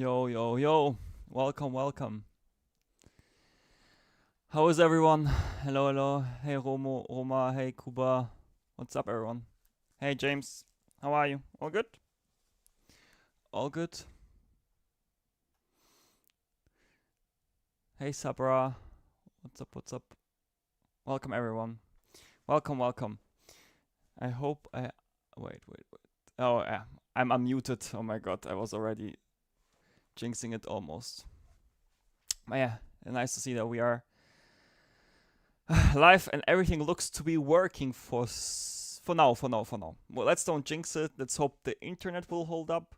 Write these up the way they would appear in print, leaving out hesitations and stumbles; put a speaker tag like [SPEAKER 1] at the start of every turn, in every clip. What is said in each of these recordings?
[SPEAKER 1] Yo, yo, yo. Welcome, welcome. How is everyone? Hello, hello. Hey, Romo, Roma. Hey, Kuba. What's up, everyone? Hey, James. How are you? All good? All good? Hey, Sabra. What's up, what's up? Welcome, everyone. Welcome, welcome. I hope I... Wait. Oh, yeah. I'm unmuted. Oh my god, I was already jinxing it almost. But yeah, nice to see that we are live and everything looks to be working for now. Well, let's don't jinx it. Let's hope the internet will hold up.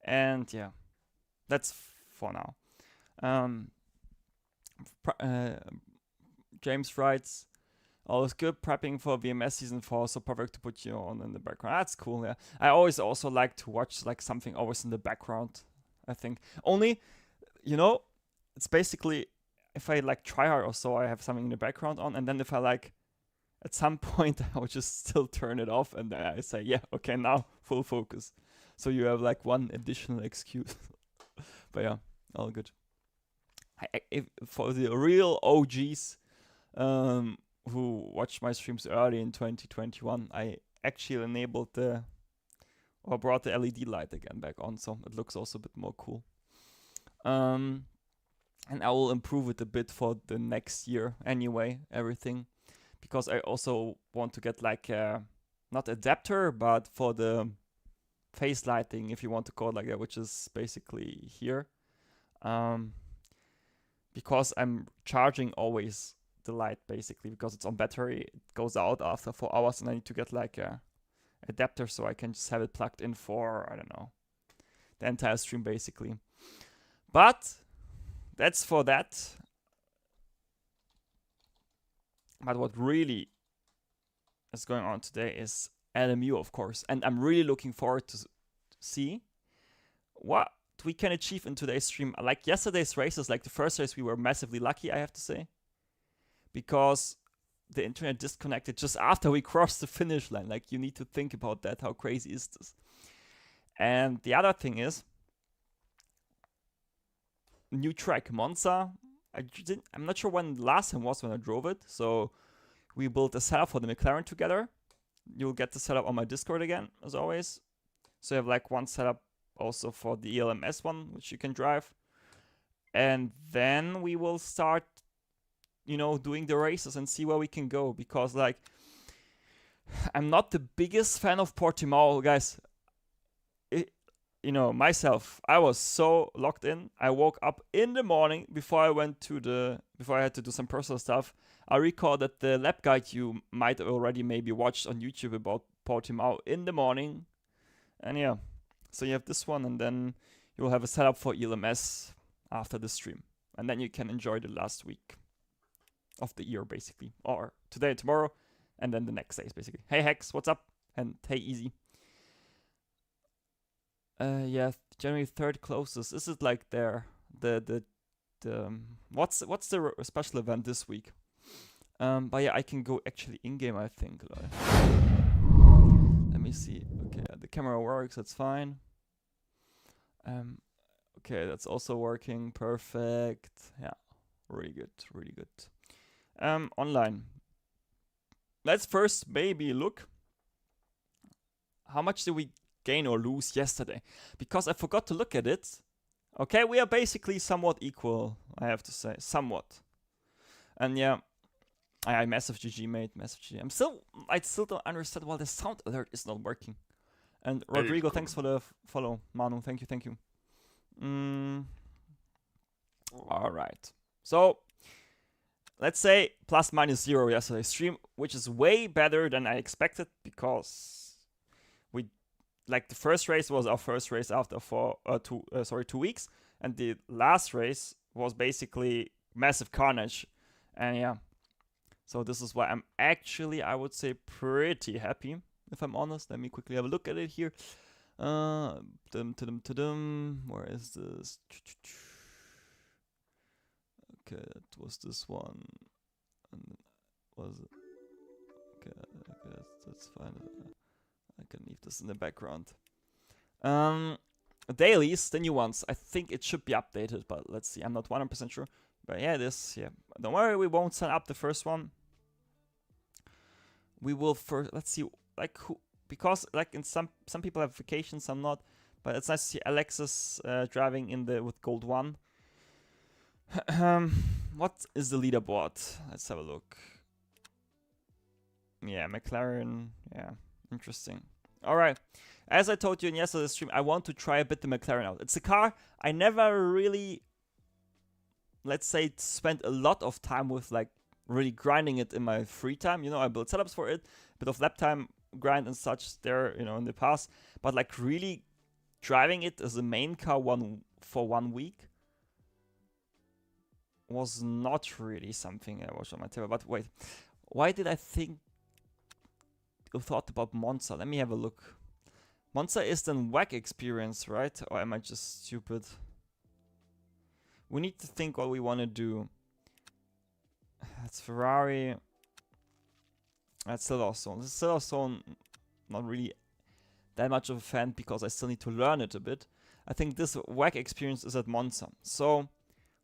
[SPEAKER 1] And yeah, that's for now. Um, James writes, all is good, prepping for VMS season 4, so perfect to put you on in the background. That's cool, yeah. I always also like to watch like something always in the background, I think. Only, it's basically if I like try hard or so, I have something in the background on, and then if I like at some point I would just still turn it off, and then I say, yeah, okay, now full focus. So you have like one additional excuse. But yeah, all good. For the real OGs who watched my streams early in 2021, I actually enabled or brought the LED light again back on, so it looks also a bit more cool. And I will improve it a bit for the next year anyway, everything. Because I also want to get like not adapter, but for the face lighting, if you want to call it like that, which is basically here. Because I'm charging always the light basically, because it's on battery, it goes out after 4 hours, and I need to get like a adapter so I can just have it plugged in for, I don't know, the entire stream basically. But that's for that. But what really is going on today is LMU, of course, and I'm really looking forward to see what we can achieve in today's stream. Like yesterday's races, like the first race, we were massively lucky, I have to say, because the internet disconnected just after we crossed the finish line. Like, you need to think about that. How crazy is this? And the other thing is, new track, Monza. I'm not sure when last time was when I drove it, so we built a setup for the McLaren together. You'll get the setup on my Discord again, as always. So you have like one setup also for the ELMS one, which you can drive. And then we will start, doing the races and see where we can go. Because like, I'm not the biggest fan of Portimao, guys. Myself, I was so locked in. I woke up in the morning before I had to do some personal stuff. I recall that the lap guide you might already maybe watched on YouTube about Portimao in the morning. And yeah, so you have this one, and then you'll have a setup for ELMS after the stream. And then you can enjoy the last week of the year, basically. Or today, tomorrow, and then the next days, basically. Hey, Hex, what's up? And hey, Easy. Yeah, January 3rd closest. This is like what's the special event this week? But yeah, I can go actually in-game, I think. Let me see. Okay, the camera works, that's fine. Okay, that's also working, perfect. Yeah, really good. Online. Let's first maybe look. How much did we gain or lose yesterday? Because I forgot to look at it. Okay, we are basically somewhat equal, I have to say. Somewhat. And yeah, I massive GG, mate. Massive GG. I still don't understand why the sound alert is not working. And Rodrigo, thanks for the follow. Manu, thank you. Alright. So, let's say plus minus 0 yesterday's stream, which is way better than I expected, because like the first race was our first race after 2 weeks, and the last race was basically massive carnage. And yeah, so this is why I'm actually, I would say, pretty happy, if I'm honest. Let me quickly have a look at it here. Where is this? Okay, that was this one. And was it? Okay, that's fine. I can leave this in the background. dailies, the new ones. I think it should be updated, but let's see. I'm not 100% sure. But yeah, this, yeah. Don't worry, we won't sign up the first one. We will first, let's see, like who, because like in some people have vacations, some not. But it's nice to see Alexis driving in the with gold 1. What is the leaderboard? Let's have a look. Yeah, McLaren. Yeah, interesting. All right. As I told you in yesterday's stream, I want to try a bit the McLaren out. It's a car I never really, let's say, spent a lot of time with, like really grinding it in my free time. You know, I built setups for it, a bit of lap time grind and such there, you know, in the past. But like really driving it as a main car for 1 week was not really something I was on my table. But wait, why did I thought about Monza? Let me have a look. Monza is then WAC experience, right? Or am I just stupid? We need to think what we want to do. That's Ferrari. That's Silverstone. This Silverstone, not really that much of a fan because I still need to learn it a bit. I think this WAC experience is at Monza. So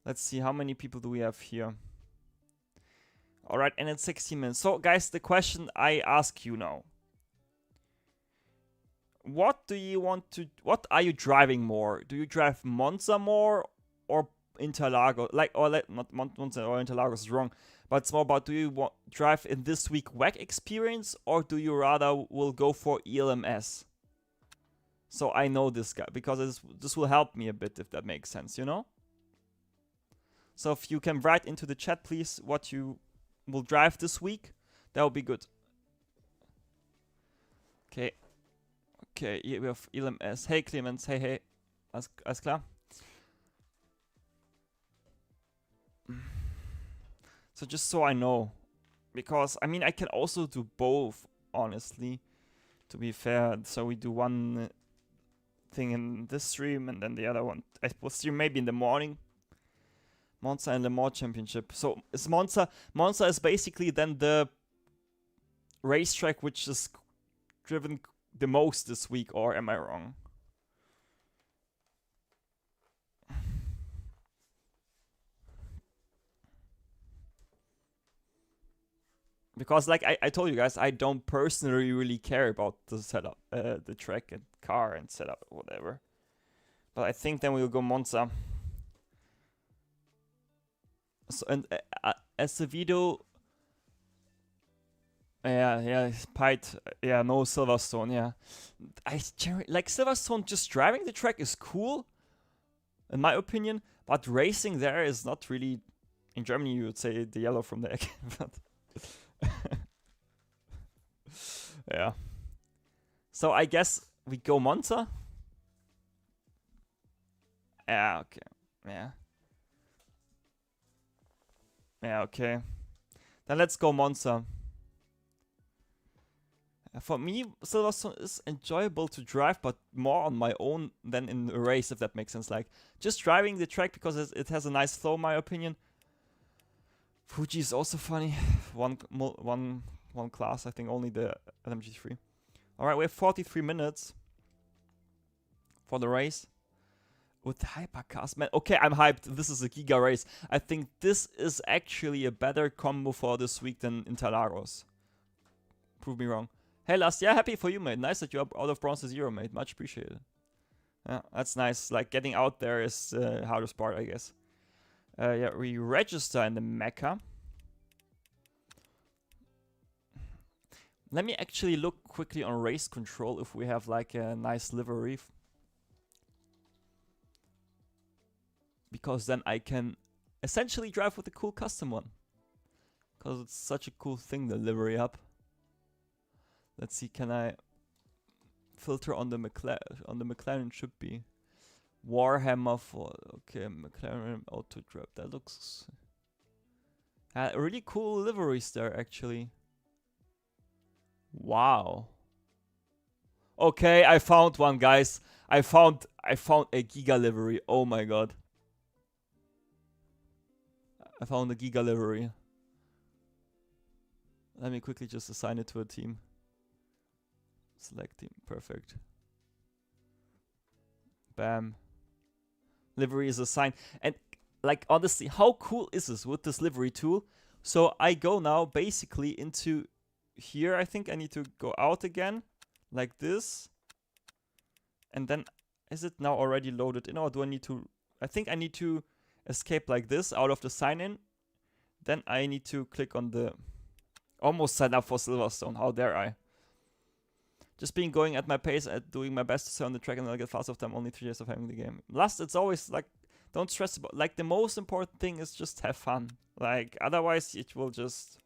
[SPEAKER 1] let's see, how many people do we have here? Alright, and it's 16 minutes. So guys, the question I ask you now. What are you driving more? Do you drive Monza more or Interlagos? Not Monza or Interlagos is wrong. But it's more about, do you drive in this week WAC experience, or do you rather will go for ELMS? So I know this guy, because this will help me a bit, if that makes sense, you know? So if you can write into the chat, please, what you will drive this week, that would be good. Okay. Okay, here we have ELMS. Hey Clemens, hey. Alles klar? So just so I know, because I mean I can also do both, honestly, to be fair. So we do one thing in this stream and then the other one I will stream maybe in the morning. Monza and Le Mans Championship. So is Monza is basically then the racetrack which is driven the most this week, or am I wrong? Because like I told you guys, I don't personally really care about the setup, the track and car and setup, whatever. But I think then we'll go Monza. So, and as the video, yeah, Pite, yeah, no Silverstone, yeah. I like Silverstone. Just driving the track is cool, in my opinion, but racing there is not really. In Germany, you would say the yellow from the egg, but yeah. So I guess we go Monza. Yeah, okay, yeah. Yeah, okay. Then let's go Monza. For me, Silverstone is enjoyable to drive, but more on my own than in a race, if that makes sense. Like, just driving the track because it has a nice flow, in my opinion. Fuji is also funny. One class, I think, only the LMG3. Alright, we have 43 minutes for the race. With the hypercars, man. Okay, I'm hyped. This is a giga race. I think this is actually a better combo for this week than Interlagos. Prove me wrong. Hey, Last, yeah, happy for you, mate. Nice that you're out of bronze 0, mate. Much appreciated. Yeah, that's nice. Like, getting out there is the hardest part, I guess. Yeah, we register in the Mecca. Let me actually look quickly on race control if we have, like, a nice livery. Because then I can essentially drive with a cool custom one. Because it's such a cool thing, the livery up. Let's see, can I filter on the McLaren? On the McLaren should be Warhammer for, okay, McLaren auto drop. That looks really cool liveries there, actually. Wow. Okay, I found one, guys. I found a Giga livery. Oh my god. I found a Giga livery. Let me quickly just assign it to a team. Select team, perfect. Bam. Livery is assigned. And like honestly, how cool is this with this livery tool? So I go now basically into here. I think I need to go out again like this. And then is it now already loaded in, or do I need to? I think I need to escape like this out of the sign in. Then I need to click on the almost sign up for Silverstone. How dare I? Just being going at my pace and doing my best to stay on the track, and I'll get fast off time. Only 3 years of having the game. Last, it's always like, don't stress about, like, the most important thing is just have fun. Like, otherwise it will just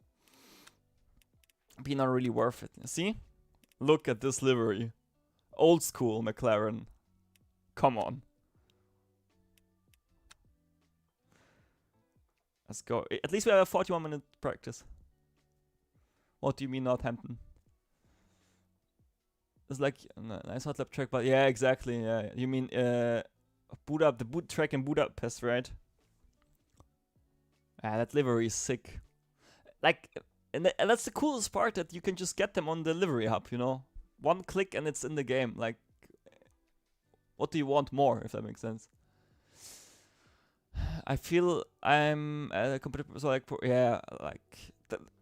[SPEAKER 1] be not really worth it. See? Look at this livery. Old school McLaren. Come on. Let's go. At least we have a 41-minute practice. What do you mean Northampton? It's like nice hot lap track, but yeah, exactly. Yeah, you mean the boot track in Budapest, right? Ah, that livery is sick. Like, and that's the coolest part, that you can just get them on the livery hub. You know, one click and it's in the game. Like, what do you want more? If that makes sense. I feel I'm a competitive, so like, yeah, like.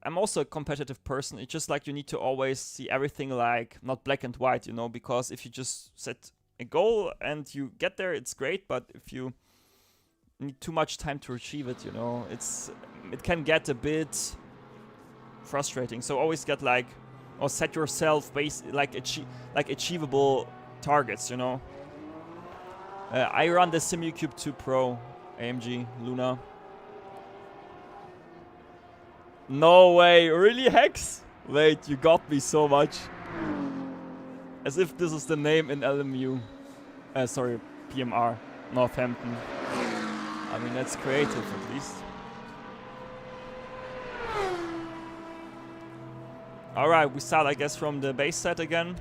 [SPEAKER 1] I'm also a competitive person. It's just like you need to always see everything like not black and white, you know, because if you just set a goal and you get there, it's great, but if you need too much time to achieve it, you know, it can get a bit frustrating. So always get like, or set yourself achievable targets, you know. I run the SimuCube 2 Pro AMG Luna. No way, really, Hex? Wait, you got me so much. As if this is the name in LMU. Sorry, PMR, Northampton. I mean, that's creative at least. Alright, we start, I guess, from the base set again.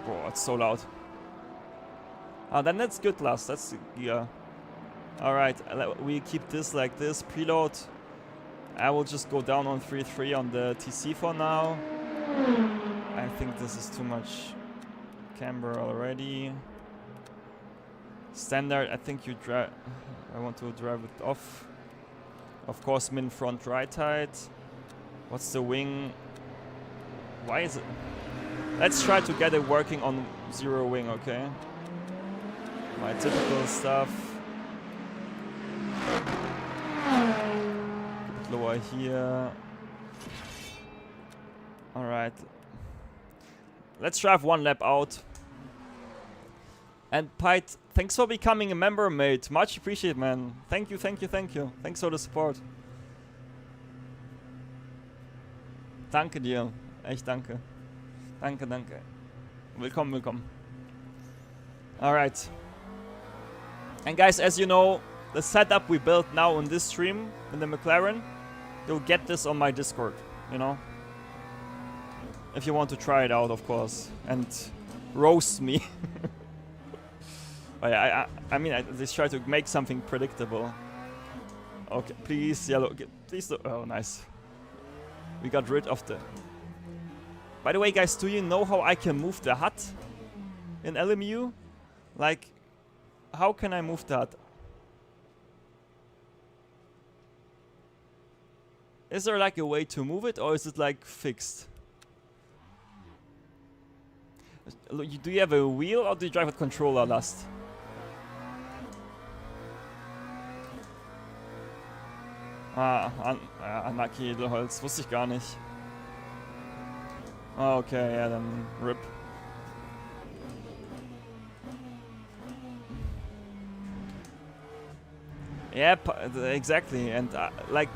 [SPEAKER 1] Bro, it's so loud. Ah, then that's good, Lars. That's, yeah. Alright, we keep this like this, preload. I will just go down on 3.3 on the TC for now. I think this is too much camber already. Standard, I think you drive. I want to drive it off. Of course, min front right height. What's the wing? Why is it? Let's try to get it working on 0 wing, okay? My typical stuff. Lower here. Alright. Let's drive 1 lap out. And Pite, thanks for becoming a member, mate. Much appreciated, man. Thank you, thank you, thank you. Thanks for the support. Danke dir. Echt danke. Danke, danke. Willkommen, willkommen. Alright. And guys, as you know, the setup we built now in this stream, in the McLaren, you'll get this on my Discord, you know? If you want to try it out, of course, and roast me. I mean, I just try to make something predictable. Okay, please, yellow, please do. Oh, nice. We got rid of the... By the way, guys, do you know how I can move the hut in LMU? Like, how can I move the hut? Is there like a way to move it, or is it like fixed? Do you have a wheel, or do you drive with controller last? Unlucky Edelholz, wusste ich gar nicht. Oh, okay, ja, dann RIP. Yep, exactly, and like...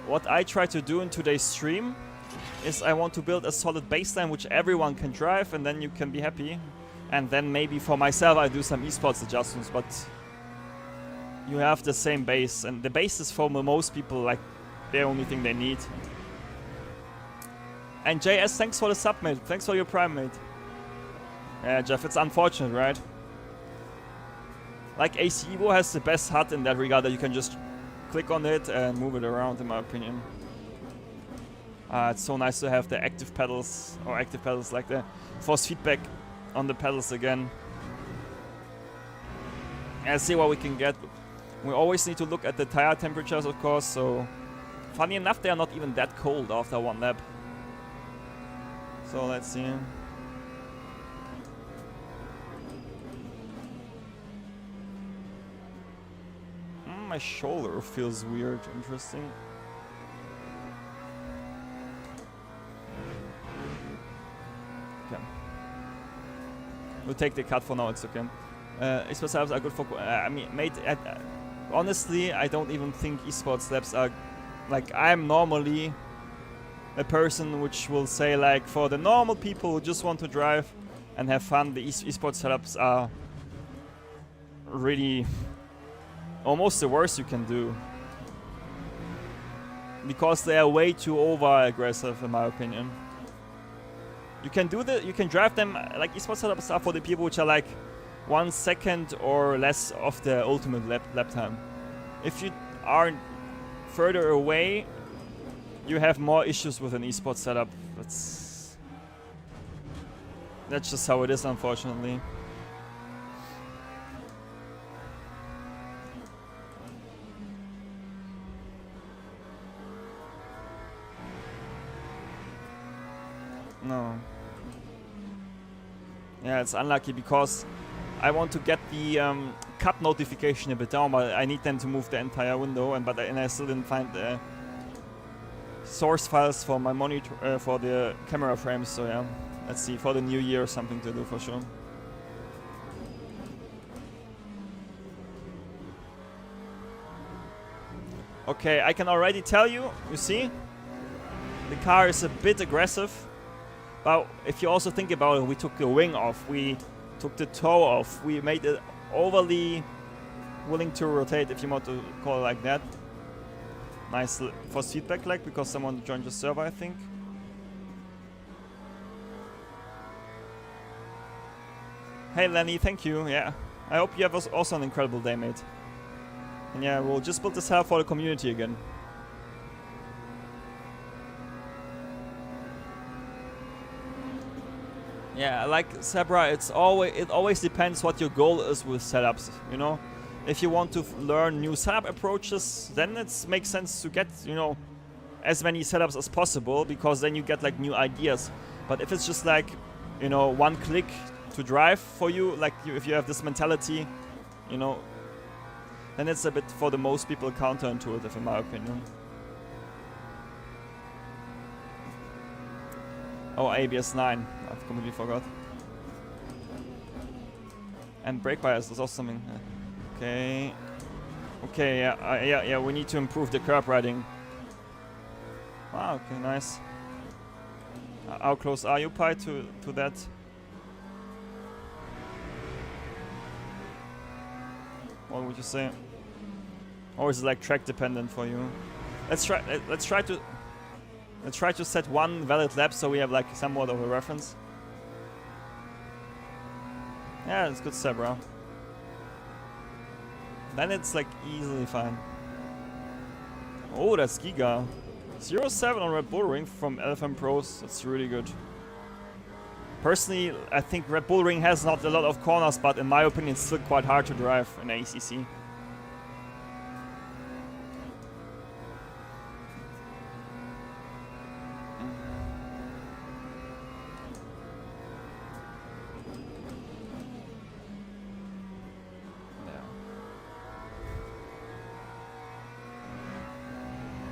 [SPEAKER 1] what I try to do in today's stream is I want to build a solid baseline which everyone can drive, and then you can be happy. And then maybe for myself I do some esports adjustments, but you have the same base, and the base is for most people like the only thing they need. And JS, thanks for the sub, mate. Thanks for your prime, mate. Yeah, Jeff, it's unfortunate, right? Like AC Evo has the best HUD in that regard, that you can just click on it and move it around, in my opinion. It's so nice to have the active pedals, or active pedals, like the force feedback on the pedals again. And see what we can get. We always need to look at the tire temperatures, of course, so funny enough, they are not even that cold after one lap. So let's see. My shoulder feels weird, interesting. Okay. We'll take the cut for now, it's okay. Esports laps are good for... I mean, mate, honestly, I don't even think esports laps are... Like, I'm normally a person which will say, like, for the normal people who just want to drive and have fun, the esports setups are really almost the worst you can do. Because they are way too over-aggressive, in my opinion. You can drive them, like, esports setups are for the people which are, like, 1 second or less of the ultimate lap time. If you are further away, you have more issues with an esports setup. That's just how it is, unfortunately. No. Yeah, it's unlucky because I want to get the cut notification a bit down, but I need them to move the entire window, and I still didn't find the source files for my monitor, for the camera frames. So yeah, let's see, for the new year something to do for sure. Okay, I can already tell you, you see, the car is a bit aggressive. But if you also think about it, we took the wing off, we took the toe off, we made it overly willing to rotate, if you want to call it like that. Nice force feedback lag because someone joined the server, I think. Hey Lenny, thank you, yeah. I hope you have also an incredible day, mate. And yeah, we'll just build this help for the community again. Yeah, like Zebra, it always depends what your goal is with setups, you know? If you want to learn new setup approaches, then it makes sense to get, you know, as many setups as possible, because then you get like new ideas. But if it's just like, you know, one click to drive for you, like if you have this mentality, you know, then it's a bit, for the most people, counterintuitive in my opinion. Oh, ABS 9. I've completely forgot. And brake bias is also something. Okay. Okay, yeah, we need to improve the curb riding. Wow, okay, nice. How close are you, Pi, to that? What would you say? Or is it like track dependent for you? Let's try to set one valid lap so we have like somewhat of a reference. Yeah, it's good step, bro. Then it's like easily fine. Oh, that's Giga. 0.7 on Red Bull Ring from LFM Pros. That's really good. Personally, I think Red Bull Ring has not a lot of corners, but in my opinion, it's still quite hard to drive in ACC.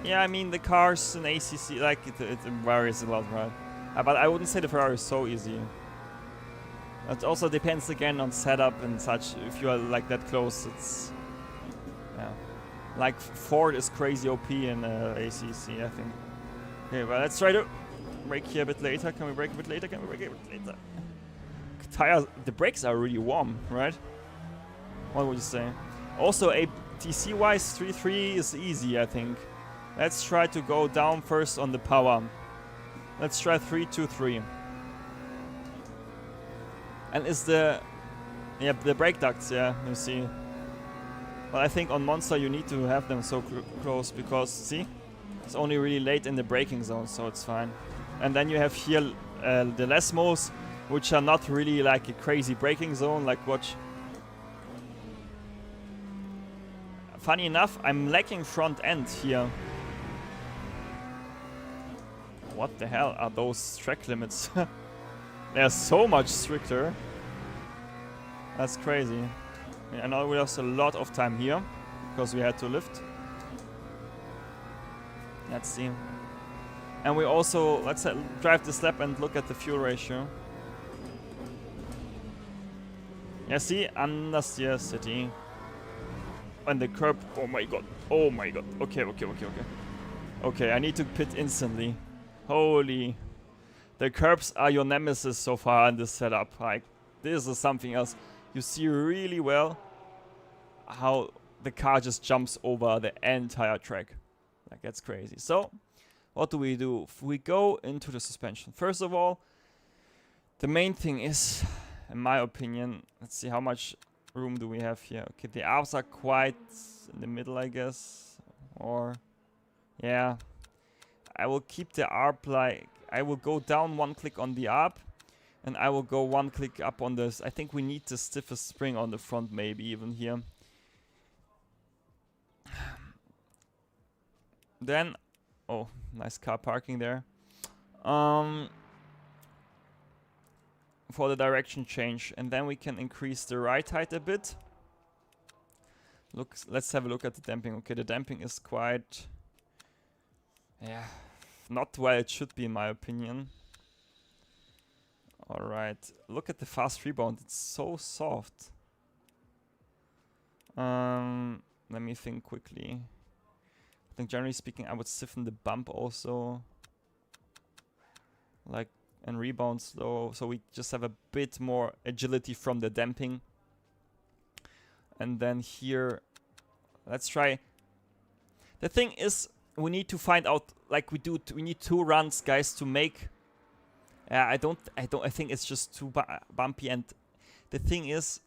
[SPEAKER 1] Yeah, I mean, the cars in ACC, like, it varies a lot, right? But I wouldn't say the Ferrari is so easy. It also depends again on setup and such. If you are like that close, it's... yeah. Like, Ford is crazy OP in ACC, I think. Okay, well, let's try to brake here a bit later. Can we brake a bit later? Can we brake a bit later? Tires, the brakes are really warm, right? What would you say? Also, ATC-wise, 3.3 is easy, I think. Let's try to go down first on the power. Let's try 3.23. And is the... yeah, the brake ducts, yeah, you see. But I think on Monster you need to have them so close because, see? It's only really late in the braking zone, so it's fine. And then you have here the Lesmos, which are not really like a crazy braking zone. Like watch. Funny enough, I'm lacking front end here. What the hell are those track limits? They're so much stricter. That's crazy. I know we lost a lot of time here because we had to lift. Let's see. And we also, let's drive this lap and look at the fuel ratio. Yeah, see, Understeer City. And the curb, oh my god, oh my god. Okay. Okay, I need to pit instantly. Holy. The curbs are your nemesis so far in this setup. Like, this is something else. You see really well how the car just jumps over the entire track. Like, that's crazy. So, what do? We go into the suspension. First of all, the main thing is, in my opinion, let's see how much room do we have here. Okay, the arbs are quite in the middle, I guess. Or, yeah. I will keep the arb like, I will go down one click on the arb. And I will go one click up on this. I think we need the stiffest spring on the front, maybe even here. Then, oh, nice car parking there. For the direction change, and then we can increase the ride height a bit. Look, let's have a look at the damping. Okay, the damping is quite, yeah, not where it should be in my opinion. All right, look at the fast rebound. It's so soft. Let me think quickly. I think generally speaking, I would stiffen the bump also. Like, and rebound slow, so we just have a bit more agility from the damping. And then here, let's try. The thing is, we need to find out, like we need 2 runs, guys, to make. I think it's just too bumpy. And the thing is,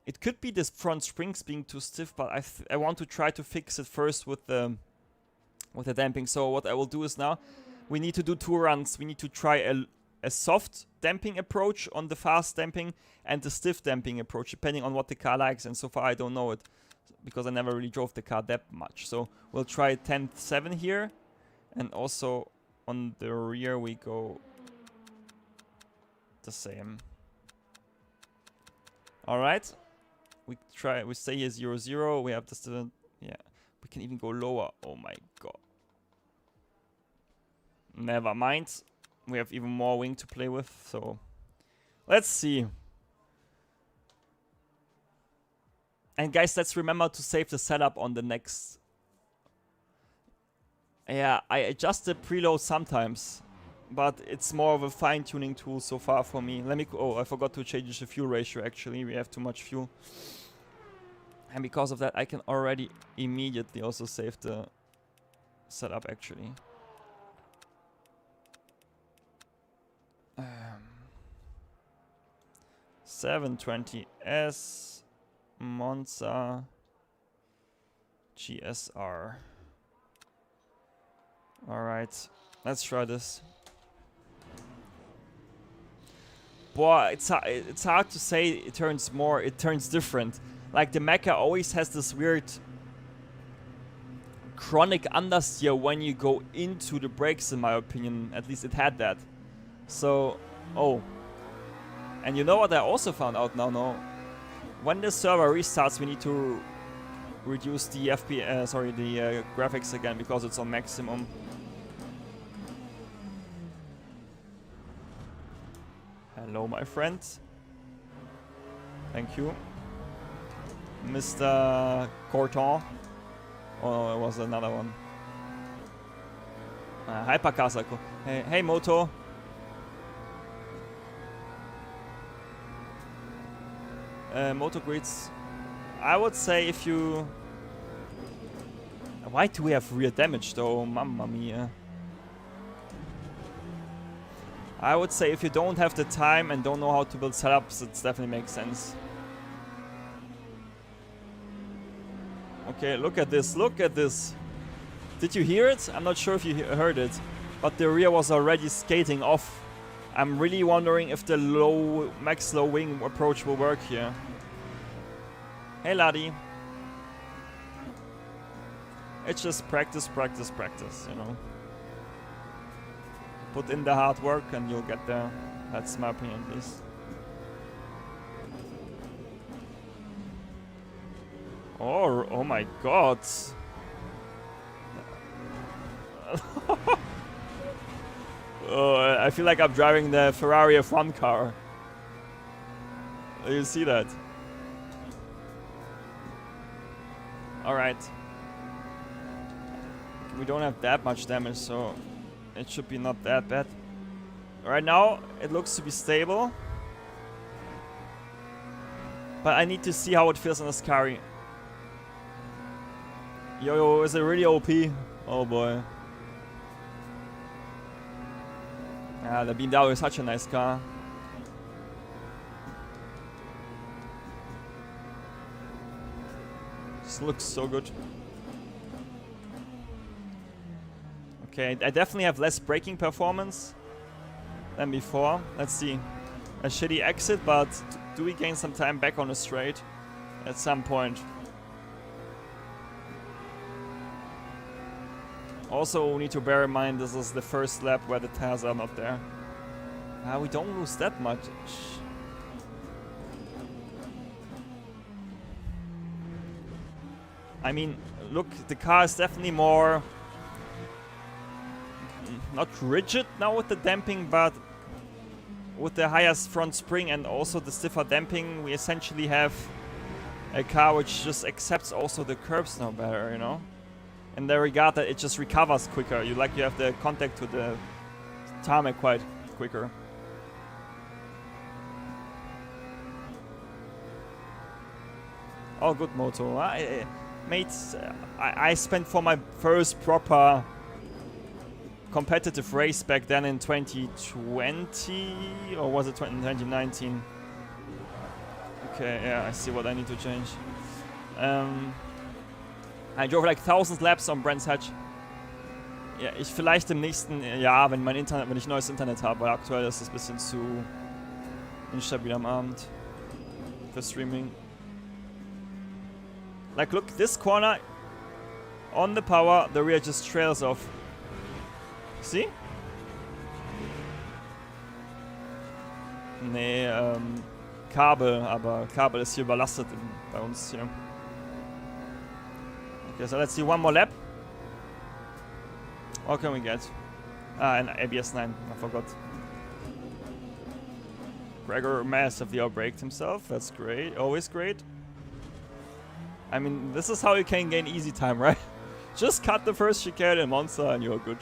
[SPEAKER 1] it could be this front springs being too stiff, but I want to try to fix it first with the damping. So what I will do is now, we need to do 2 runs. We need to try a soft damping approach on the fast damping and the stiff damping approach, depending on what the car likes. And so far I don't know it because I never really drove the car that much. So we'll try 10-7 here, and also on the rear we go the same. All right, we stay here 0-0. We have this, yeah, we can even go lower. Oh my god. Never mind. We have even more wing to play with, so let's see. And guys, let's remember to save the setup on the next. Yeah, I adjust the preload sometimes, but it's more of a fine-tuning tool so far for me. Let me. Oh, I forgot to change the fuel ratio. Actually, we have too much fuel, and because of that, I can already immediately also save the setup. Actually. 720S Monza GSR. All right, let's try this. Boy, it's hard to say. It turns more. It turns different. Like the Mecha always has this weird chronic understeer when you go into the brakes. In my opinion, at least it had that. So, oh. And you know what I also found out now? No, when the server restarts, we need to reduce the FPS, the graphics again because it's on maximum. Hello, my friend. Thank you, Mr. Corton. Oh, it was another one. Hypercars. Hey, Moto. Moto grids. I would say if you. Why do we have rear damage though? Mamma mia. I would say if you don't have the time and don't know how to build setups, it definitely makes sense. Okay, look at this. Look at this. Did you hear it? I'm not sure if you heard it, but the rear was already skating off. I'm really wondering if the max low wing approach will work here. Hey laddie. It's just practice, practice, practice, you know. Put in the hard work and you'll get there. That's my opinion at least. Oh my god. Oh, I feel like I'm driving the Ferrari F1 car. You see that? Alright. We don't have that much damage, so it should be not that bad. Right now, it looks to be stable. But I need to see how it feels on the Scary. Yo, is it really OP? Oh boy. Ah, the BMW is such a nice car. This looks so good. Okay, I definitely have less braking performance than before. Let's see. A shitty exit, but do we gain some time back on the straight at some point? Also, we need to bear in mind this is the first lap where the tires are not there. We don't lose that much. I mean, look, the car is definitely more... not rigid now with the damping, but with the highest front spring and also the stiffer damping, we essentially have a car which just accepts also the curbs now better, you know? In the regard that it just recovers quicker. You have the contact to the tarmac quite quicker. Oh, good moto. I spent for my first proper competitive race back then in 2020, or was it 2019? Okay, yeah, I see what I need to change. I drove like 1000 laps on Brands Hatch. Ja, ich vielleicht im nächsten Jahr, wenn ich neues Internet habe, weil aktuell ist es ein bisschen zu instabil am Abend für Streaming. Like, look, this corner on the power, the rear just trails off. See? Nee, Kabel, aber Kabel ist hier überlastet bei uns hier. Okay, so let's see one more lap. What can we get? An ABS 9, I forgot. Gregor massively outbraked himself, that's great, always great. I mean, this is how you can gain easy time, right? Just cut the first chicane in Monza and you're good.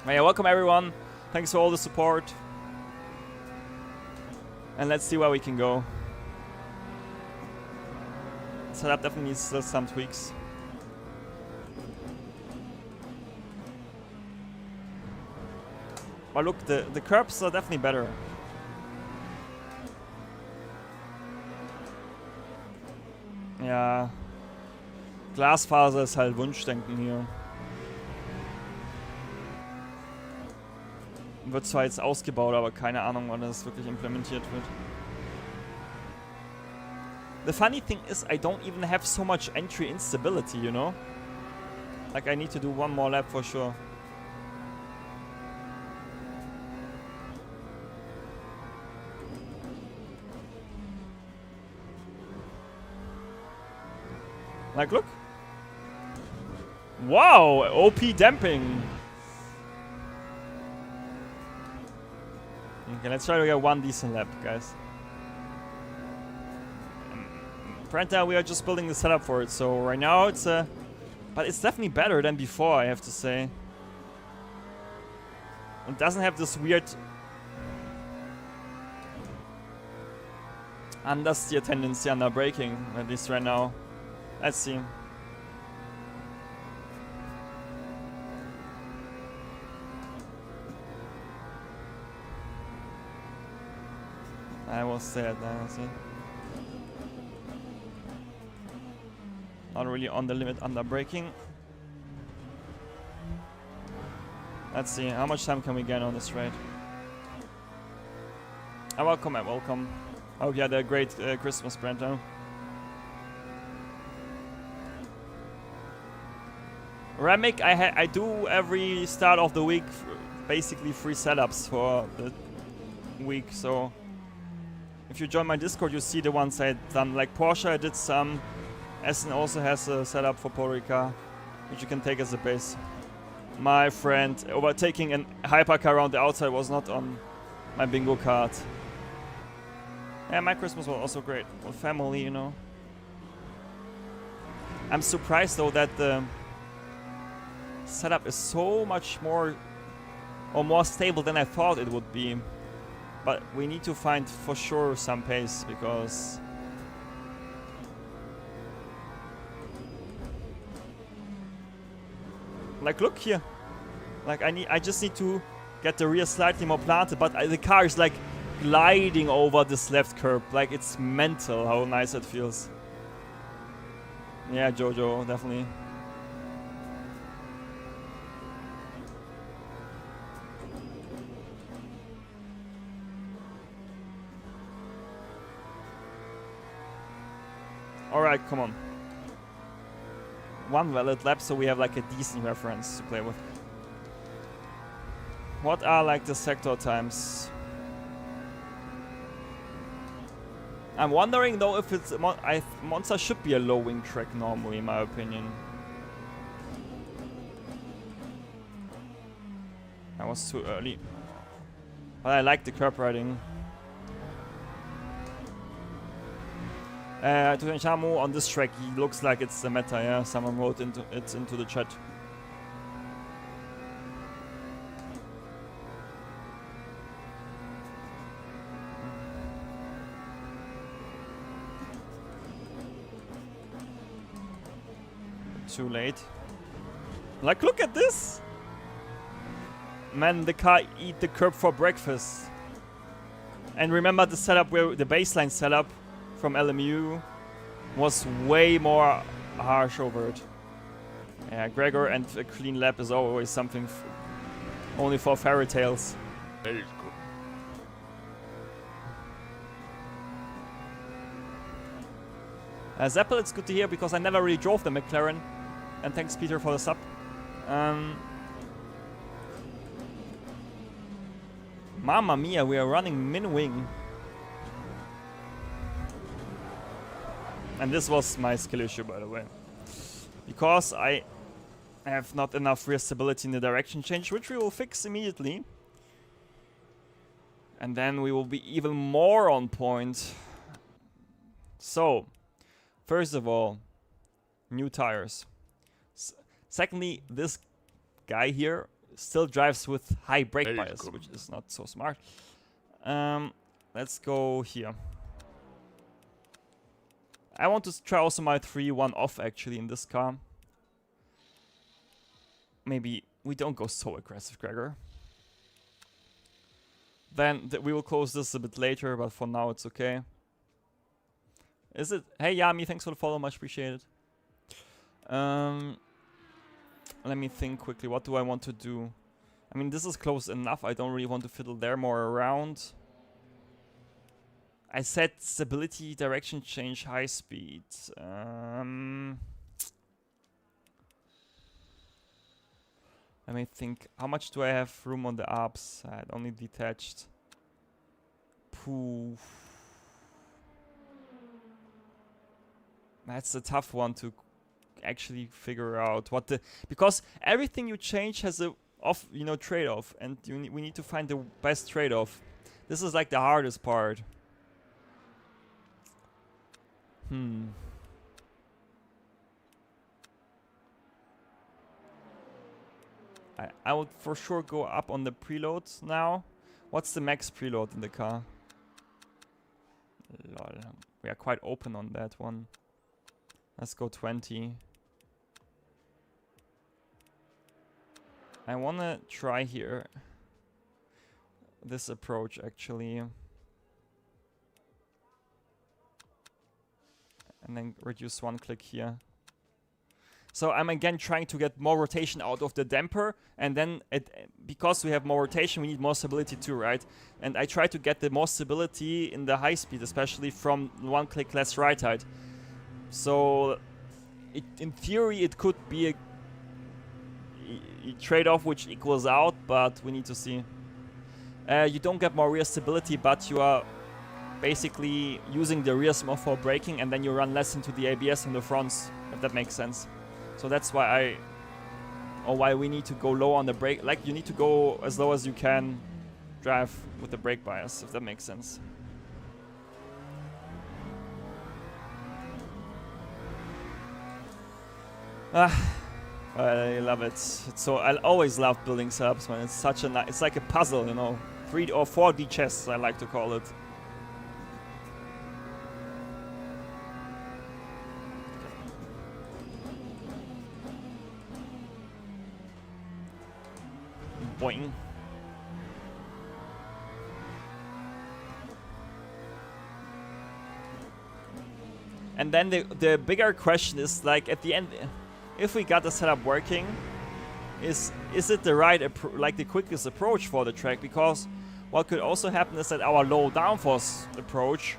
[SPEAKER 1] Yeah, welcome everyone. Thanks for all the support. And let's see where we can go. Setup definitely needs still some tweaks. But look, the curbs are definitely better. Ja. Glasfaser ist halt Wunschdenken hier. Wird zwar jetzt ausgebaut, aber keine Ahnung, wann das wirklich implementiert wird. The funny thing is, I don't even have so much entry instability, you know? Like, I need to do one more lap for sure. Like, look. Wow, OP damping. Okay, let's try to get one decent lap, guys. Prenta, we are just building the setup for it, so right now it's but it's definitely better than before, I have to say. It doesn't have this weird understeer tendency under braking, at least right now. Let's see. I will stay at that, let's see. Not really on the limit under braking. Let's see, how much time can we get on this raid? Welcome, welcome. Hope you had a great Christmas, Brento. Remic, I do every start of the week, basically 3 setups for the week, so if you join my Discord, you see the ones I've done. Like Porsche, I did some. Essen also has a setup for Porica, which you can take as a base. My friend, overtaking a hypercar around the outside was not on my bingo card. Yeah, my Christmas was also great. With family, you know. I'm surprised though that the setup is so much more stable than I thought it would be. But we need to find for sure some pace because like look here. Like I just need to get the rear slightly more planted, but the car is like gliding over this left curb. Like it's mental how nice it feels. Yeah, Jojo, definitely. Alright, come on. 1 valid lap, so we have like a decent reference to play with. What are like the sector times? I'm wondering though if it's Monza should be a low wing track normally, in my opinion. That was too early. But I like the curb riding. Tutanchamu on this track, he looks like it's the meta, yeah. Someone wrote into the chat. Too late. Like, look at this! Man, the car eat the curb for breakfast. And remember the setup where the baseline setup from LMU was way more harsh over it. Yeah, Gregor and a clean lap is always something only for fairy tales. Zeppel, it's good to hear because I never really drove the McLaren. And thanks Peter for the sub. Mamma mia, we are running min-wing. And this was my skill issue, by the way. Because I have not enough rear stability in the direction change, which we will fix immediately. And then we will be even more on point. So, first of all, new tires. Secondly, this guy here still drives with high brake bias, which is not so smart. Let's go here. I want to try also my 3-1 off actually in this car. Maybe we don't go so aggressive, Gregor. Then we will close this a bit later, but for now it's okay. Is it? Hey Yami, thanks for the follow, much appreciated. Let me think quickly, what do I want to do? I mean, this is close enough, I don't really want to fiddle there more around. I said stability, direction change, high speed. Let me think. How much do I have room on the ARPS? I had only detached. Poof. That's a tough one to actually figure out what the, because everything you change has a trade-off, and we need to find the best trade-off. This is like the hardest part. I would for sure go up on the preload now. What's the max preload in the car? Lol. We are quite open on that one. Let's go 20. I wanna try here this approach actually. And then reduce 1 click here. So I'm again trying to get more rotation out of the damper, and then because we have more rotation, we need more stability too, right? And I try to get the more stability in the high speed, especially from one click less right height. So in theory, it could be a trade-off which equals out, but we need to see. You don't get more rear stability, but you are basically using the rears more for braking, and then you run less into the ABS in the fronts, if that makes sense. So that's why why we need to go low on the brake. Like, you need to go as low as you can drive with the brake bias, if that makes sense. I love it. So I always love building setups, man. It's such a it's like a puzzle, you know, 3D or 4D chess, I like to call it. Boing. And then the bigger question is, like, at the end, if we got the setup working, is it the right like the quickest approach for the track? Because what could also happen is that our low downforce approach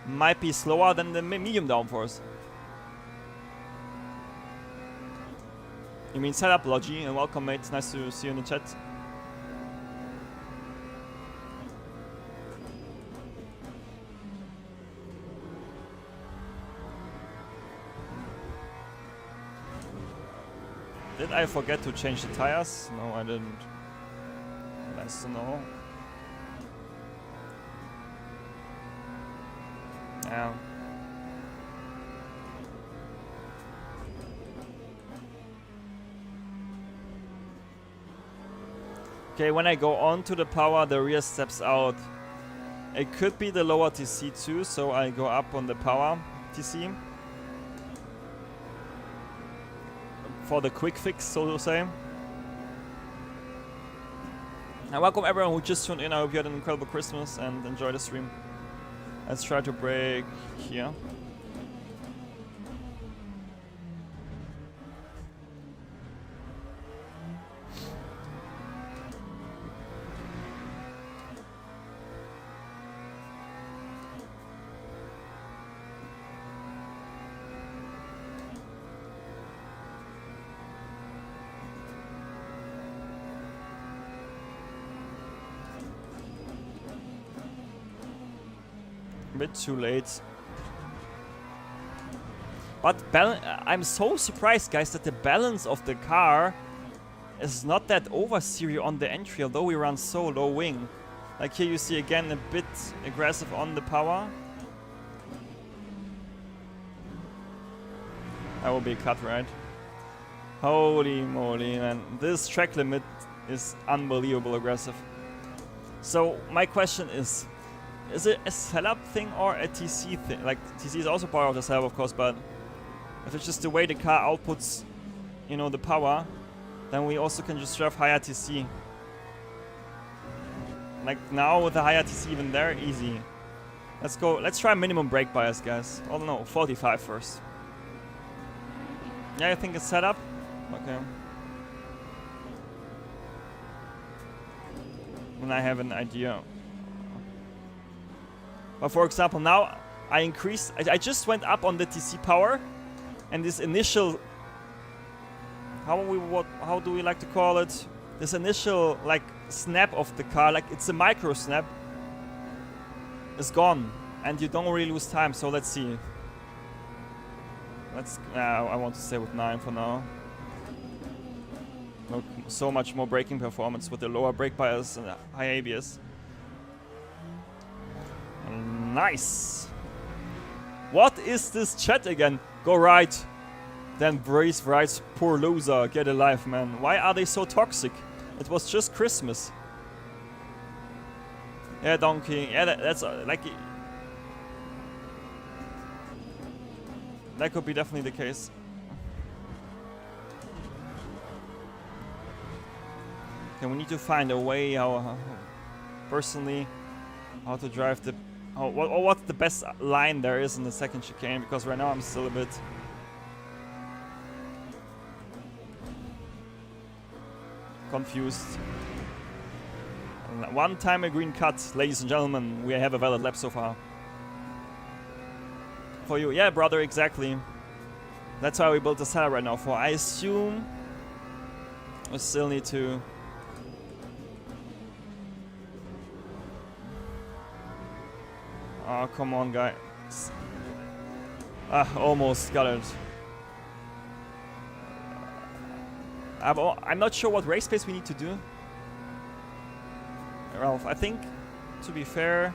[SPEAKER 1] might be slower than the medium downforce. You mean setup, Logi, and welcome, mate. It's nice to see you in the chat. Did I forget to change the tires? No, I didn't. Nice to know. Yeah. Okay, when I go on to the power, the rear steps out. It could be the lower TC too, so I go up on the power TC. For the quick fix, so to say. And welcome everyone who just tuned in. I hope you had an incredible Christmas and enjoy the stream. Let's try to brake here. A bit too late. But I'm so surprised, guys, that the balance of the car is not that oversteery on the entry, although we run so low wing. Like here you see again a bit aggressive on the power. That will be a cut, right? Holy moly, man. This track limit is unbelievable aggressive. So my question is it a setup thing or a TC thing? Like, TC is also part of the setup, of course, but if it's just the way the car outputs, you know, the power, then we also can just drive higher TC. Like now with the higher TC even there, easy. Let's go, let's try minimum brake bias, guys. Oh no, 45 first. Yeah, I think it's set up. Okay. And I have an idea. But for example, now I increased, I just went up on the TC power, and this initial, how do we like to call it? This initial like snap of the car, like it's a micro snap, is gone, and you don't really lose time. So let's see. I want to stay with 9 for now. Look, so much more braking performance with the lower brake bias and high ABS. Nice. What is this chat again? Go right. Then Brace writes, poor loser, get a life, man. Why are they so toxic? It was just Christmas. Yeah, Donkey. Yeah, that's like... That could be definitely the case. Okay, we need to find a way how personally, how to drive the... what's the best line there is in the second chicane, because right now I'm still a bit... confused. One time a green cut, ladies and gentlemen. We have a valid lap so far. For you, yeah, brother, exactly. That's why we built the setup right now for. I assume we still need to. Oh, come on, guys. Ah, almost got it. I'm not sure what race pace we need to do. Ralph, I think, to be fair,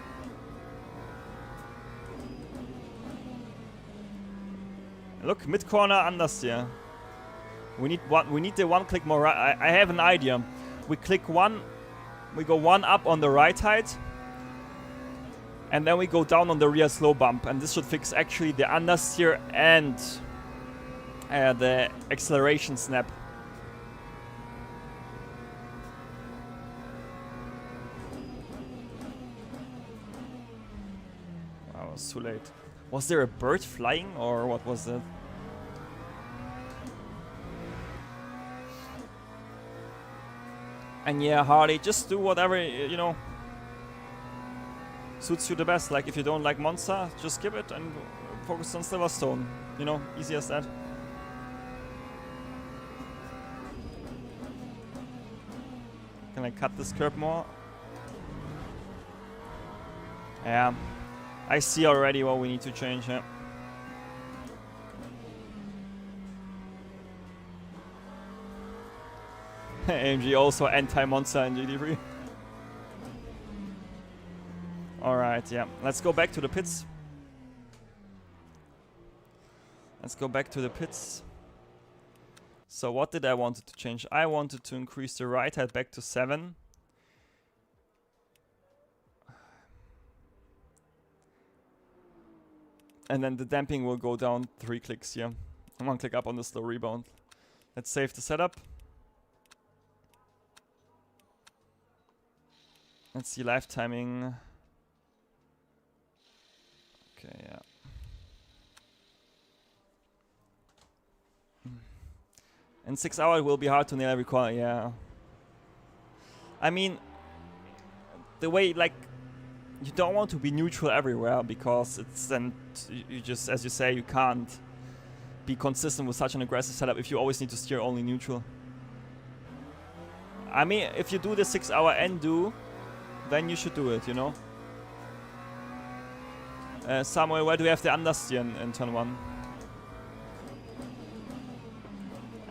[SPEAKER 1] look, mid corner understeer. We need one. We need the one click more right. I have an idea. We click one. We go one up on the right side, and then we go down on the rear slow bump, and this should fix actually the understeer and the acceleration snap. Wow, it was too late. Was there a bird flying, or what was that? And yeah, Harley, just do whatever, you know, suits you the best. Like, if you don't like Monza, just skip it and focus on Silverstone. You know, easy as that. Can I cut this curb more? Yeah. I see already what we need to change, yeah. AMG also anti-Monza in GT3. Alright, yeah. Let's go back to the pits. Let's go back to the pits. So what did I want to change? I wanted to increase the right head back to 7. And then the damping will go down 3 clicks here. And 1 click up on the slow rebound. Let's save the setup. Let's see live timing. Okay, yeah. In 6 hours it will be hard to nail every corner, yeah. I mean, the way, like, you don't want to be neutral everywhere, because it's then, you just, as you say, you can't be consistent with such an aggressive setup if you always need to steer only neutral. I mean, if you do the 6 hour end-do, then you should do it, you know? Samuel, where do we have the understeer in turn 1?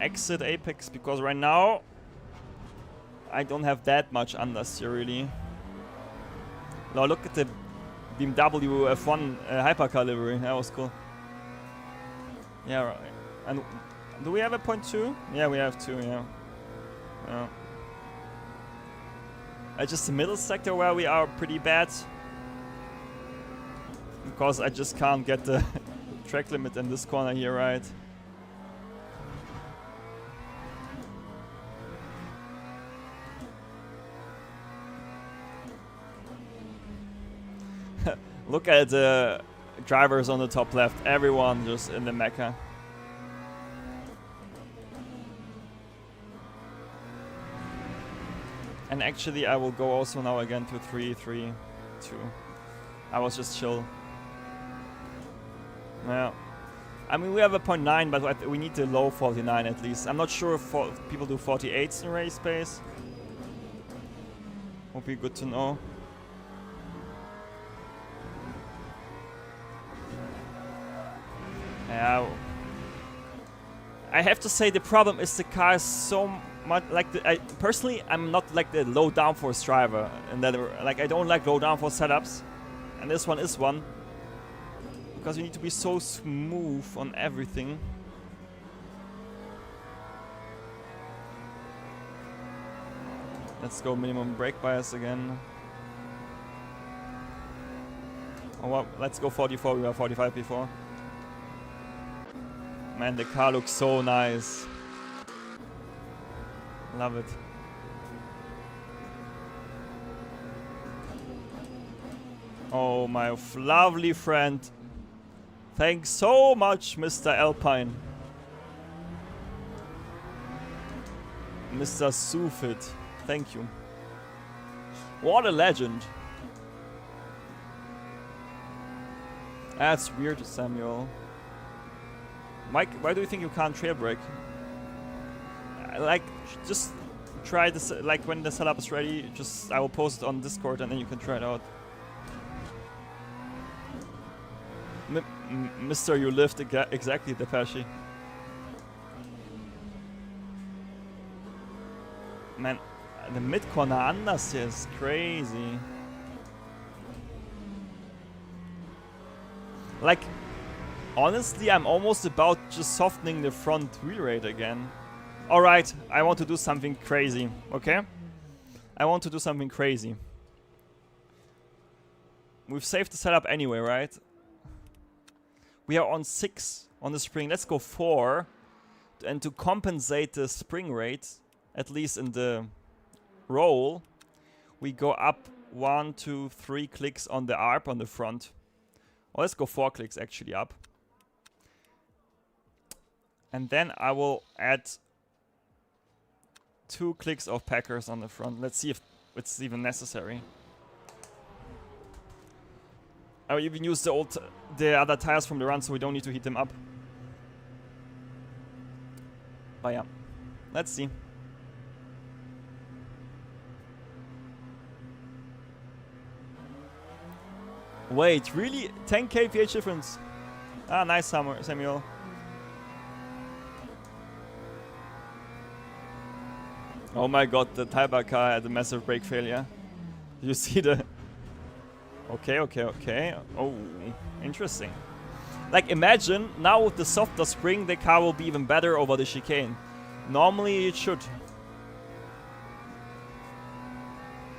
[SPEAKER 1] Exit Apex, because right now I don't have that much understeer really. Now look at the BMW F1 hypercar livery, that was cool. Yeah, right. And do we have a 0.2? Yeah, we have 2, yeah. Yeah. Just the middle sector where we are pretty bad, because I just can't get the track limit in this corner here, right? Look at the drivers on the top left, everyone just in the mecha. And actually I will go also now again to 3-3-2. I was just chill. Yeah. I mean, we have a 0.9, but we need the low 49 at least. I'm not sure if people do 48s in race pace. Would be good to know. Yeah. I have to say the problem is the car is so much like personally I'm not like the low downforce driver, and that like I don't like low downforce setups, and this one is one, because you need to be so smooth on everything. Let's go minimum brake bias again. Oh well, let's go 44, we were 45 before. Man, the car looks so nice. Love it. Oh, my lovely friend. Thanks so much, Mr. Alpine. Mr. Sufit. Thank you. What a legend. That's weird, Samuel. Mike, why do you think you can't trail break? Like, just try this, like when the setup is ready, just I will post it on Discord and then you can try it out. Mr. You lived exactly, Depeche. Man, the mid-corner anders here is crazy. Like, honestly, I'm almost about just softening the front wheel rate again. Alright, I want to do something crazy, okay? I want to do something crazy. We've saved the setup anyway, right? We are on 6 on the spring. Let's go 4. And to compensate the spring rate, at least in the roll, we go up 1, 2, 3 clicks on the ARP on the front. Or let's go 4 clicks actually up. And then I will add 2 clicks of packers on the front. Let's see if it's even necessary. I will even use the other tires from the run so we don't need to heat them up. But yeah, let's see. Wait, really? 10 kph difference? Ah, nice, Samuel. Oh my god, the Taiba car had a massive brake failure. You see the... Okay. Oh, interesting. Like, imagine, now with the softer spring, the car will be even better over the chicane. Normally, it should.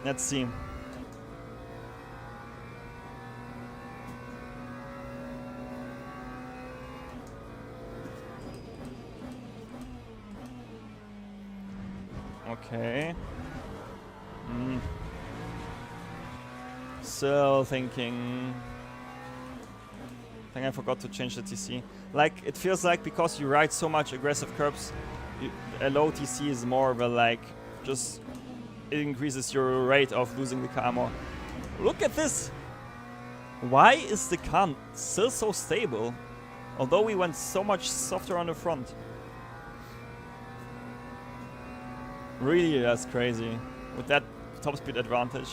[SPEAKER 1] Let's see. Okay. Still thinking. I think I forgot to change the TC. Like, it feels like because you ride so much aggressive curbs, a low TC is more of a like, just it increases your rate of losing the car more. Look at this! Why is the car still so stable? Although we went so much softer on the front. Really, that's crazy. With that top speed advantage.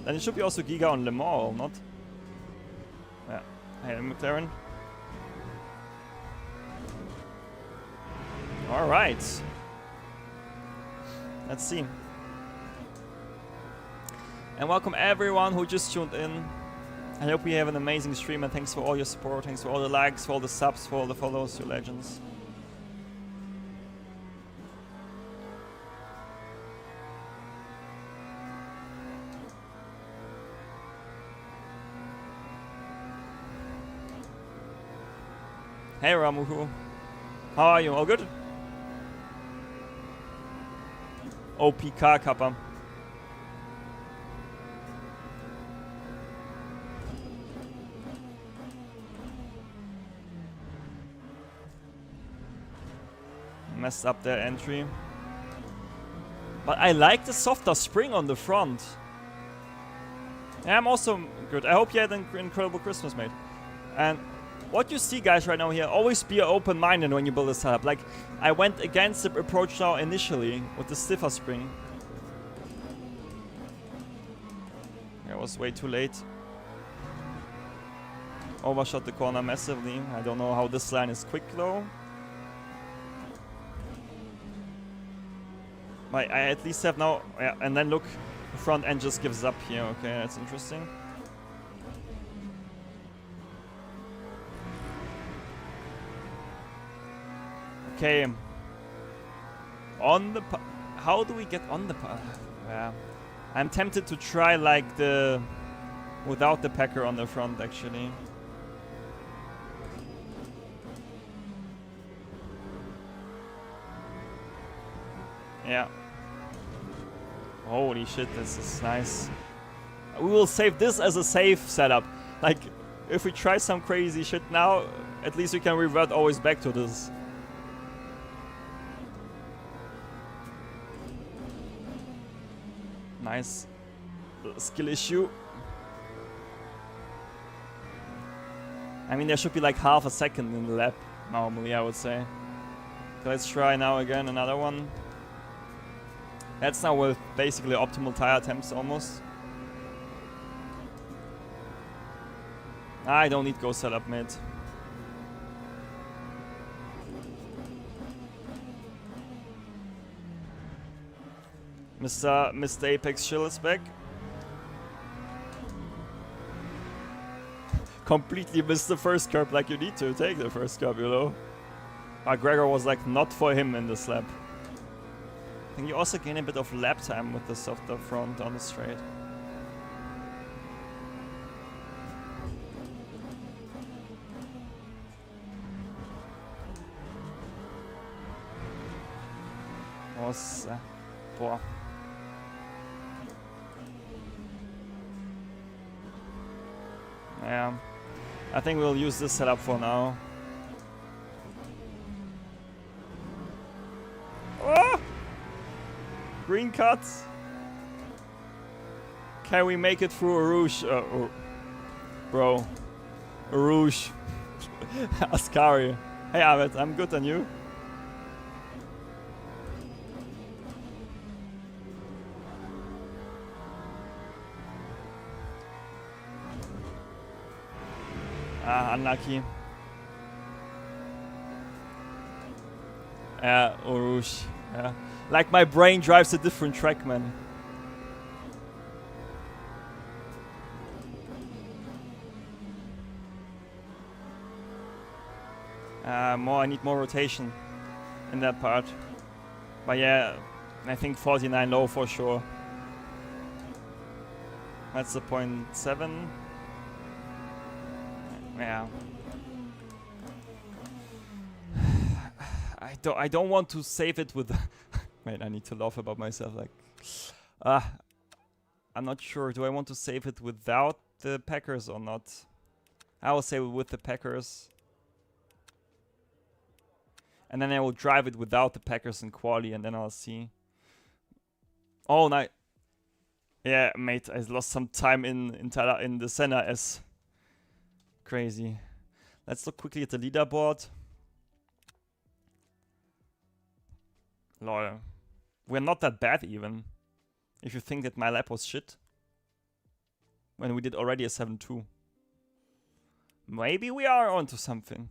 [SPEAKER 1] Then it should be also Giga on Le Mans, not? Yeah. Hey, McLaren. Alright. Let's see. And welcome everyone who just tuned in. I hope we have an amazing stream and thanks for all your support, thanks for all the likes, for all the subs, for all the follows, you legends. Hey Ramuhu, how are you? All good? OP car Kappa. Messed up their entry. But I like the softer spring on the front. Yeah, I'm also good. I hope you had an incredible Christmas, mate. And what you see, guys, right now here, always be open-minded when you build a setup. Like, I went against the approach now initially with the stiffer spring. I was way too late. Overshot the corner massively. I don't know how this line is quick though. But I at least have now... Yeah, and then look, the front end just gives up here. Okay, that's interesting. Okay. On the... How do we get on the... Yeah. I'm tempted to try like the... Without the packer on the front, actually. Yeah. Holy shit, this is nice. We will save this as a safe setup. Like, if we try some crazy shit now, at least we can revert always back to this. Nice. Skill issue. I mean, there should be like half a second in the lap, normally, I would say. So let's try now again, another one. That's now with basically optimal tire temps almost. I don't need go setup, mate. Mr. Apex Chill is back. Completely missed the first curb, like you need to take the first curb, you know. Gregor was like not for him in this lap. I think you also gain a bit of lap time with the softer front on the straight. Nossa, boah. Yeah, I think we'll use this setup for now. Oh! Green cut. Can we make it through a rouge? Bro, a rouge. Ascari. Hey Ahmed, I'm good, and you? Unlucky. Yeah, Rouge. Yeah. Like my brain drives a different track, man. I need more rotation in that part. But yeah, I think 49 low for sure. That's the 0.7. Yeah. I don't want to save it with wait, I need to laugh about myself, like I'm not sure. Do I want to save it without the Packers or not? I will save it with the Packers. And then I will drive it without the Packers in quali, and then I'll see. Oh, nice. Yeah, mate, I lost some time in the Senna S. Crazy. Let's look quickly at the leaderboard. Lol. We're not that bad even. If you think that my lap was shit. When we did already a 7.2. Maybe we are onto something.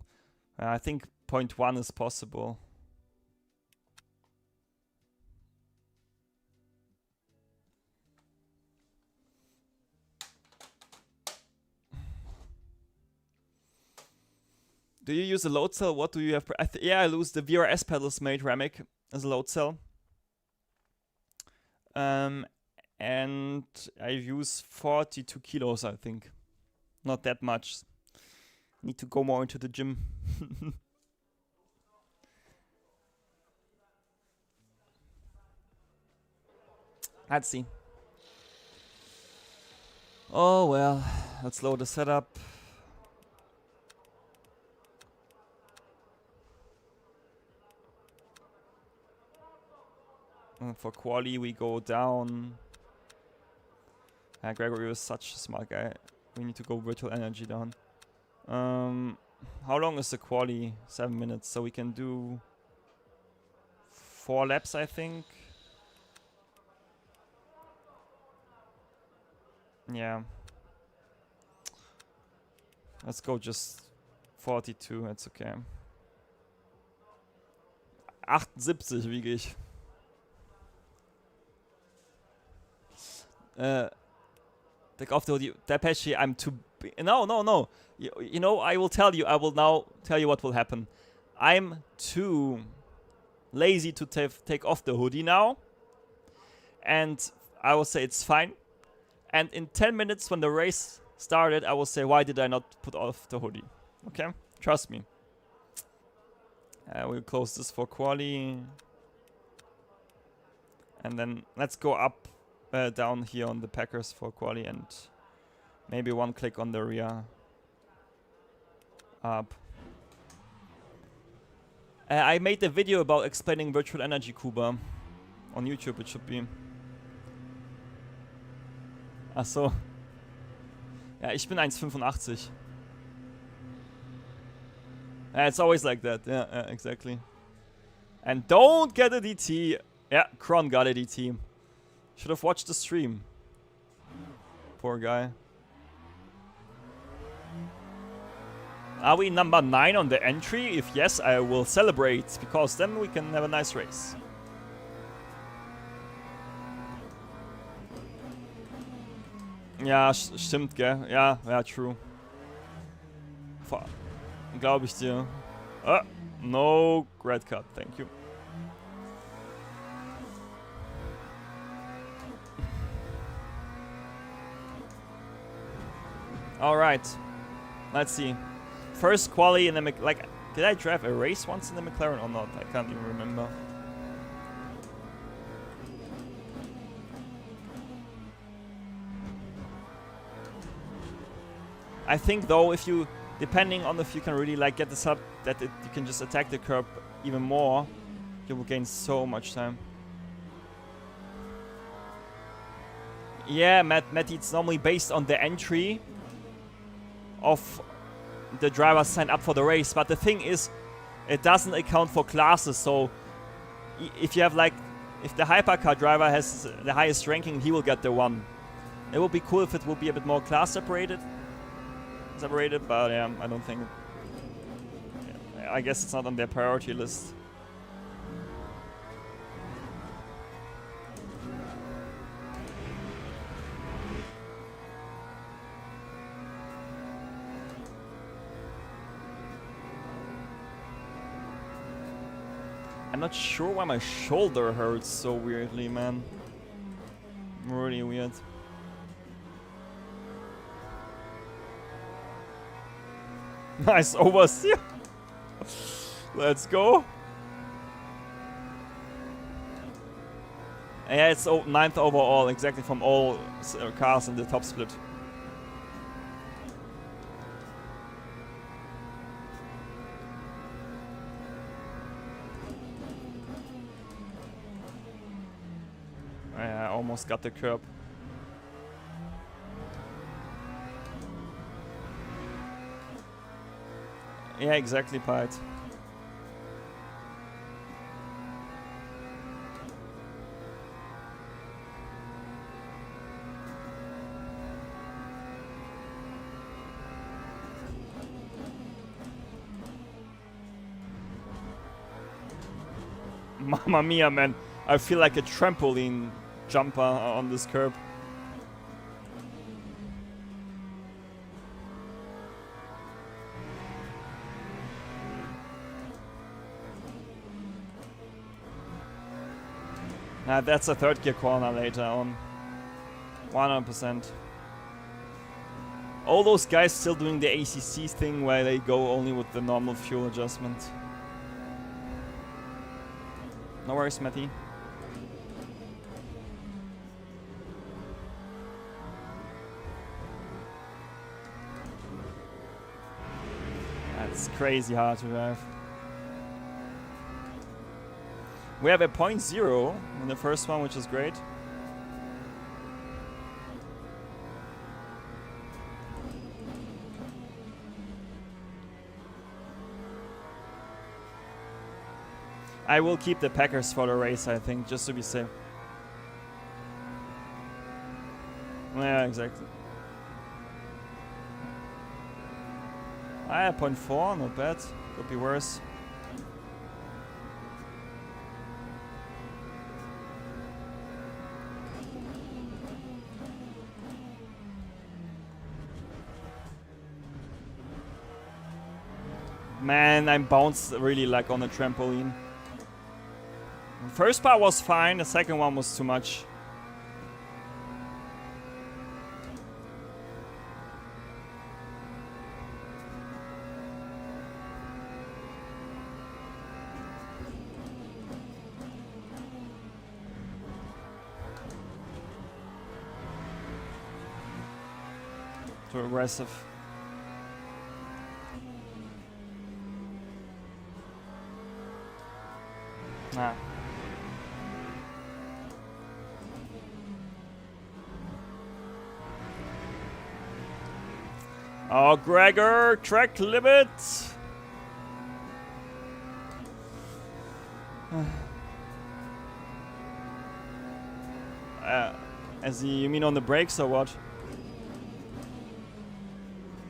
[SPEAKER 1] I think 0.1 is possible. Do you use a load cell? What do you have? Yeah, I lose the VRS pedals made Ramic as a load cell. And I use 42 kilos, I think. Not that much. Need to go more into the gym. Let's see. Oh well, let's load the setup. For quali, we go down. Gregory was such a smart guy. We need to go virtual energy down. How long is the quali? 7 minutes. So we can do 4 laps, I think. Yeah. Let's go just 42. That's okay. 78 wiege ich. Take off the Apache. I'm too. No. You know, I will tell you. I will now tell you what will happen. I'm too lazy to take off the hoodie now, and I will say it's fine. And in 10 minutes, when the race started, I will say, why did I not put off the hoodie? Okay, trust me. We'll close this for quali, and then let's go up. Down here on the Packers for quali, and maybe one click on the rear. Up. I made a video about explaining virtual energy Kuba on YouTube. It should be. Ach so. Ja, ich bin 1,85. Yeah, it's always like that. Yeah, yeah, exactly. And don't get a DT. Yeah, Kron got a DT. Should have watched the stream. Poor guy. Are we number 9 on the entry? If yes, I will celebrate, because then we can have a nice race. Ja, stimmt, gell? Ja, ja, true. Glaube ich dir. No red card, thank you. Alright. Let's see. First quali in the like, did I drive a race once in the McLaren or not? I can't even remember. I think though, if you, depending on if you can really like get this up, that you can just attack the curb even more, you will gain so much time. Yeah, Matty, it's normally based on the entry of the drivers signed up for the race, but the thing is, it doesn't account for classes. So if you have like, if the hypercar driver has the highest ranking, he will get the one. It would be cool if it would be a bit more class separated, but yeah, I don't think. Yeah, I guess it's not on their priority list. I'm not sure why my shoulder hurts so weirdly, man. Really weird. Nice oversteer. Let's go. Yeah, it's 9th overall, exactly, from all cars in the top split. I almost got the curb. Yeah, exactly, Pite. Mamma mia, man. I feel like a trampoline jumper on this curb. Nah, that's a third gear corner later on. 100%. All those guys still doing the ACC thing where they go only with the normal fuel adjustment. No worries, Matty. That's crazy hard to drive. We have a 0.0 in the first one, which is great. I will keep the Packers for the race, I think, just to be safe. Yeah, exactly. I have 0.4, not bad. Could be worse. Man, I'm bounced really like on a trampoline. The first part was fine, the second one was too much. Too aggressive. Nah. Oh, Gregor, track limit. You mean on the brakes or what?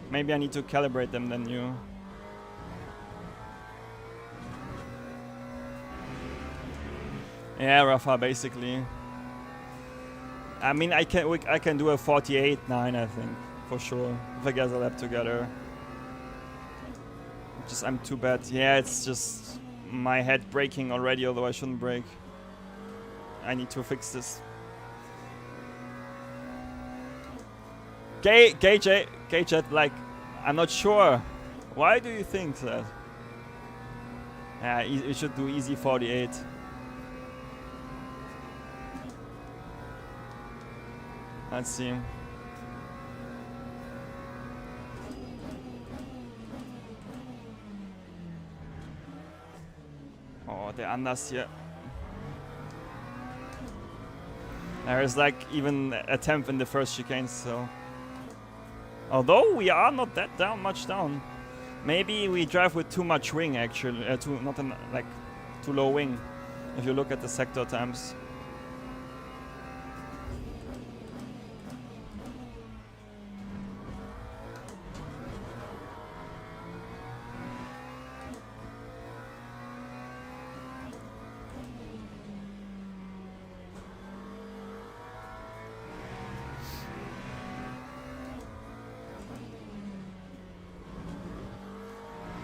[SPEAKER 1] Maybe I need to calibrate them then you. Yeah, Rafa, basically. I mean, I can do a 48.9, I think, for sure, if I get a lap together. Just I'm too bad. Yeah, it's just my head braking already, although I shouldn't brake. I need to fix this. Gage, like, I'm not sure. Why do you think that? Yeah, you should do easy 48. Let's see. Oh, the Anders here. There is like even a 10th in the first chicane, so. Although we are not that much down. Maybe we drive with too much wing actually, too low wing. If you look at the sector times.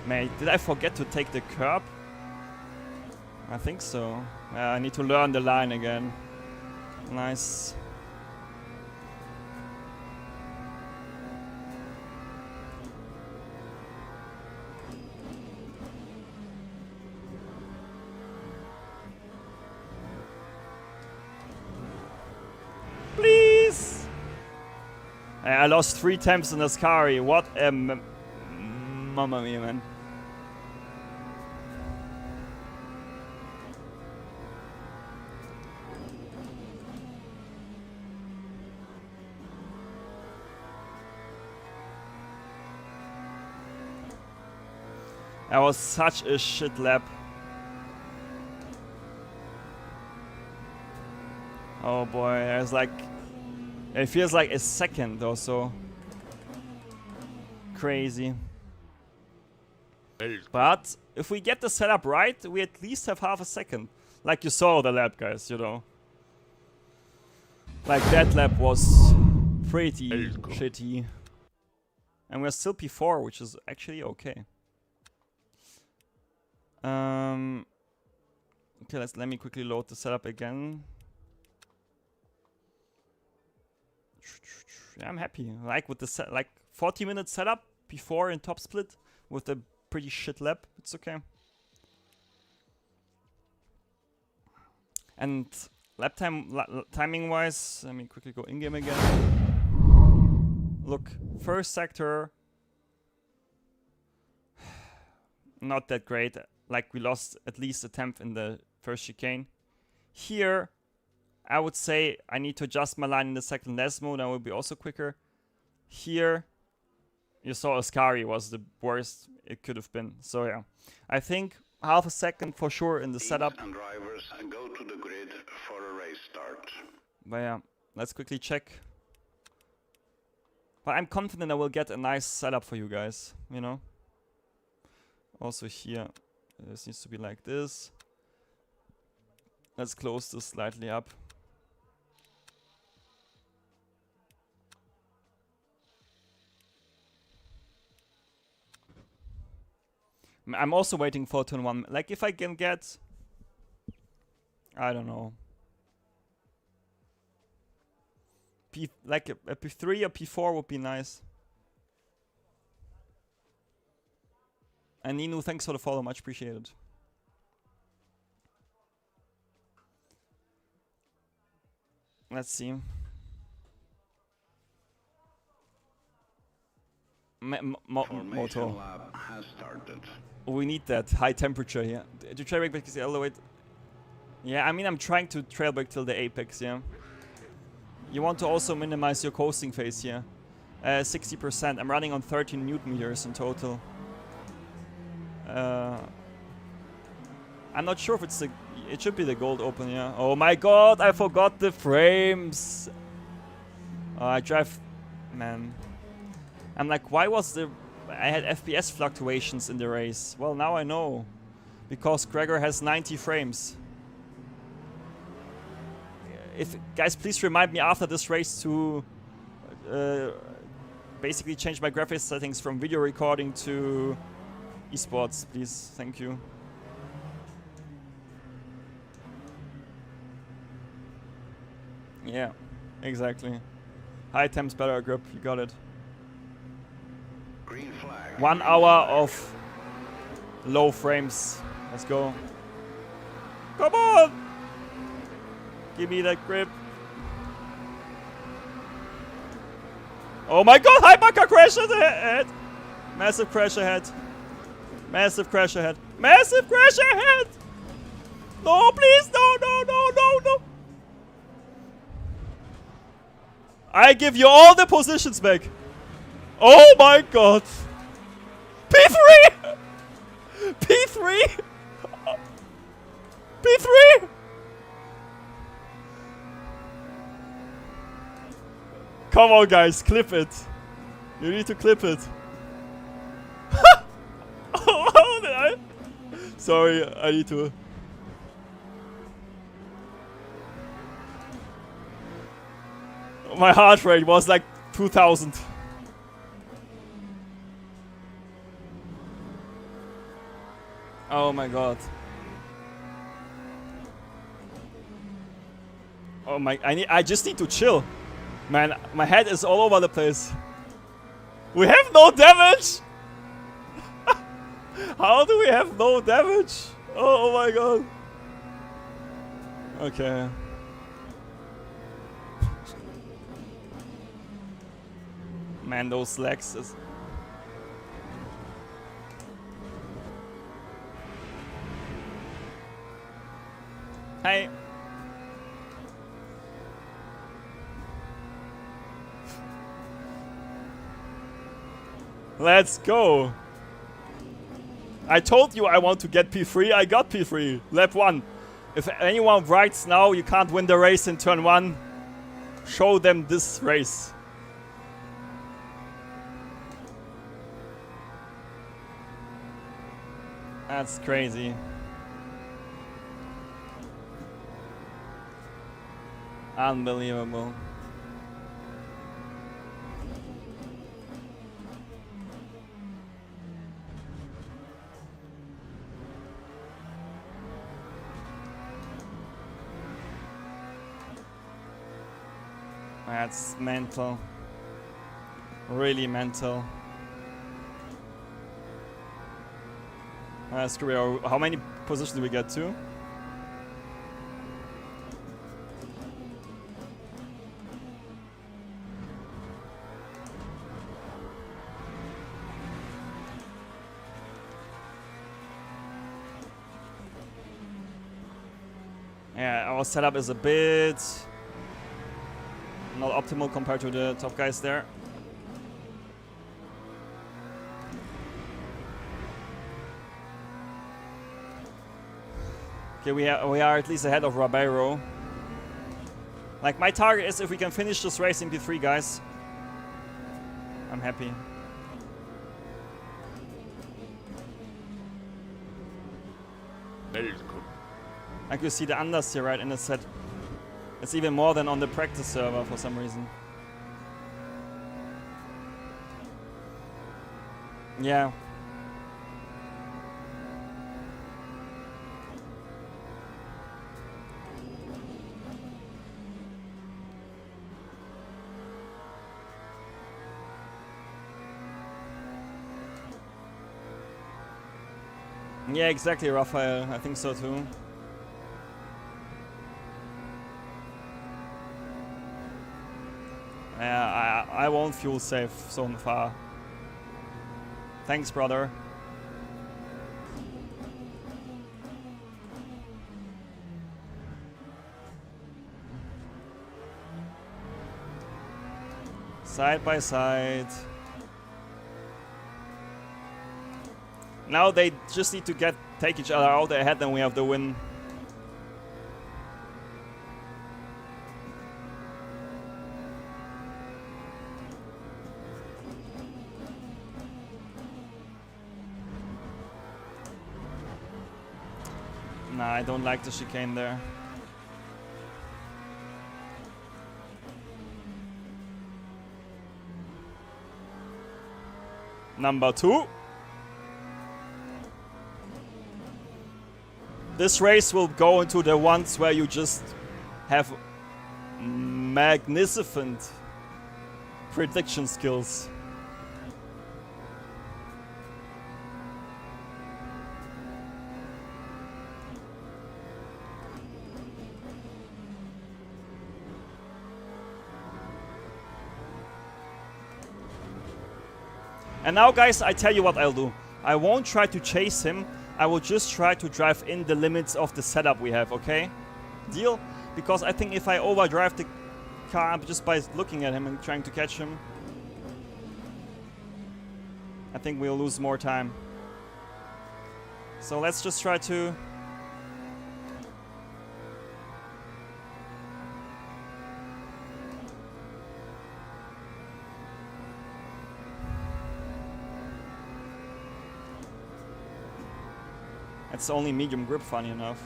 [SPEAKER 1] Mate, did I forget to take the curb? I think so. I need to learn the line again. Nice. Please! I lost 3 temps in Ascari. What a mamma mia, man. That was such a shit lap. Oh boy, there's like... It feels like a second or so. Crazy. But if we get the setup right, we at least have half a second. Like you saw the lap, guys, you know. Like that lap was pretty shitty. And we're still P4, which is actually okay. Okay, let me quickly load the setup again. Yeah, I'm happy. Like with the 40-minute setup before in top split with a pretty shit lap. It's okay. And lap timing wise, let me quickly go in game again. Look, first sector, not that great. Like we lost at least a 10th in the first chicane. Here, I would say I need to adjust my line in the second less mode. I will be also quicker. Here, you saw Ascari was the worst it could have been. So yeah, I think half a second for sure in the setup.
[SPEAKER 2] And drivers go to the grid for a race start.
[SPEAKER 1] But yeah, let's quickly check. But I'm confident I will get a nice setup for you guys, you know. Also here, this needs to be like this. Let's close this slightly up. I'm also waiting for turn 1. Like if I can get, I don't know, like a P3 or P4 would be nice. And Ninu, thanks for the follow, much appreciated. Let's see. Moto.
[SPEAKER 2] Lab has started.
[SPEAKER 1] We need that high temperature here. To trail brake because all the way. Yeah, I mean I'm trying to trail brake till the apex. Yeah. You want to also minimize your coasting phase here. 60%. I'm running on 13 newton meters in total. I'm not sure if it's the... It should be the gold open, yeah. Oh my god, I forgot the frames. I drive... Man. I'm like, why was the... I had FPS fluctuations in the race. Well, now I know. Because Gregor has 90 frames. If guys, please remind me after this race to basically change my graphics settings from video recording to esports, please. Thank you. Yeah, exactly. High temps, better grip. You got it.
[SPEAKER 2] Green flag.
[SPEAKER 1] 1 hour of low frames. Let's go. Come on! Give me that grip. Oh my god, Hypercar crash ahead! Massive crash ahead. Massive crash ahead. Massive crash ahead! No, please, no, no, no, no, no! I give you all the positions back. Oh my god! P3! P3! P3! Come on, guys, clip it. You need to clip it. Oh, did I? Sorry, I need to. My heart rate was like 2000. Oh my god. Oh my, I just need to chill. Man, my head is all over the place. We have no damage! How do we have no damage? Oh my god. Okay. Man, those legs is... Hey. Let's go. I told you I want to get P3. I got P3. Lap 1. If anyone writes now you can't win the race in turn 1, show them this race. That's crazy. Unbelievable. That's mental. Really mental. Screw it. How many positions do we get to? Yeah, our setup is a bit not optimal compared to the top guys there. Okay, we are at least ahead of Ribeiro. Like, my target is if we can finish this race in P3, guys. I'm happy. Like, you see the unders here, right, in the set. It's even more than on the practice server for some reason. Yeah. Yeah, exactly, Raphael. I think so too. Yeah, I won't fuel safe so far. Thanks, brother. Side by side. Now they just need to take each other out ahead, and we have the win. Nah, I don't like the chicane there. Number 2. This race will go into the ones where you just have magnificent prediction skills. And now, guys, I tell you what I'll do. I won't try to chase him. I will just try to drive in the limits of the setup we have, okay? Deal? Because I think if I overdrive the car just by looking at him and trying to catch him, I think we'll lose more time. So let's just try to... It's only medium grip, funny enough.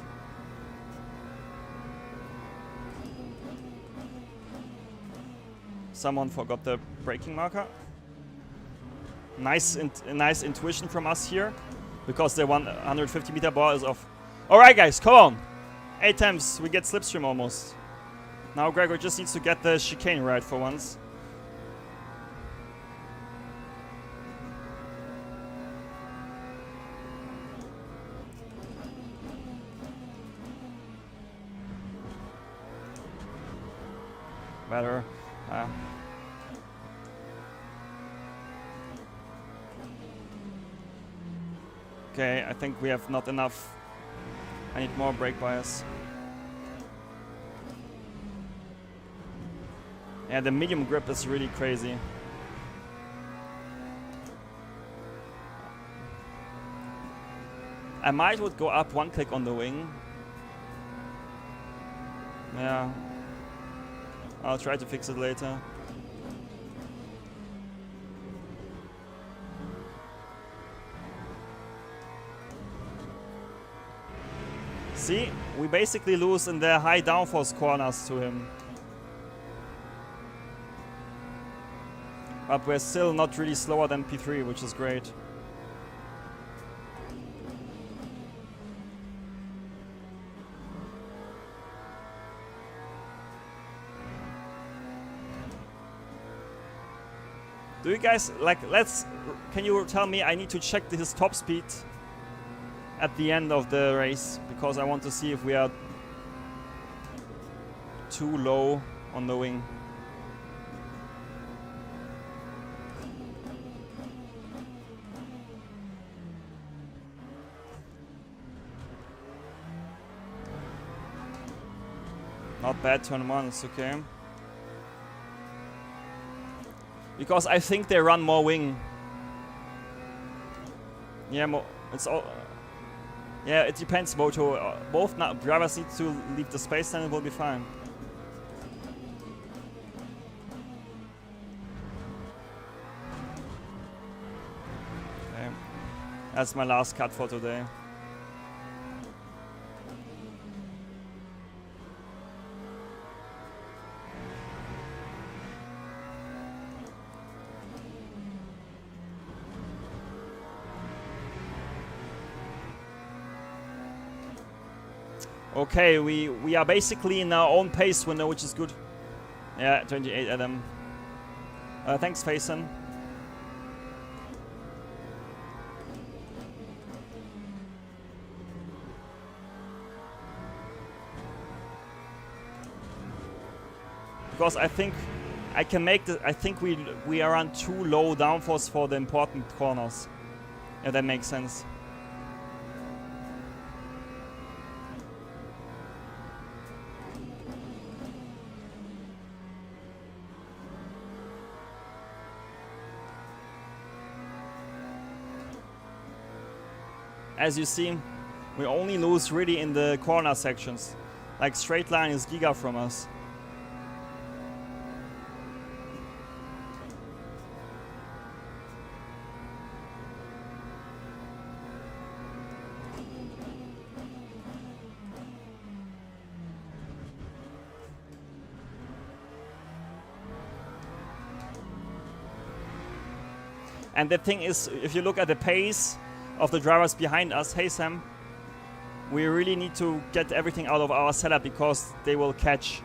[SPEAKER 1] Someone forgot the braking marker. Nice intuition from us here, because the 150 meter bar is off. Alright guys, come on! 8 times, we get slipstream almost. Now Gregor just needs to get the chicane right for once. Better. Okay, I think we have not enough. I need more brake bias. Yeah, the medium grip is really crazy. I would go up 1 click on the wing. Yeah. I'll try to fix it later. See, we basically lose in the high downforce corners to him. But we're still not really slower than P3, which is great. Do you guys, like, can you tell me, I need to check his top speed at the end of the race, because I want to see if we are too low on the wing. Not bad, turn 1, it's okay. Because I think they run more wing. Yeah, it's all. Yeah, it depends, Moto. Both drivers need to leave the space, then it will be fine. Okay. That's my last cut for today. Okay, we are basically in our own pace window, which is good. Yeah, 28 Adam. Thanks, Faison. Because I think I can make the. I think we are on too low downforce for the important corners. Yeah, that makes sense. As you see, we only lose really in the corner sections. Like straight line is giga from us. And the thing is, if you look at the pace of the drivers behind us, hey Sam, we really need to get everything out of our setup because they will catch.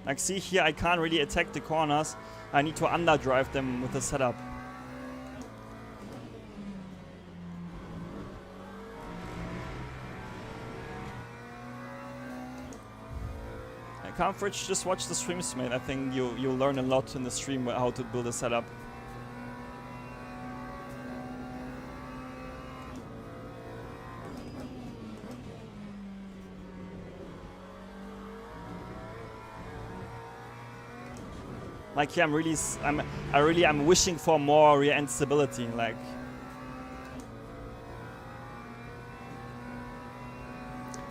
[SPEAKER 1] Like see here, I can't really attack the corners. I need to underdrive them with the setup. Comfort, just watch the streams, mate. I think you'll learn a lot in the stream how to build a setup. Like here, I'm wishing for more rear end stability. Like,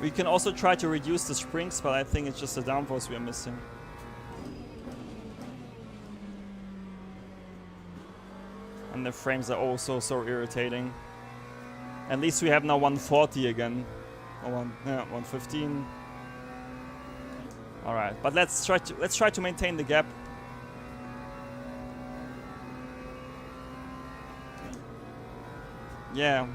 [SPEAKER 1] we can also try to reduce the springs, but I think it's just the downforce we are missing. And the frames are also so irritating. At least we have now 140 again, or 115. All right, but let's try to maintain the gap. Yeah.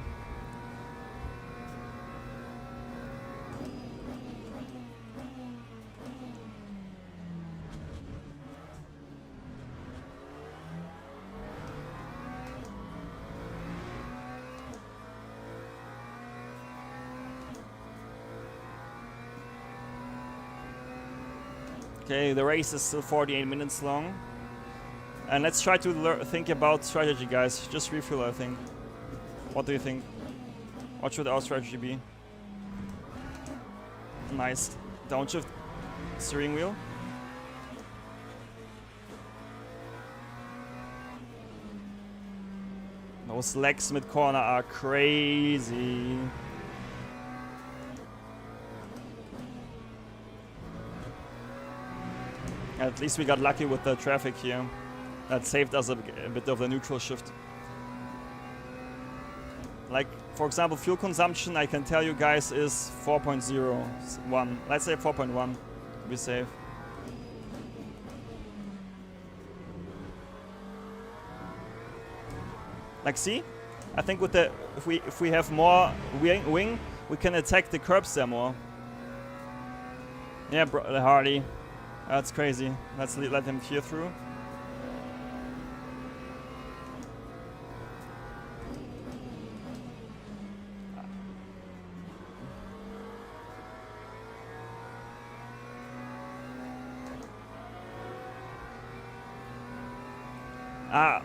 [SPEAKER 1] Okay, the race is still 48 minutes long. And let's try to think about strategy, guys. Just refuel, I think. What do you think? What should our strategy be? Nice. Downshift steering wheel. Those legs mid-corner are crazy. At least we got lucky with the traffic here. That saved us a bit of the neutral shift. Like, for example, fuel consumption, I can tell you guys, is 4.01. Let's say 4.1 to be safe. Like, see? I think with the if we have more wing, we can attack the curbs there more. Yeah, Hardy. That's crazy. Let's let him tear through.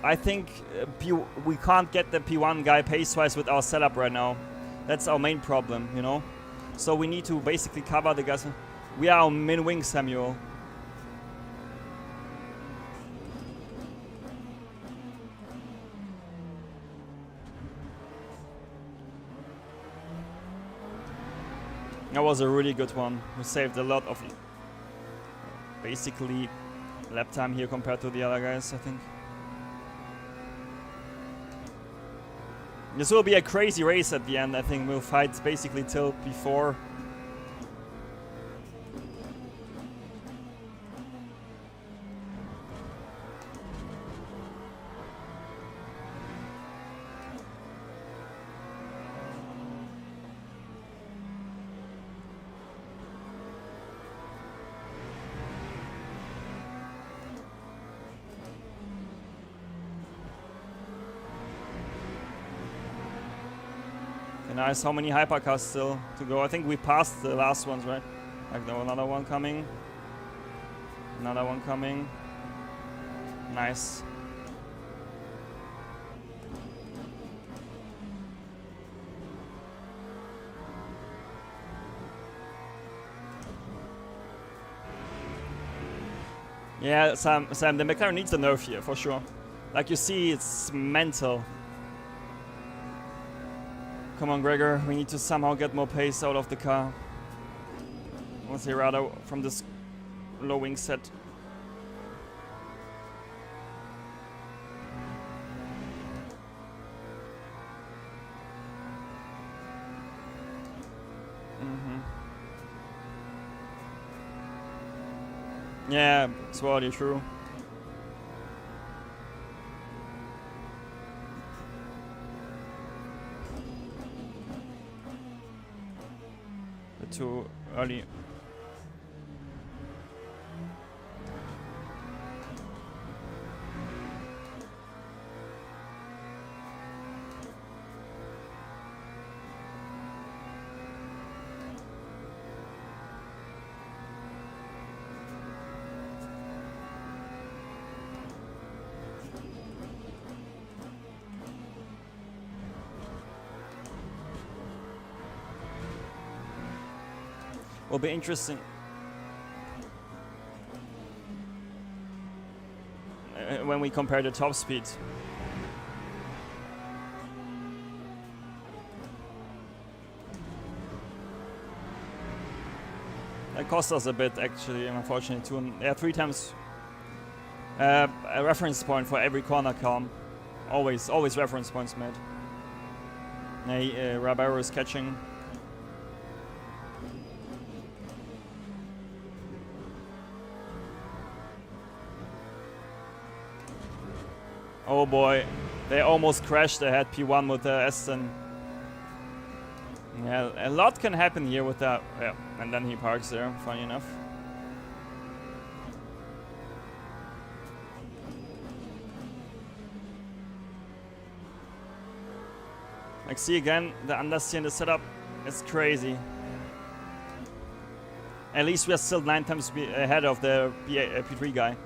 [SPEAKER 1] I think we can't get the P1 guy pace-wise with our setup right now. That's our main problem, you know? So we need to basically cover the guys. We are on min-wing, Samuel. That was a really good one. We saved a lot of basically lap time here compared to the other guys, I think. This will be a crazy race at the end. I think we'll fight basically till P4. Nice, how many hypercars still to go? I think we passed the last ones, right? Like, no, another one coming. Another one coming. Nice. Yeah, Sam, the McLaren needs a nerf here, for sure. Like you see, it's mental. Come on, Gregor, we need to somehow get more pace out of the car. Let's say rather from this low wing set. Yeah, it's really true. Too early. Will be interesting. When we compare the top speed. That cost us a bit, actually, unfortunately. Yeah, 3 times a reference point for every corner calm. Always reference points made. Ribeiro is catching. Oh boy, they almost crashed. They had P1 with the Aston. Yeah, a lot can happen here with that. Yeah, and then he parks there, funny enough. Like, see again, the understeer in the setup is crazy. At least we are still 9 times ahead of the P3 guy.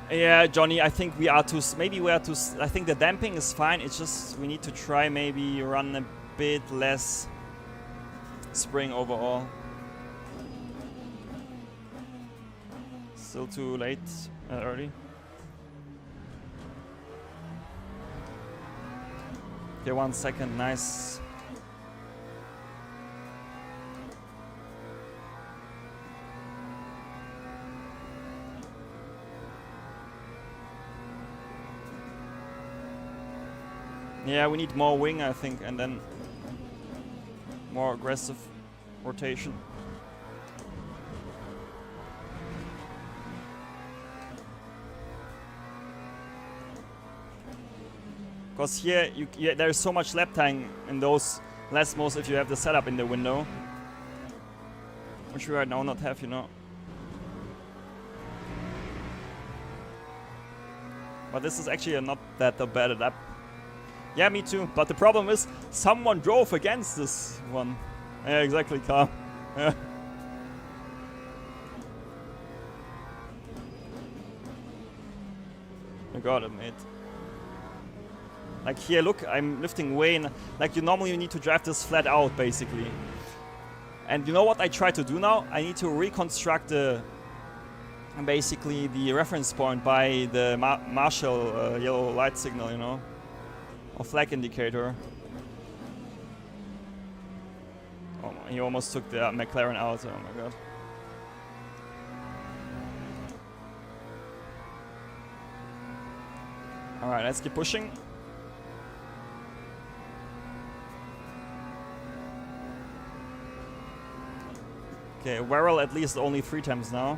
[SPEAKER 1] Yeah, Johnny, I think we are too... Maybe we are too... I think the damping is fine. It's just we need to try maybe run a bit less spring overall. Still too late, early. Okay, 1 second, nice. Yeah, we need more wing, I think, and then more aggressive rotation. Because here, there's so much lap time in those last modes if you have the setup in the window. Which we right now not have, you know. But this is actually not that bad lap. Yeah, me too. But the problem is, someone drove against this one. Yeah, exactly, car. Yeah. I got it, mate. Like here, look, I'm lifting way in. Like you normally need to drive this flat out, basically. And you know what I try to do now? I need to reconstruct basically the reference point by the Marshall yellow light signal, you know? Or flag indicator. Oh, he almost took the McLaren out. Oh my god. Alright, let's keep pushing. Okay, Warrell at least only 3 times now.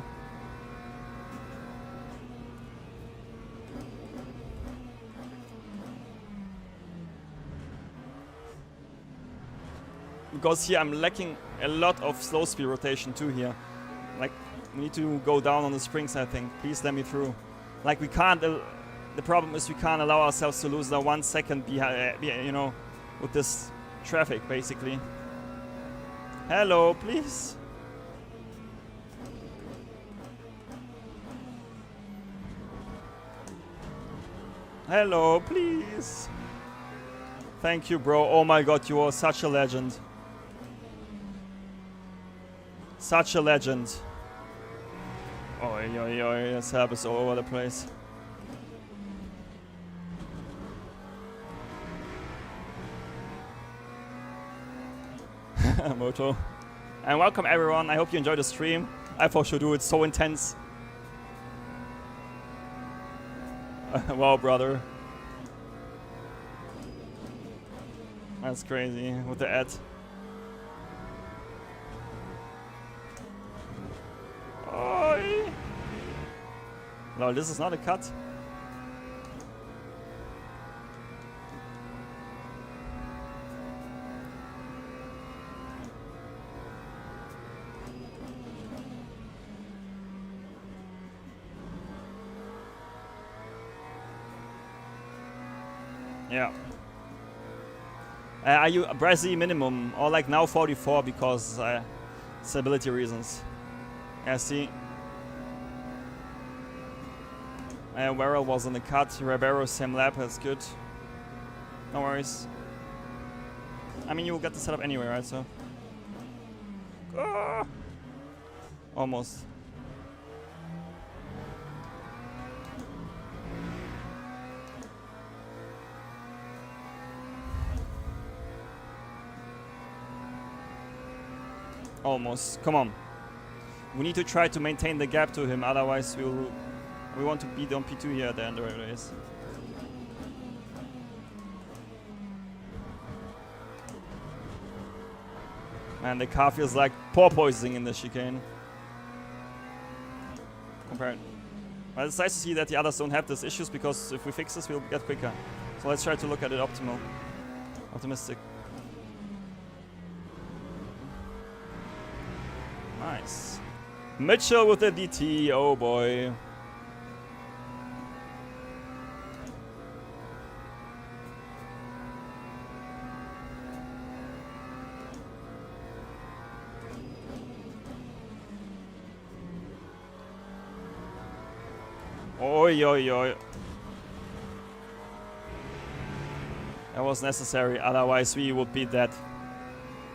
[SPEAKER 1] Because here I'm lacking a lot of slow speed rotation too here. Like, we need to go down on the springs, I think. Please let me through. Like, we can't... the problem is we can't allow ourselves to lose the 1 second behind, you know, with this traffic, basically. Hello, please. Hello, please. Thank you, bro. Oh my god, you are such a legend. Such a legend. Oi, oi, oi, this help is all over the place. Moto. And welcome everyone, I hope you enjoyed the stream. I for sure do, it's so intense. Wow, brother. That's crazy, with the ad. Oi! No, this is not a cut. Yeah. Are you Brazil minimum or like now 44 because stability reasons? Yeah, see. Warrell was in the cut. Ribeiro same lap. That's good. No worries. I mean, you will get the setup anyway, right? So. Almost. Almost. Come on. We need to try to maintain the gap to him, otherwise we want to beat on P2 here at the end of the race. Man, the car feels like porpoising in the chicane. Compared. Well, it's nice to see that the others don't have these issues, because if we fix this, we'll get quicker. So let's try to look at it optimistic. Nice. Mitchell with the DT, oh boy. Oi, oi, oi. That was necessary, otherwise we would be dead.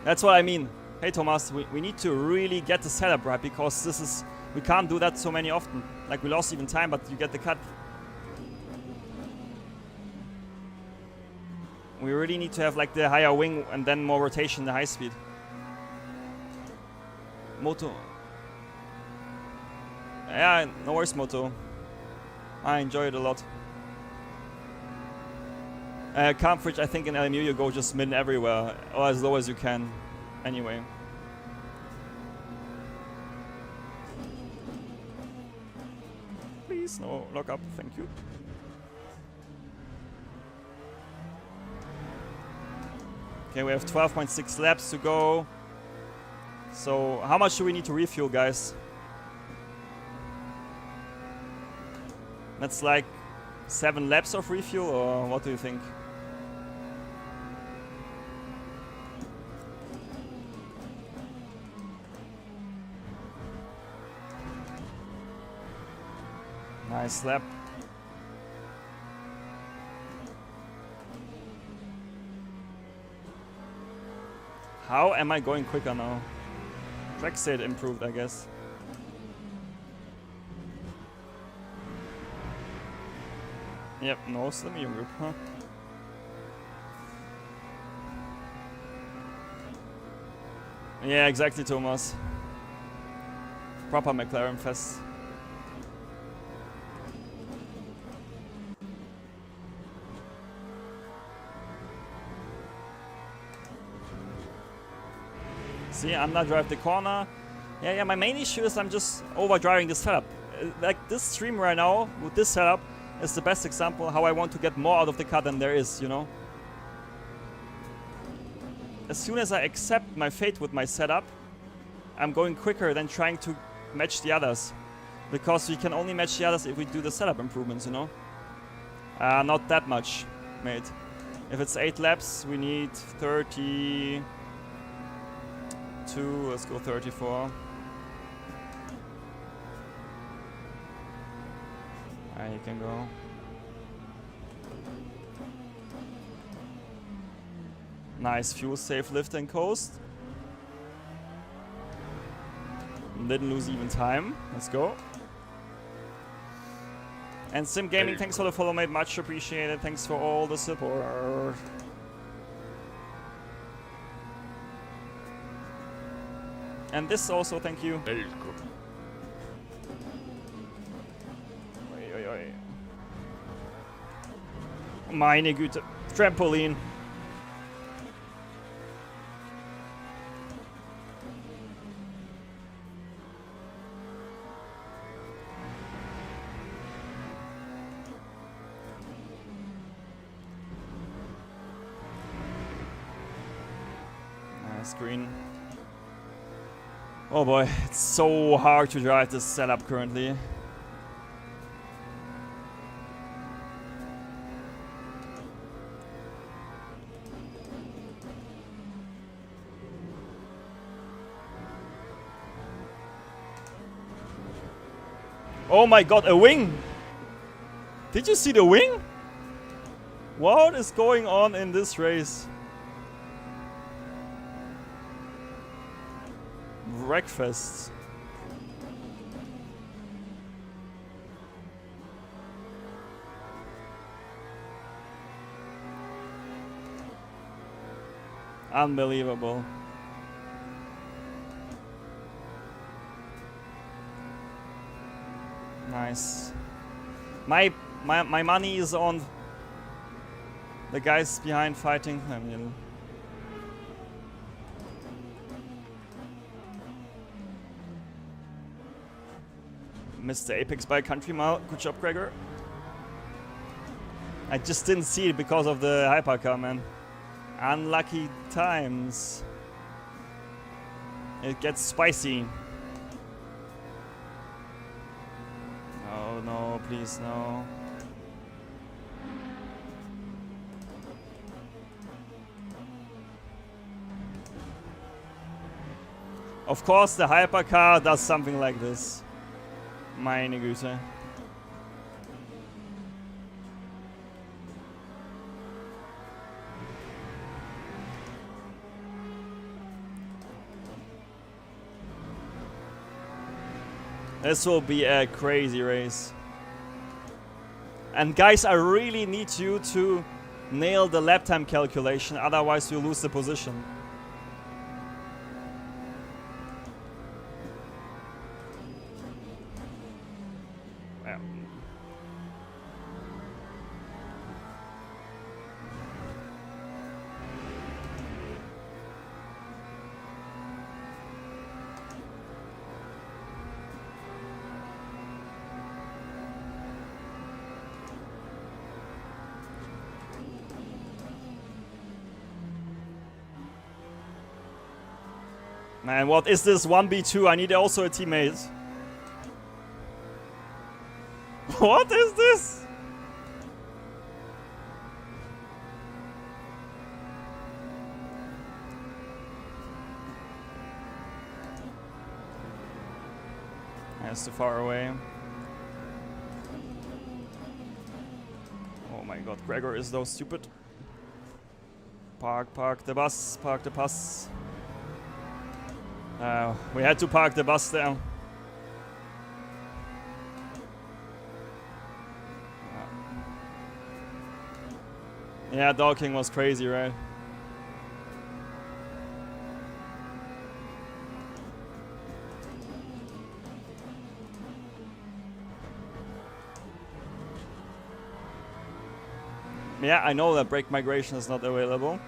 [SPEAKER 1] That's what I mean. Hey Thomas, we need to really get the setup right, because this is, we can't do that so many often. Like, we lost even time, but you get the cut. We really need to have like the higher wing and then more rotation, the high speed. Moto. Yeah, no worries, Moto. I enjoy it a lot. Cartridge, I think in LMU you go just min everywhere, or as low as you can. Anyway. Please, no lock up, thank you. Okay, we have 12.6 laps to go. So, how much do we need to refuel, guys? That's like 7 laps of refuel, or what do you think? Nice lap. How am I going quicker now? Track state improved, I guess. Yep, no medium group, huh? Yeah, exactly, Thomas. Proper McLaren fest. See, I'm not driving the corner. Yeah, my main issue is I'm just overdriving this setup. Like, this stream right now, with this setup, is the best example how I want to get more out of the car than there is, you know? As soon as I accept my fate with my setup, I'm going quicker than trying to match the others. Because we can only match the others if we do the setup improvements, you know? Not that much, mate. If it's 8 laps, we need 32. Let's go 34. You can go. Nice fuel safe lift and coast. Didn't lose even time. Let's go. And Sim Gaming, thanks for the follow, mate. Much appreciated. Thanks for all the support. And this also, thank you. Oi, oi, oi. Meine Güte. Trampoline. Nice green. Oh boy, it's so hard to drive this setup currently. Oh my god, a wing! Did you see the wing? What is going on in this race? Breakfast. Unbelievable. Nice. My money is on the guys behind fighting. I mean, Mr. Apex by country mile. Good job, Gregor. I just didn't see it because of the hypercar, man. Unlucky times. It gets spicy. Oh no, please no. Of course, the hypercar does something like this. Meine Güte. This will be a crazy race. And guys, I really need you to nail the lap time calculation, otherwise we lose the position. Yeah. Man, what is this 1v2? I need also a teammate. What is this? That's too far away. Oh my god, Gregor is so stupid. Park the bus, park the bus. We had to park the bus there. Yeah, docking was crazy, right? Yeah, I know that brake migration is not available.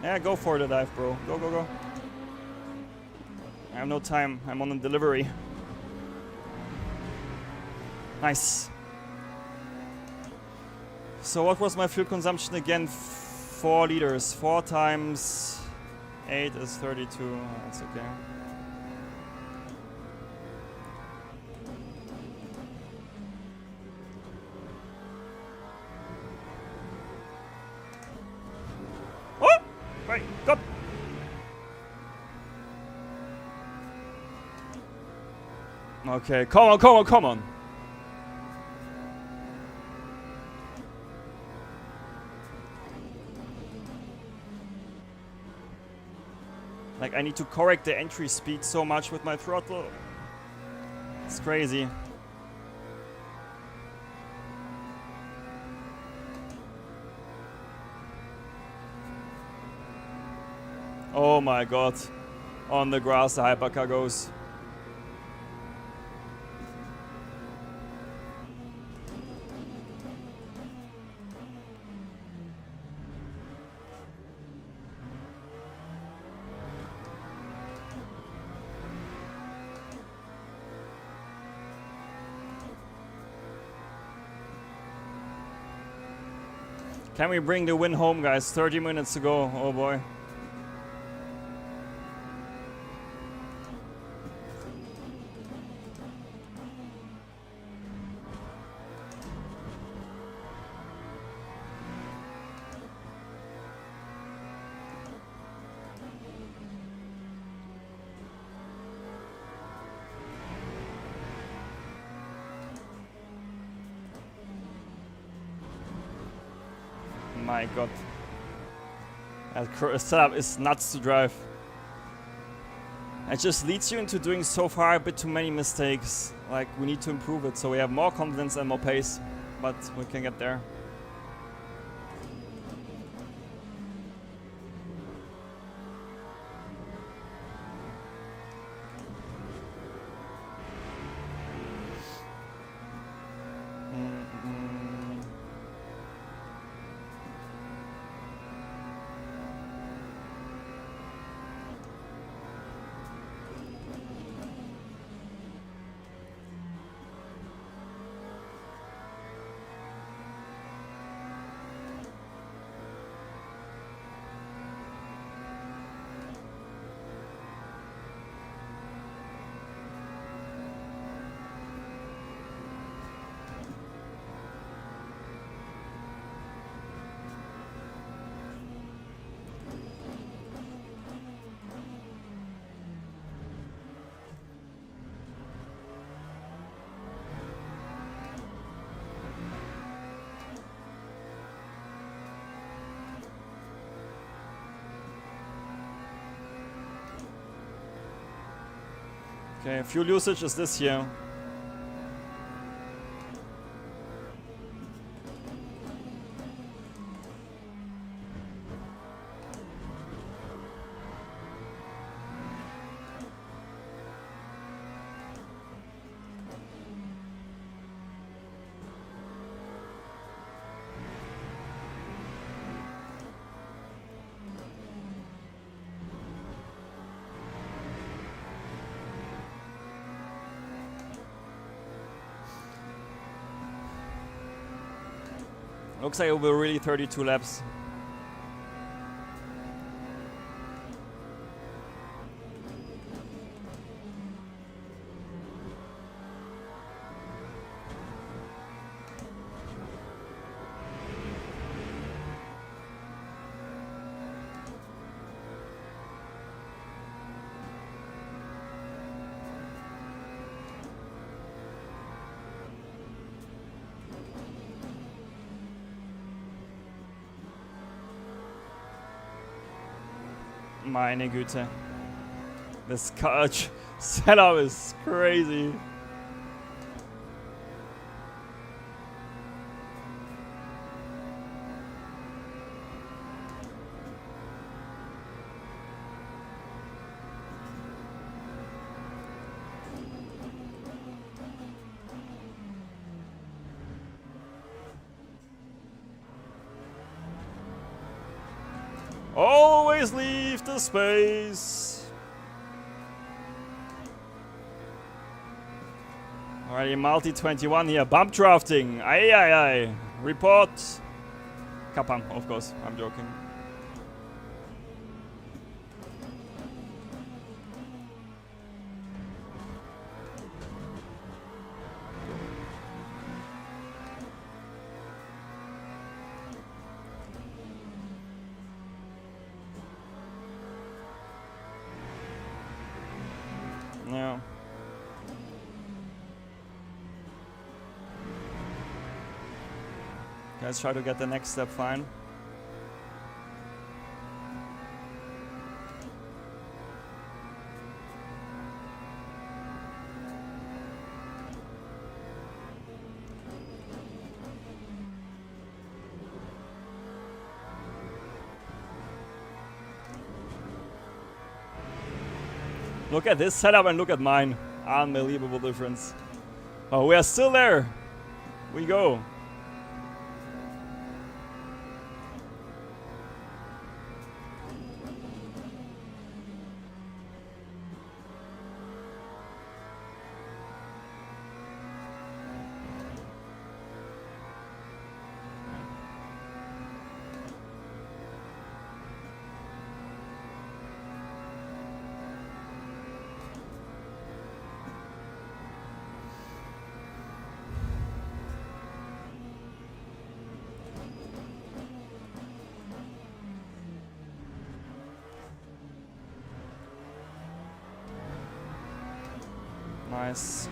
[SPEAKER 1] Yeah, go for the dive, bro. Go, go, go. I have no time. I'm on a delivery. Nice. So what was my fuel consumption again? 4 liters. 4 times 8 is 32. That's okay. Oh! Right, go! Okay, come on, come on, come on. Like, I need to correct the entry speed so much with my throttle. It's crazy. Oh my god. On the grass, the hypercar goes. Can we bring the win home, guys? 30 minutes to go. Oh boy. My god. That setup is nuts to drive. It just leads you into doing so far a bit too many mistakes. Like, we need to improve it so we have more confidence and more pace. But we can get there. Okay, fuel usage is this here. Looks like it will be really 32 laps. Meine Güte. This couch setup is crazy. Always leave the space. Alrighty, multi 21 here. Bump drafting. Aye, aye, aye. Report. Kapam, of course. I'm joking. Yeah. Guys, try to get the next step fine. Look at this setup and look at mine. Unbelievable difference. Oh, we are still there. We go. Nice.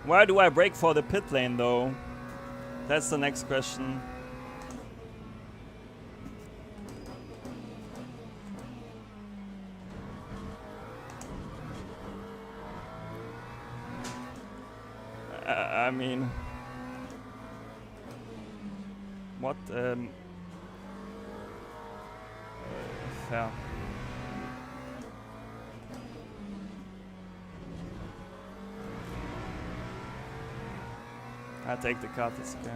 [SPEAKER 1] Where do I brake for the pit lane though? That's the next question. I mean, what? Yeah. I take the cut. It's okay.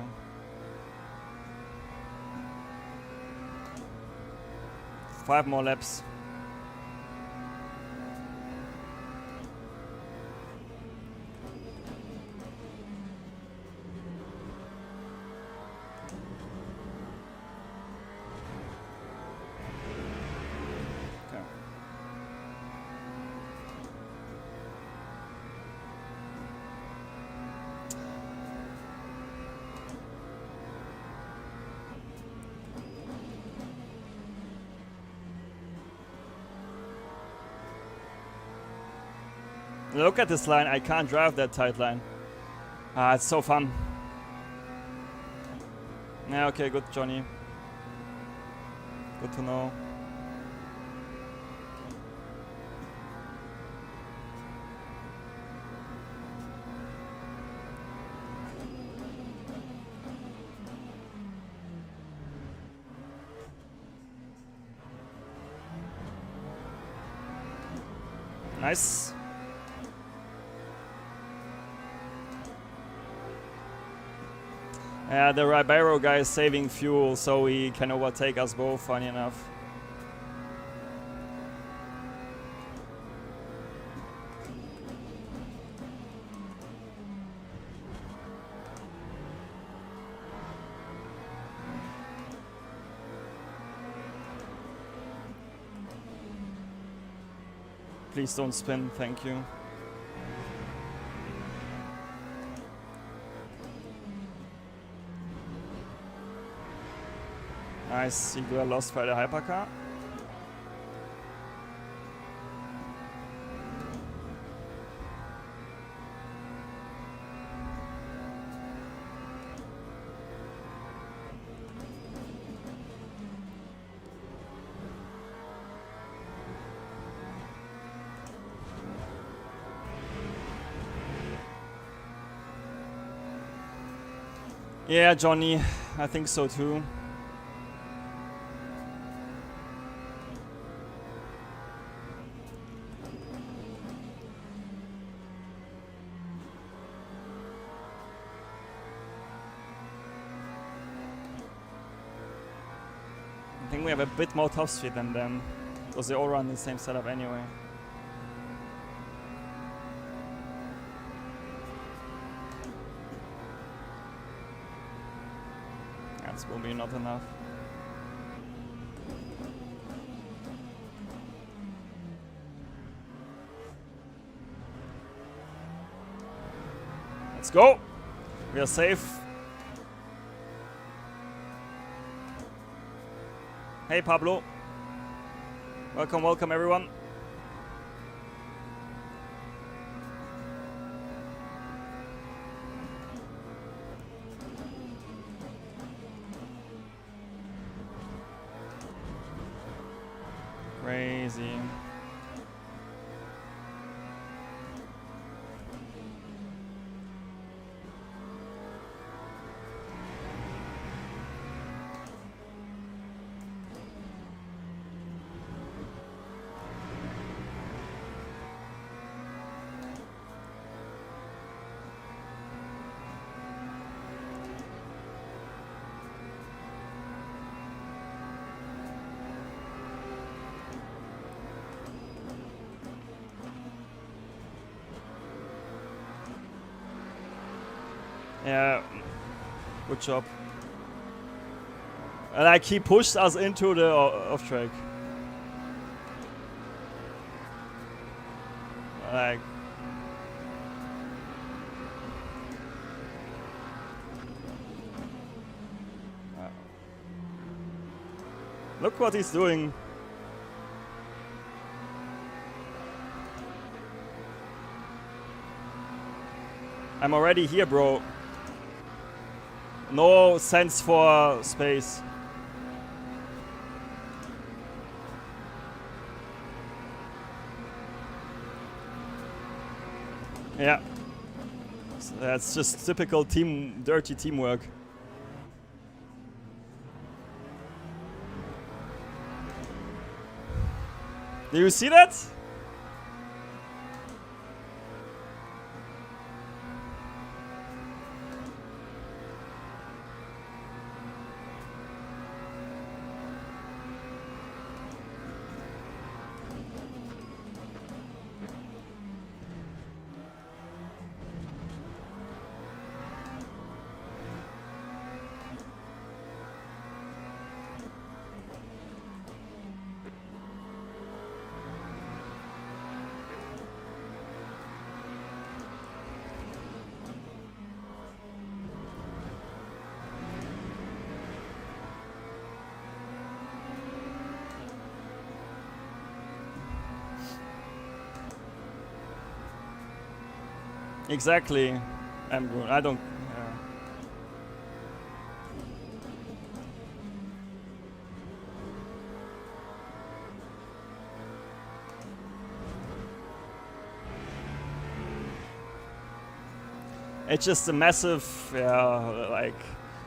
[SPEAKER 1] Five more laps. Look at this line. I can't drive that tight line. Ah, it's so fun. Yeah, okay, good, Johnny. Good to know. Nice. Yeah, the Ribeiro guy is saving fuel so he can overtake us both, funny enough. Please don't spin, thank you. Nice, you got lost by the hypercar. Yeah, Johnny, I think so too. I think we have a bit more top speed than them, because they all run the same setup anyway. That will be not enough. Let's go! We are safe. Hey Pablo. Welcome, welcome everyone. Crazy. Yeah, good job. Like he pushed us into the off track. Like. Look what he's doing. I'm already here, bro. No sense for space. Yeah. So that's just typical dirty teamwork. Do you see that? Exactly. I'm good. I don't. It's just a massive, like,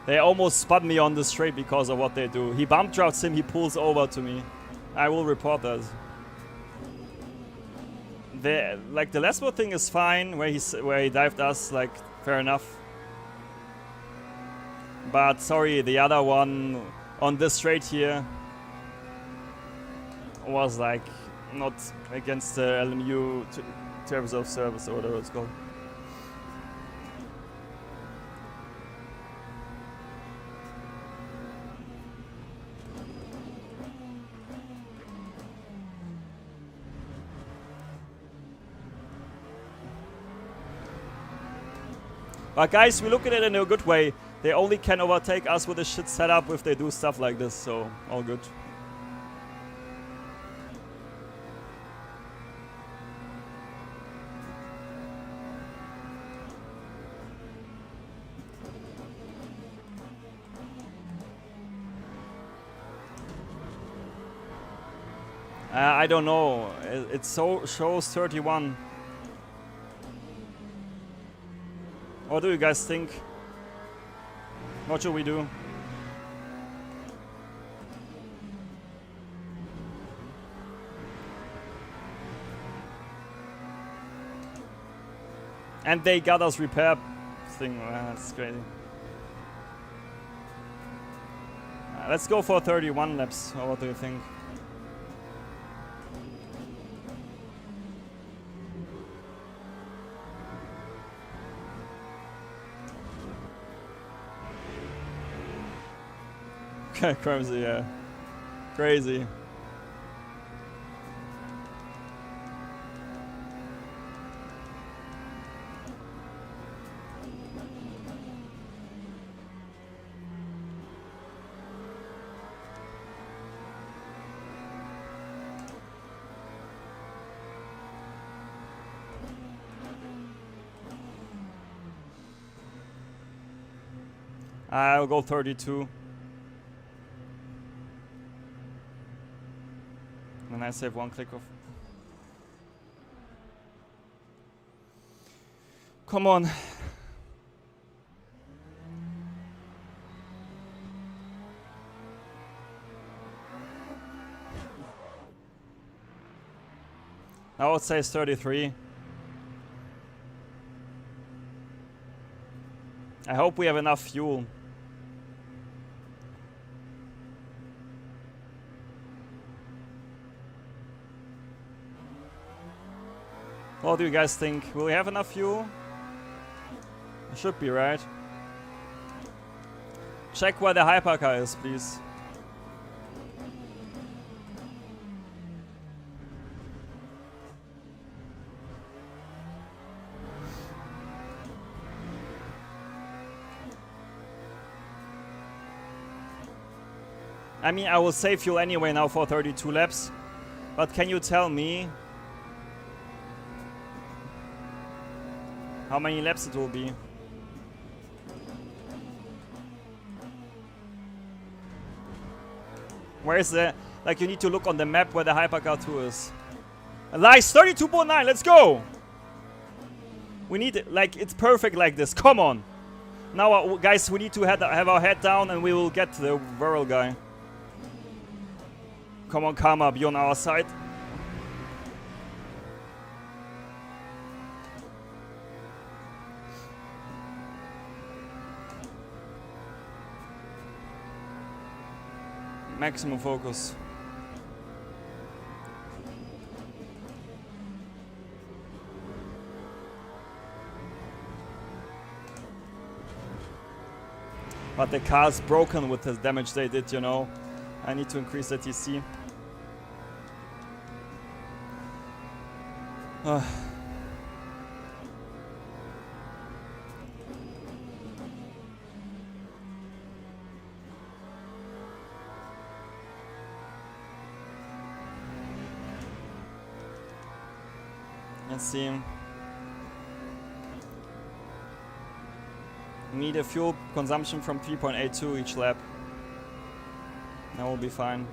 [SPEAKER 1] they almost spun me on the straight because of what they do. He bump drafts him, he pulls over to me. I will report that. Like, the Lesbo thing is fine, where he dived us, like, fair enough. But sorry, the other one on this straight here was, like, not against the LMU terms of service or whatever it's called. But guys, we look at it in a good way. They only can overtake us with a shit setup if they do stuff like this, so all good. I don't know. It shows 31. What do you guys think? What should we do? And they got us repair thing. That's crazy. Let's go for 31 laps. Or what do you think? Crazy, yeah. Crazy. I'll go 32. And I save one click off. Come on. I would say it's 33. I hope we have enough fuel. What do you guys think? Will we have enough fuel? Should be, right? Check where the hypercar is, please. I mean, I will save fuel anyway now for 32 laps. But can you tell me how many laps it will be? Where is the... Like, you need to look on the map where the hypercar 2 is. Nice, 32.9, let's go! We need it, like, it's perfect like this, come on! Now, guys, we need to have our head down and we will get the Whirl guy. Come on, Karma, be on our side. Maximum focus. But the car's broken with the damage they did, you know. I need to increase the TC. Let's see. Need a fuel consumption from 3.82 each lap. That will be fine.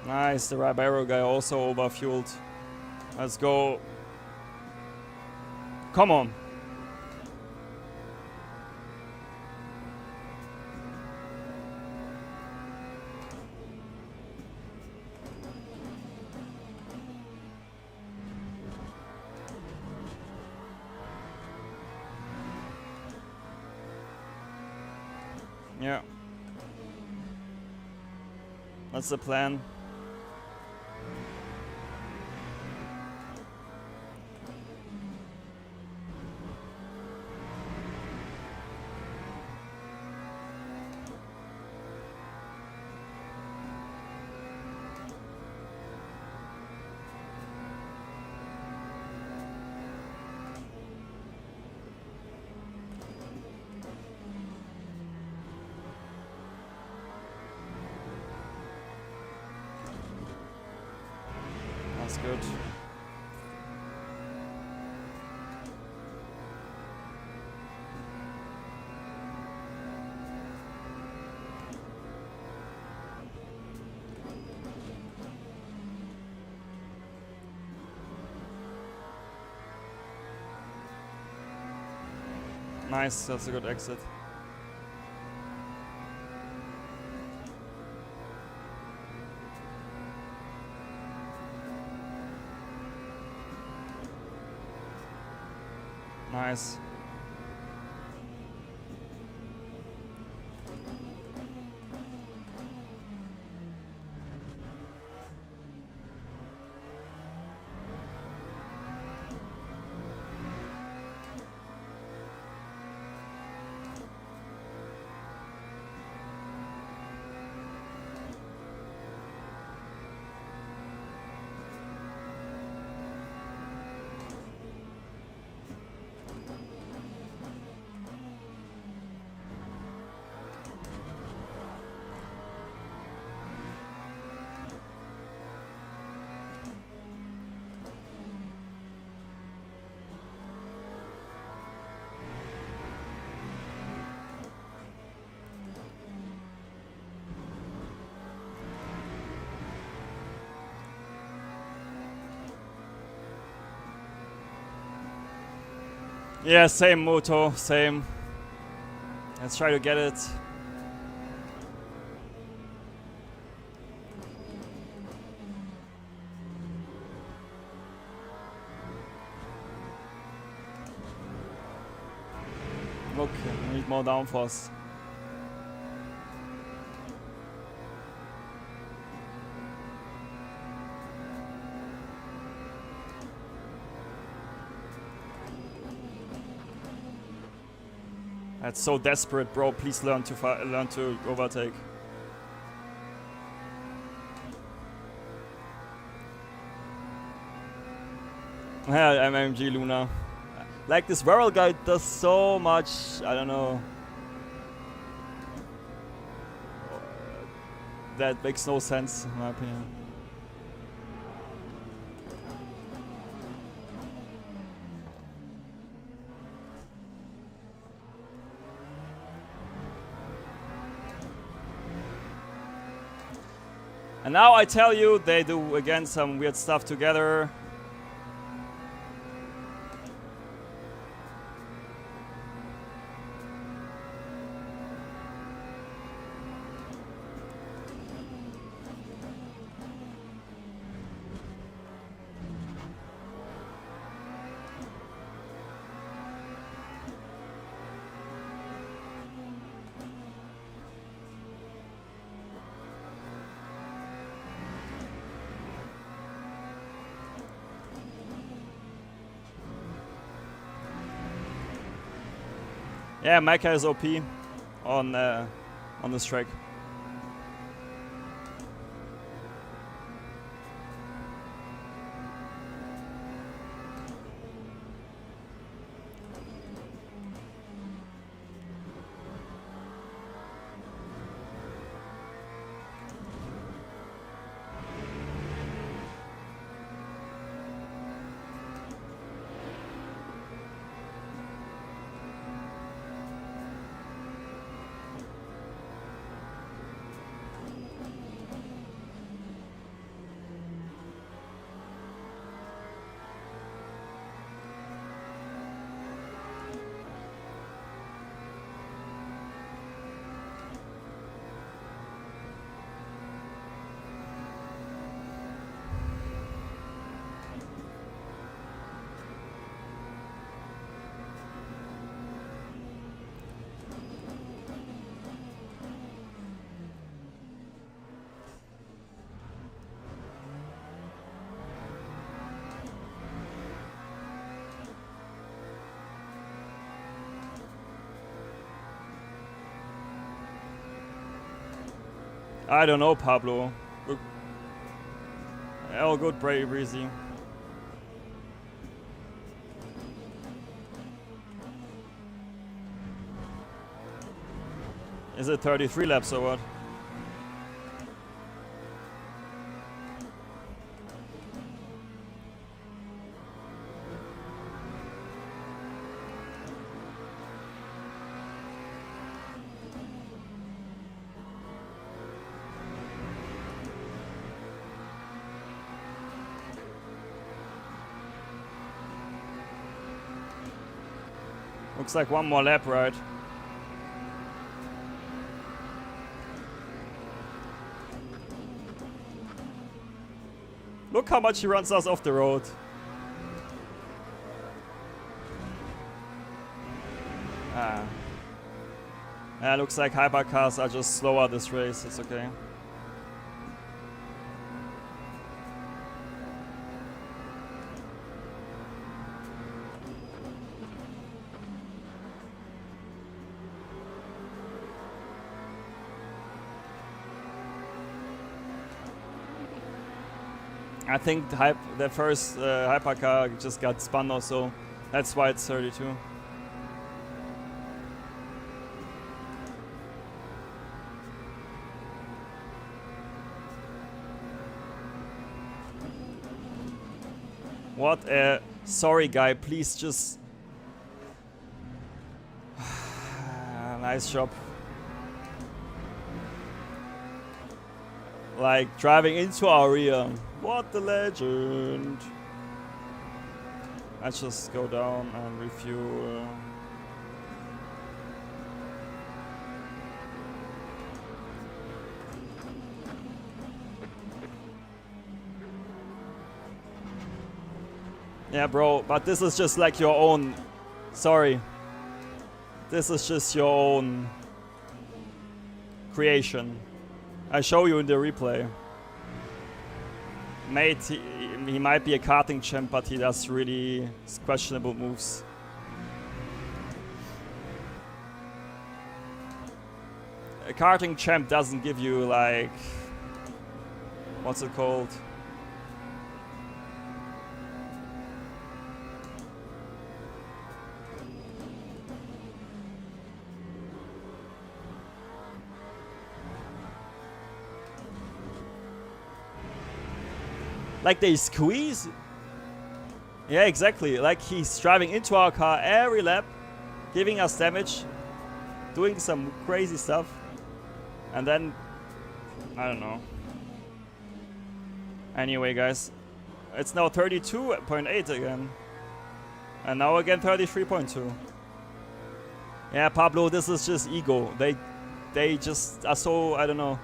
[SPEAKER 1] Nice, the Ribeiro guy also overfueled. Let's go. Come on. Yeah. That's the plan. That's good. Nice, that's a good exit. Nice. Yeah, same moto, same. Let's try to get it. Look, we need more downforce. That's so desperate, bro. Please learn to overtake. Yeah, MMG Luna. Like, this Viral guy does so much, I don't know. That makes no sense, in my opinion. And now I tell you, they do again some weird stuff together. Yeah, Micah is OP on this track. I don't know, Pablo. Look. All good, Breezy. Is it 33 laps or what? Looks like one more lap, right? Look how much he runs us off the road. Looks like hypercars are just slower this race. It's okay. I think the first hypercar just got spun or so. That's why it's 32. What a sorry guy, please just nice job. Like driving into our rear. What the legend. Let's just go down and refuel. Yeah, bro, but this is just like your own. Sorry. This is just your own creation. I show you in the replay. Mate, he might be a karting champ, but he does really questionable moves. a karting champ doesn't give you like, what's it called? Like they squeeze? Yeah, exactly. Like he's driving into our car every lap, giving us damage, doing some crazy stuff. And then, I don't know. Anyway, guys, it's now 32.8 again. And now again 33.2. Yeah, Pablo, this is just ego. They just are so, I don't know.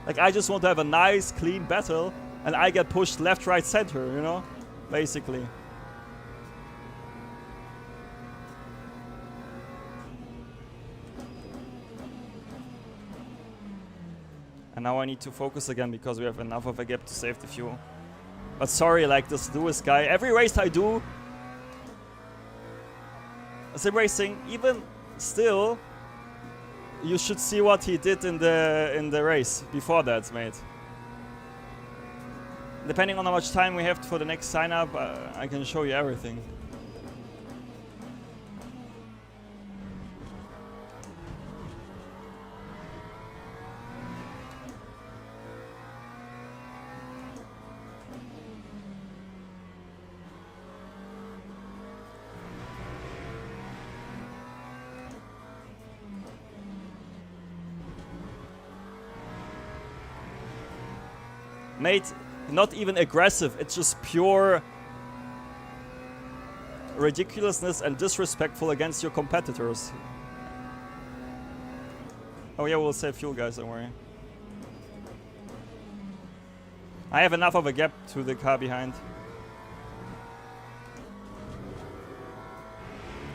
[SPEAKER 1] Like, I just want to have a nice, clean battle, and I get pushed left, right, center, you know? Basically. And now I need to focus again because we have enough of a gap to save the fuel. But sorry, like this Lewis guy, every race I do, sim racing, even still, you should see what he did in the race before that, mate. Depending on how much time we have for the next sign up, I can show you everything. Mate, not even aggressive, it's just pure ridiculousness and disrespectful against your competitors. Oh yeah, we'll save fuel, guys, don't worry. I have enough of a gap to the car behind.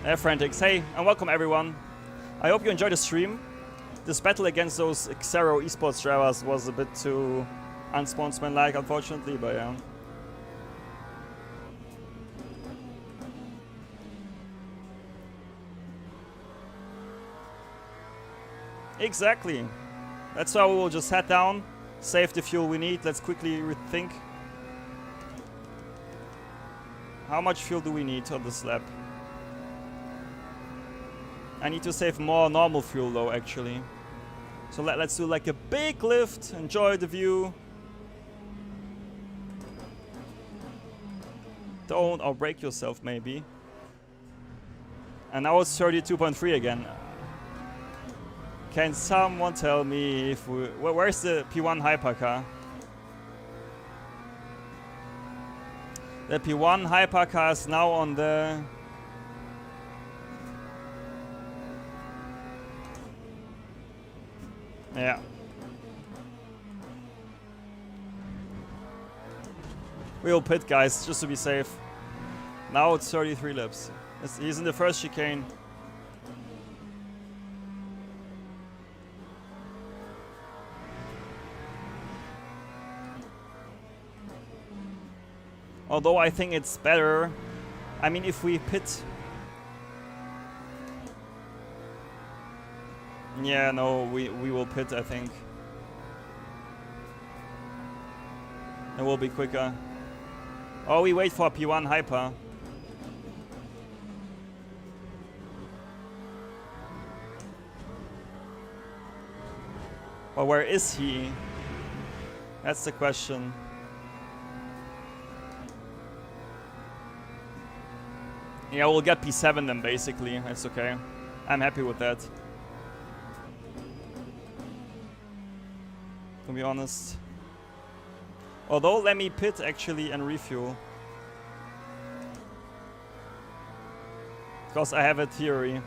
[SPEAKER 1] Hey, Frantics, hey, and welcome everyone. I hope you enjoyed the stream. This battle against those Xero esports drivers was a bit too unsportsmanlike, unfortunately, but yeah. Exactly. That's why we will just head down, save the fuel we need. Let's quickly rethink. How much fuel do we need on this lap? I need to save more normal fuel though, actually. So let's do like a big lift, enjoy the view. Don't or break yourself maybe. And now it's 32.3 again. Can someone tell me if we... Where's the P1 hypercar? The P1 hypercar is now on the... Yeah. We'll pit, guys, just to be safe. Now it's 33 laps. He's in the first chicane. Although I think it's better. I mean, if we pit... Yeah, no, we will pit, I think. It will be quicker. Oh, we wait for P1 hyper. Well, where is he? That's the question. Yeah, we'll get P7 then, basically. That's okay. I'm happy with that. To be honest. Although, let me pit actually and refuel. Because I have a theory.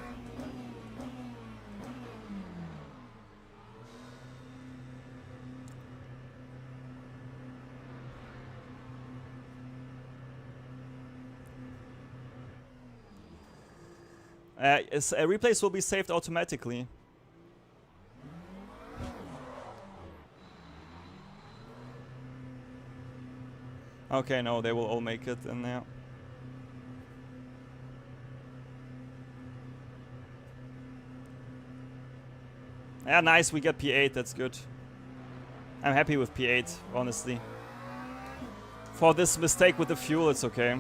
[SPEAKER 1] Replays will be saved automatically. Okay, no, they will all make it in there. Yeah, nice, we get P8, that's good. I'm happy with P8, honestly. For this mistake with the fuel, it's okay.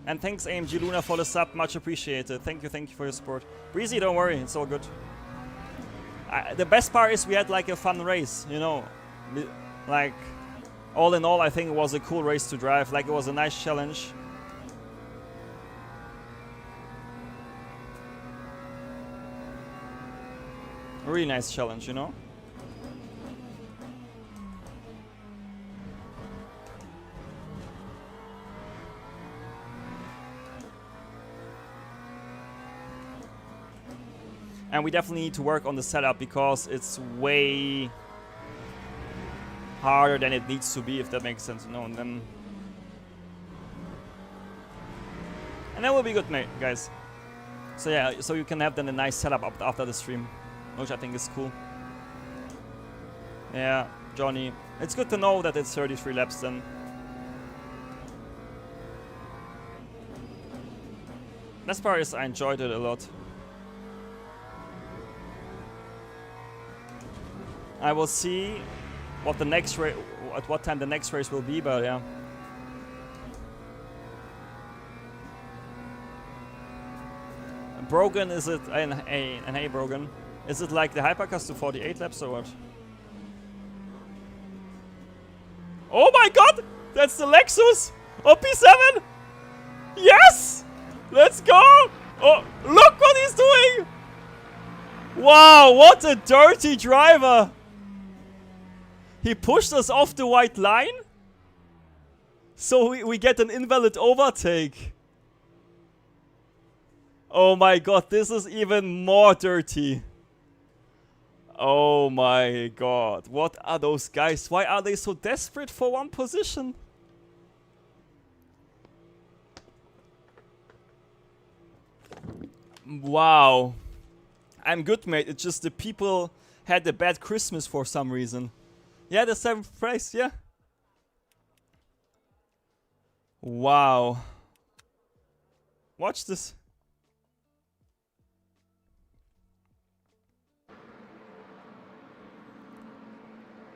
[SPEAKER 1] And thanks AMG Luna for the sub, much appreciated. Thank you for your support. Breezy, don't worry, it's all good. The best part is we had like a fun race, you know. Like, all in all, I think it was a cool race to drive. Like, it was a nice challenge. A really nice challenge, you know. And we definitely need to work on the setup because it's way harder than it needs to be, if that makes sense, you know. And then will be good, mate, guys. So yeah, so you can have then a nice setup after the stream, which I think is cool. Yeah, Johnny, it's good to know that it's 33 laps then. Best part is I enjoyed it a lot. I will see what the next at what time the next race will be, but yeah. Brogan, is it and hey Brogan, is it like the Hypercars to 48 laps or what? Oh my god! That's the Lexus! OP7! Yes! Let's go! Oh, look what he's doing! Wow, what a dirty driver! He pushed us off the white line? So we get an invalid overtake. Oh my god, this is even more dirty. Oh my god, what are those guys? Why are they so desperate for one position? Wow. I'm good, mate. It's just the people had a bad Christmas for some reason. Yeah, the 7th place, yeah. Wow. Watch this.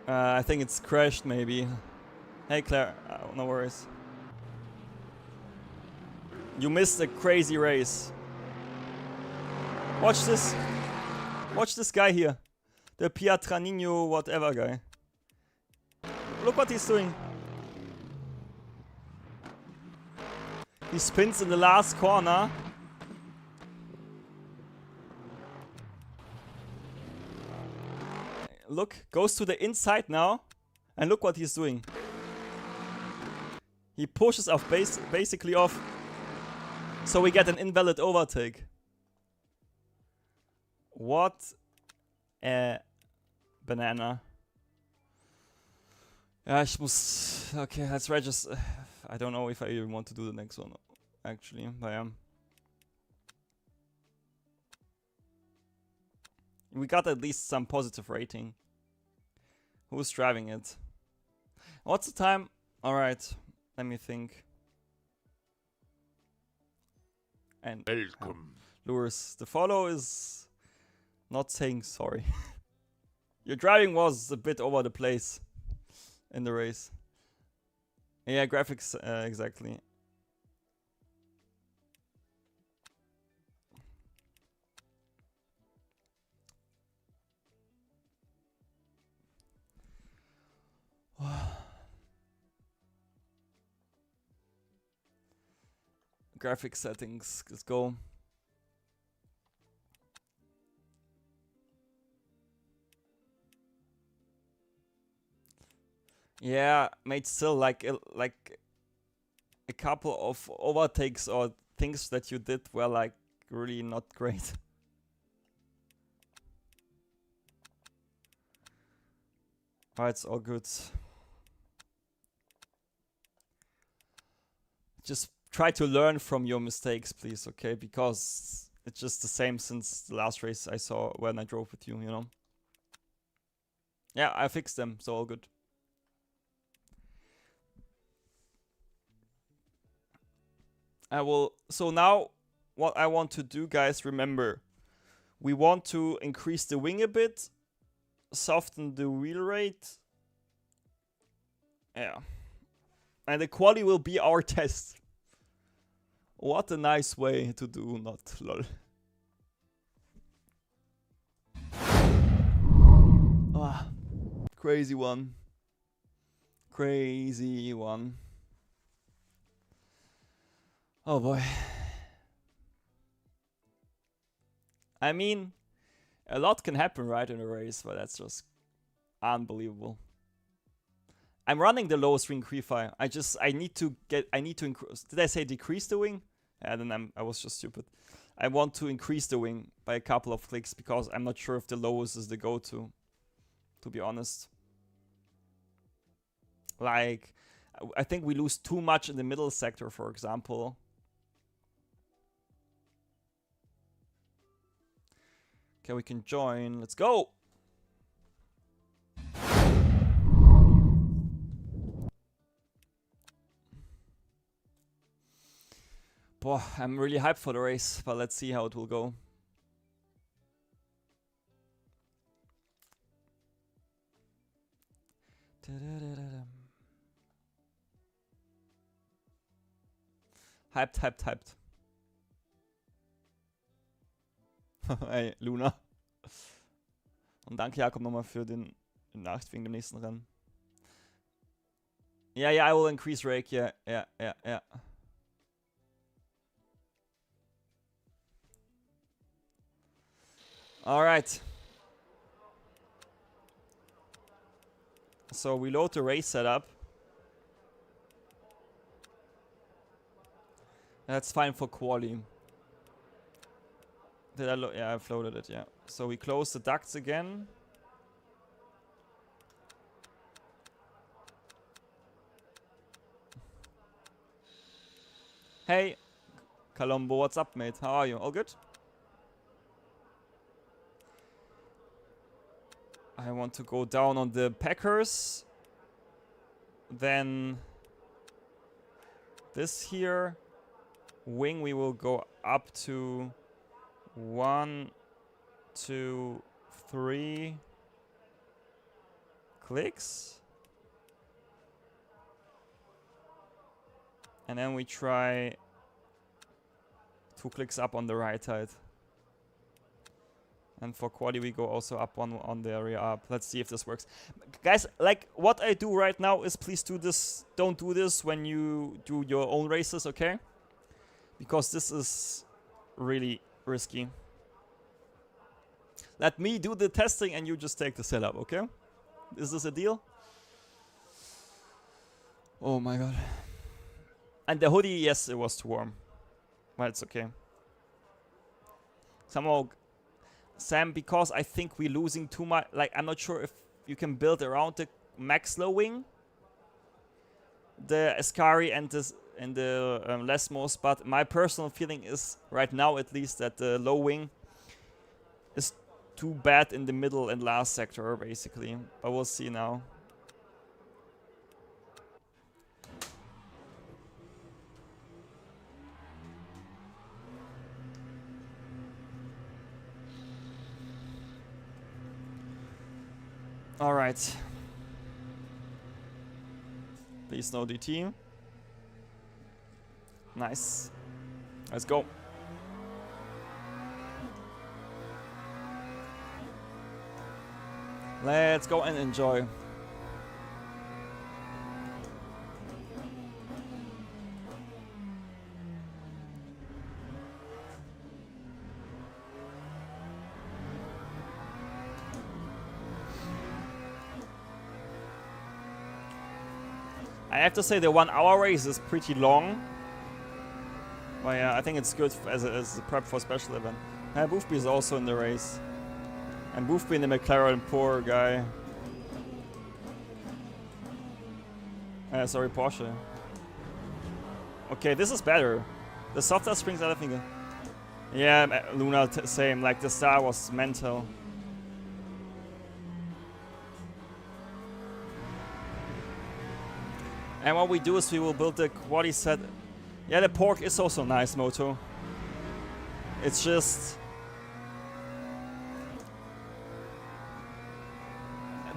[SPEAKER 1] I think it's crashed, maybe. Hey, Claire. No worries. You missed a crazy race. Watch this. Watch this guy here. The Piatranino whatever guy. Look what he's doing. He spins in the last corner. Look, goes to the inside now. And look what he's doing. He pushes off basically off. So we get an invalid overtake. What a banana. Ja, ich muss... Okay, let's register... I don't know if I even want to do the next one, actually, but yeah. We got at least some positive rating. Who's driving it? What's the time? Alright, let me think. And
[SPEAKER 3] Welcome.
[SPEAKER 1] Lewis, the follow is not saying sorry. Your driving was a bit over the place in the race. Yeah, graphics, exactly. Graphics settings, let's go. Yeah, made still like a couple of overtakes or things that you did were like really not great. Alright, it's all good. Just try to learn from your mistakes, please, okay? Because it's just the same since the last race I saw when I drove with you, you know? Yeah, I fixed them, so all good. I will. So now, what I want to do, guys, remember, we want to increase the wing a bit, soften the wheel rate. Yeah. And the quality will be our test. What a nice way to do, not lol. Ah, crazy one. Crazy one. Oh boy. I mean, a lot can happen, right, in a race, but that's just unbelievable. I'm running the lowest wing Kree. I need to increase. Did I say decrease the wing? Yeah, then I was just stupid. I want to increase the wing by a couple of clicks because I'm not sure if the lowest is the go-to be honest. Like, I think we lose too much in the middle sector, for example. Okay, we can join. Let's go! Boah, I'm really hyped for the race, but let's see how it will go. Hyped. Ey, Luna. Und danke, Jakob, nochmal für den Nachricht wegen dem nächsten Rennen. Yeah, I will increase rake. Yeah. Alright. So we load the race setup. That's fine for quali. Did I yeah, I've loaded it, yeah. So we close the ducts again. Hey, Colombo, what's up, mate? How are you? All good? I want to go down on the Packers. Then this here wing we will go up to 1, 2, 3 clicks. And then we try 2 clicks up on the right side. And for quali we go also up one on the area up. Let's see if this works. Guys, like what I do right now is please do this. Don't do this when you do your own races, okay? Because this is really risky. Let me do the testing and you just take the setup, okay? Is this a deal? Oh my god. And the hoodie, yes, it was too warm. Well, it's okay. Somehow, Sam, because I think we're losing too much. Like, I'm not sure if you can build around the max low wing, the Ascari and the Lesmos, but my personal feeling is, right now at least, that the low wing is too bad in the middle and last sector, basically. But we'll see now. Alright. Please no DT. Nice. Let's go. Let's go and enjoy. I have to say the 1 hour race is pretty long. But yeah, I think it's good as a prep for special event. Boofby is also in the race. And Boofby in the McLaren, poor guy. Sorry, Porsche. Okay, this is better. The softer springs, I think. Yeah, Luna, same. Like, the star was mental. And what we do is we will build the quali set Yeah, the pork is also nice, Moto. It's just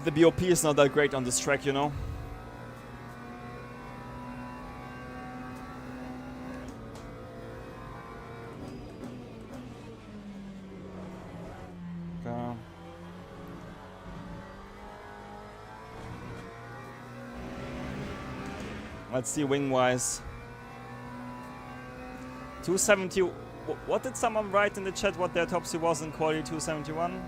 [SPEAKER 1] the BOP is not that great on this track, you know. Okay. Let's see wing-wise. 270. What did someone write in the chat? What their top speed was in quality 271?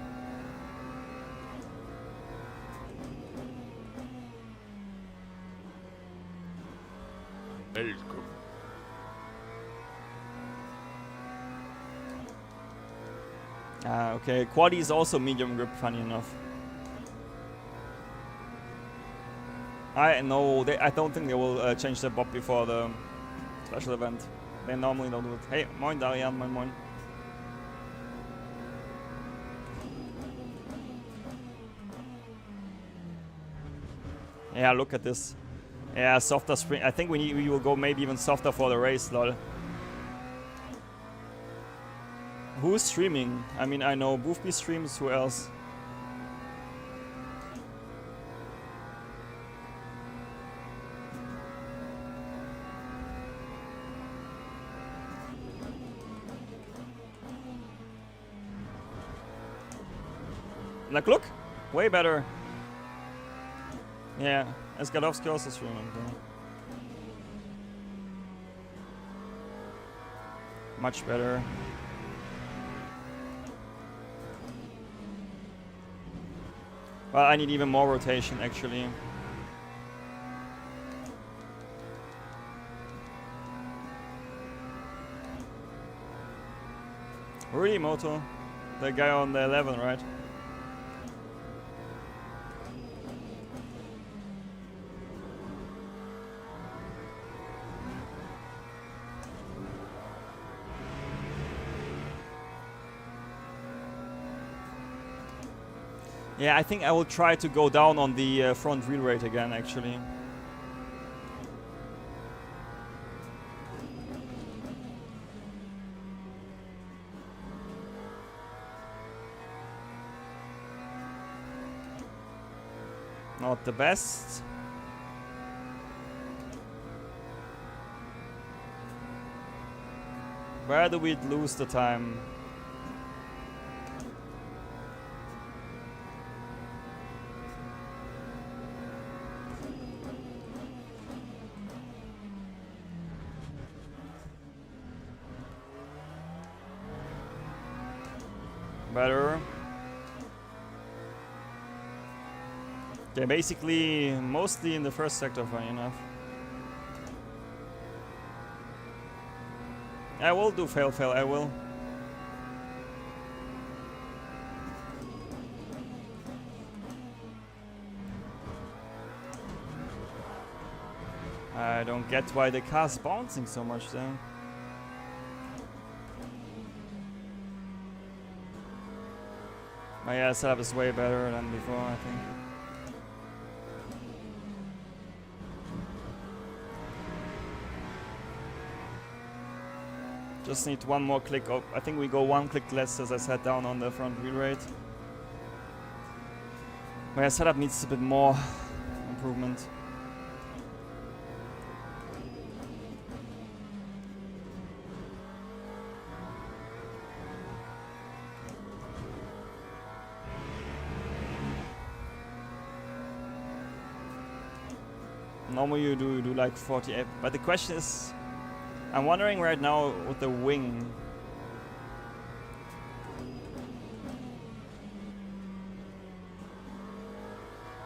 [SPEAKER 3] Welcome.
[SPEAKER 1] Ah, okay. Quality is also medium grip, funny enough. I know. I don't think they will change the bob before the special event. They normally don't do it. Hey, moin Darian, moin moin. Yeah, look at this. Yeah, softer spring. I think we will go maybe even softer for the race, lol. Who's streaming? I mean, I know Boofby streams. Who else? Like, look, way better. Yeah, Esgadovsky also streaming. Yeah. Much better. Well, I need even more rotation, actually. Really, Moto? The guy on the 11, right? Yeah, I think I will try to go down on the front wheel rate again, actually. Not the best. Where do we lose the time? Better. Okay, basically, mostly in the first sector, funny enough. I will do fail, I will. I don't get why the car's bouncing so much then. My setup is way better than before, I think. Just need one more click up. I think we go one click less, as I said, down on the front wheel rate. My setup needs a bit more improvement. Normally you do like 48, but the question is, I'm wondering right now with the wing.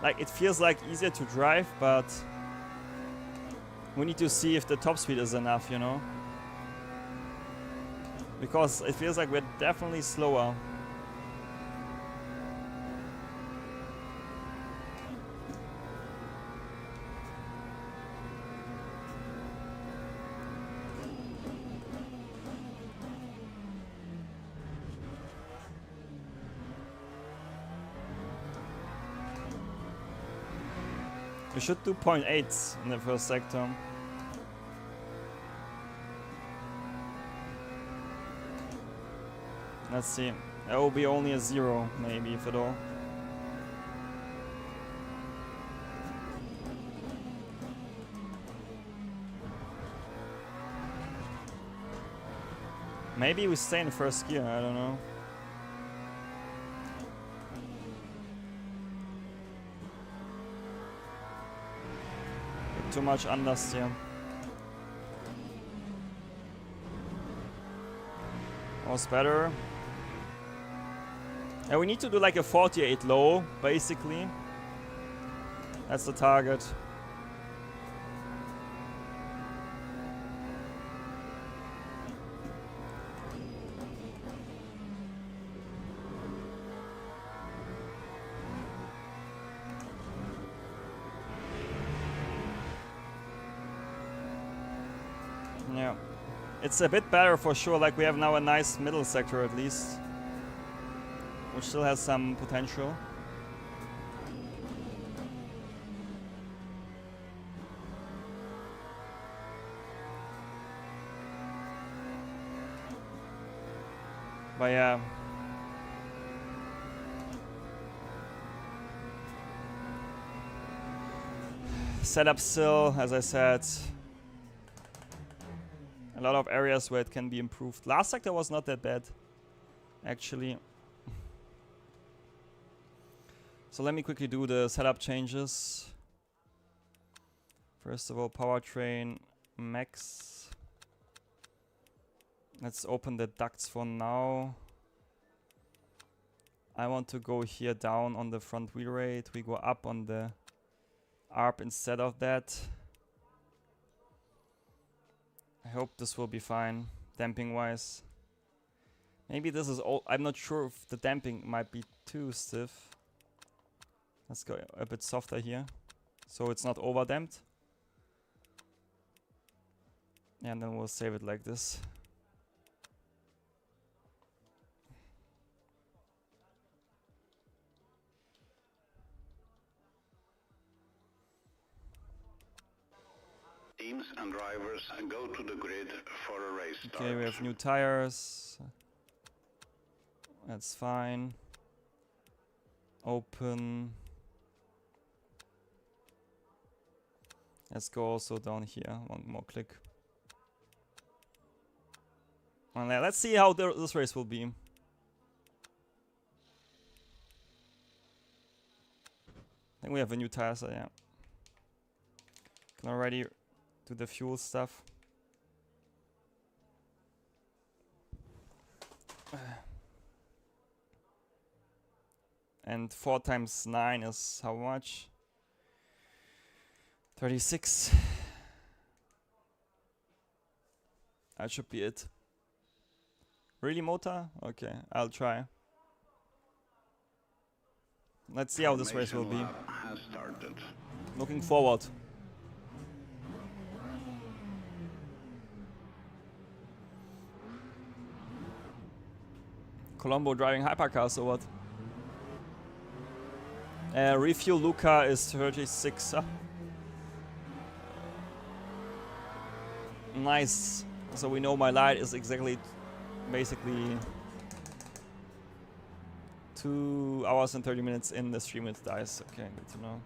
[SPEAKER 1] Like, it feels like easier to drive, but we need to see if the top speed is enough, you know? Because it feels like we're definitely slower. We should do 0.8 in the first sector. Let's see. That will be only a 0, maybe, if at all. Maybe we stay in first gear, I don't know. Too much understeer. Was better. And we need to do like a 48 low, basically. That's the target. Yeah. It's a bit better for sure, like we have now a nice middle sector at least. Which still has some potential. But yeah. Setup still, as I said. A lot of areas where it can be improved. Last sector was not that bad, actually. So let me quickly do the setup changes. First of all, powertrain max. Let's open the ducts for now. I want to go here down on the front wheel rate. We go up on the ARP instead of that. I hope this will be fine, damping wise. Maybe this is all. I'm not sure if the damping might be too stiff. Let's go a bit softer here, so it's not over damped. And then we'll save it like this.
[SPEAKER 2] Teams and drivers go to the grid for a race start.
[SPEAKER 1] Okay, we have new tires. That's fine. Open. Let's go also down here. One more click. And let's see how this race will be. I think we have a new tire, so yeah. Can already do the fuel stuff. And 4 times 9 is how much? 36. That should be it. Really, motor? Okay, I'll try. Let's see how this race will be.
[SPEAKER 2] Has started.
[SPEAKER 1] Looking forward. Colombo driving hypercars or what? Refuel Luca is 36. Nice. So we know my light is exactly, basically 2 hours and 30 minutes in the stream it dies. Okay, good to know.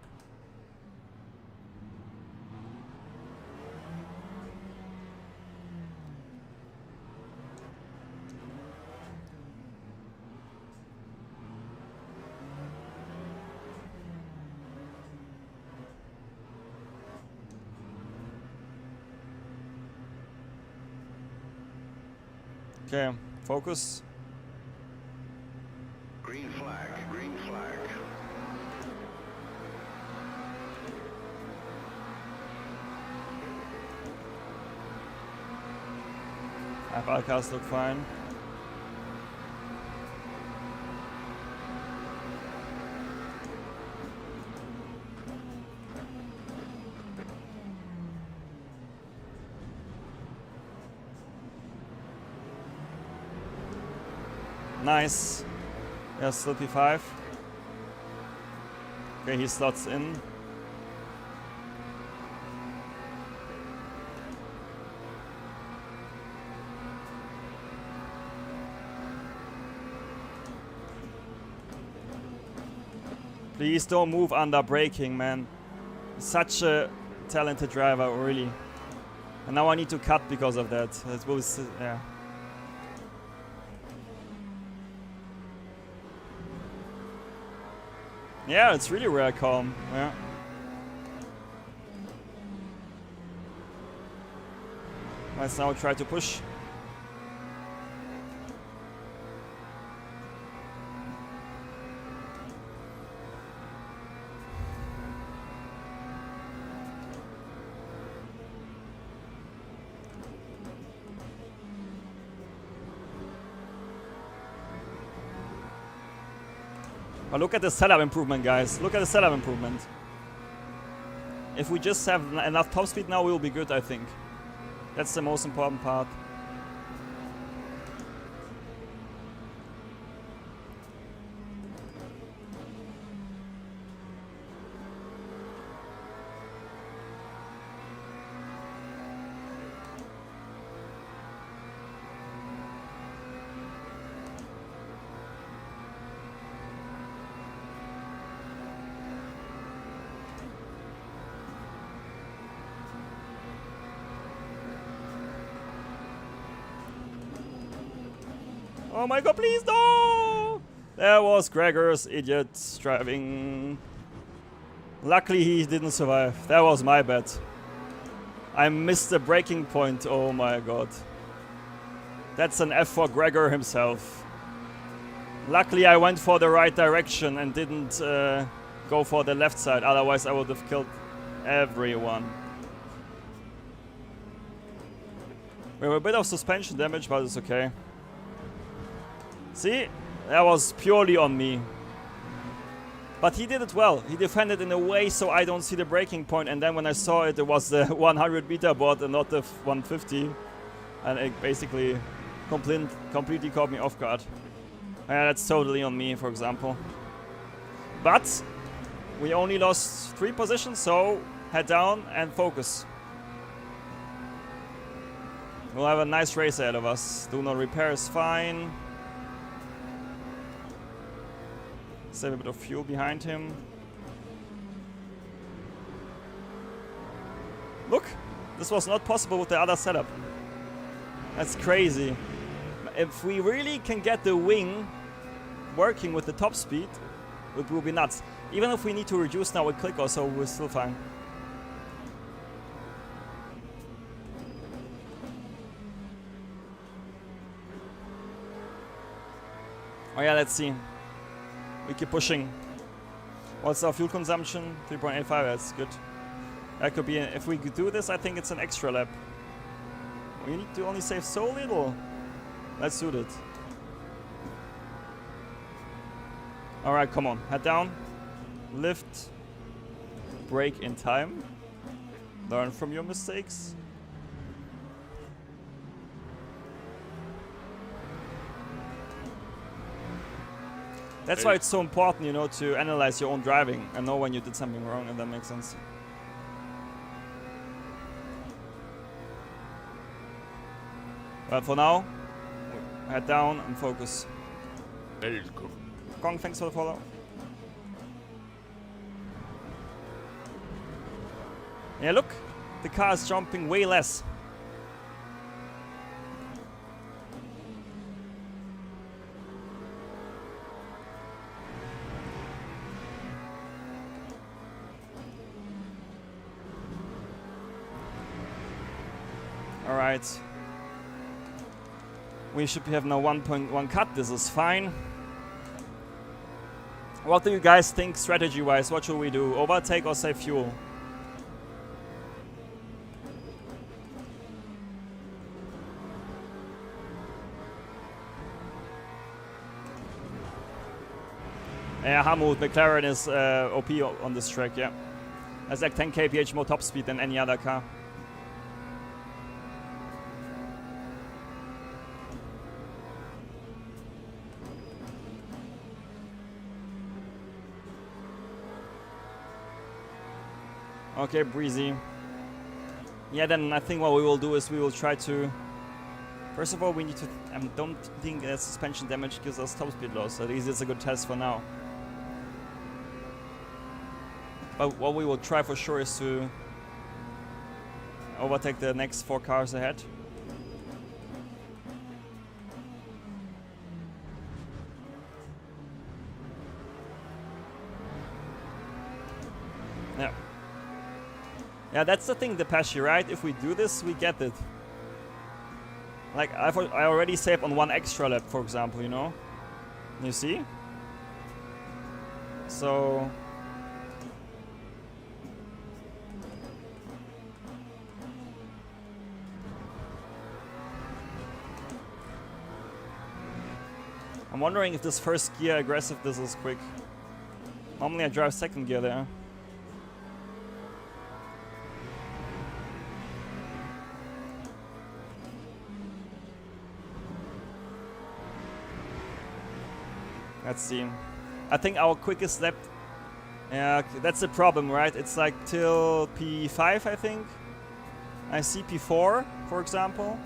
[SPEAKER 1] Okay, focus.
[SPEAKER 2] Green flag, green flag.
[SPEAKER 1] Hypercars look fine. Nice. Yeah, still P5. Okay, he slots in. Please don't move under braking, man. Such a talented driver, really. And now I need to cut because of that. It was, yeah. Yeah, it's really rare calm. Yeah. Let's now try to push. But look at the setup improvement, guys. Look at the setup improvement. If we just have enough top speed now, we'll be good, I think. That's the most important part. Oh my god, please, no! There was Gregor's idiot driving. Luckily he didn't survive. That was my bad. I missed the braking point, oh my god. That's an F for Gregor himself. Luckily I went for the right direction and didn't go for the left side, otherwise I would have killed everyone. We have a bit of suspension damage, but it's okay. See? That was purely on me. But he did it well. He defended in a way so I don't see the breaking point, and then when I saw it, it was the 100 meter board and not the 150. And it basically completely caught me off guard. Yeah, that's totally on me, for example. But we only lost 3 positions, so head down and focus. We'll have a nice race ahead of us. Do not repair is fine. Save a bit of fuel behind him. Look! This was not possible with the other setup. That's crazy. If we really can get the wing working with the top speed, it will be nuts. Even if we need to reduce now a click or so, we're still fine. Oh yeah, let's see. We keep pushing. What's our fuel consumption? 3.85, that's good. That could be, if we do this, I think it's an extra lap. We need to only save so little. Let's do it. Alright, come on, head down. Lift. Brake in time. Learn from your mistakes. That's why it's so important, you know, to analyze your own driving and know when you did something wrong, if that makes sense. But for now, head down and focus. Gong, thanks for the follow. Yeah, look, the car is jumping way less. Alright. We should have now 1.1 cut. This is fine. What do you guys think strategy-wise? What should we do? Overtake or save fuel? Yeah, Hamut, McLaren is OP on this track, yeah. Has like 10 kph more top speed than any other car. Okay, breezy. Yeah, then I think what we will do is we will try to... First of all, we need to... I don't think suspension damage gives us top speed loss. At least it's a good test for now. But what we will try for sure is to overtake the next 4 cars ahead. Yeah. Yeah, that's the thing, Depeche, right? If we do this, we get it. Like, I already saved on 1 extra lap, for example, you know? You see? So... I'm wondering if this first gear aggressive, this is quick. Normally I drive second gear there. Let's see. I think our quickest lap... Yeah, that's the problem, right? It's like till P5, I think. I see P4, for example.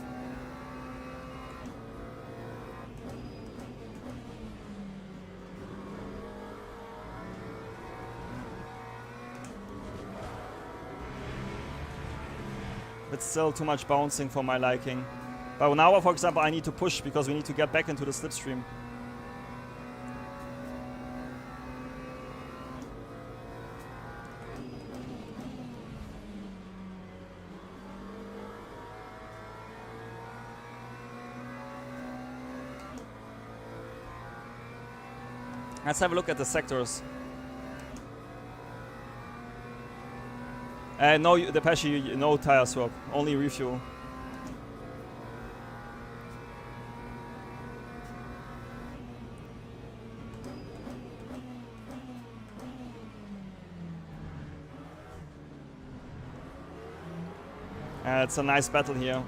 [SPEAKER 1] It's still too much bouncing for my liking. But now, for example, I need to push because we need to get back into the slipstream. Let's have a look at the sectors. No, Depeche, no tire swap, only refuel. It's a nice battle here.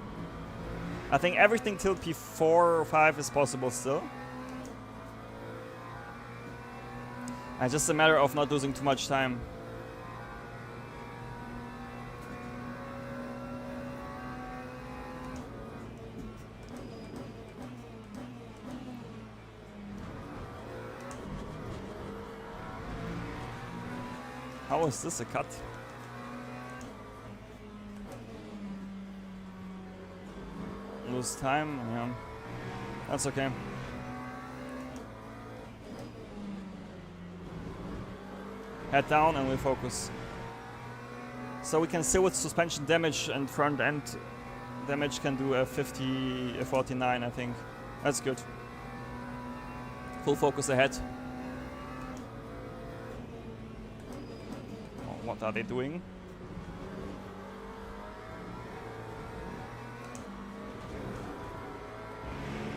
[SPEAKER 1] I think everything till P4 or 5 is possible still. And just a matter of not losing too much time. How is this a cut? Lose time? Yeah. That's okay. Head down and we focus. So we can still with suspension damage and front end damage can do a 50, a 49, I think. That's good. Full focus ahead. What are they doing?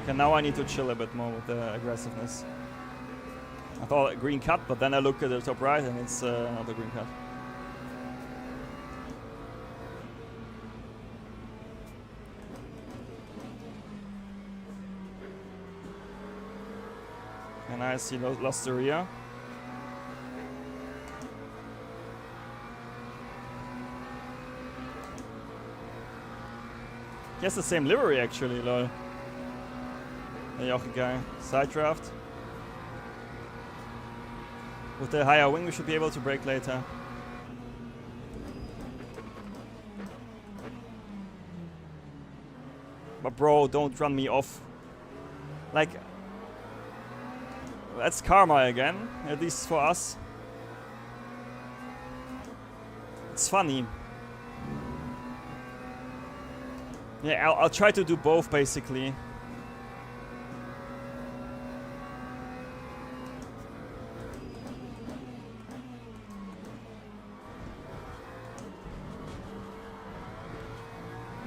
[SPEAKER 1] Okay, now I need to chill a bit more with the aggressiveness. I thought a green cut, but then I look at the top right and it's not a green cut. And I see lost the rear. He has the same livery actually, lol. The Yochi guy. Side draft. With the higher wing we should be able to brake later. But bro, don't run me off. Like, that's karma again, at least for us. It's funny. Yeah, I'll try to do both basically.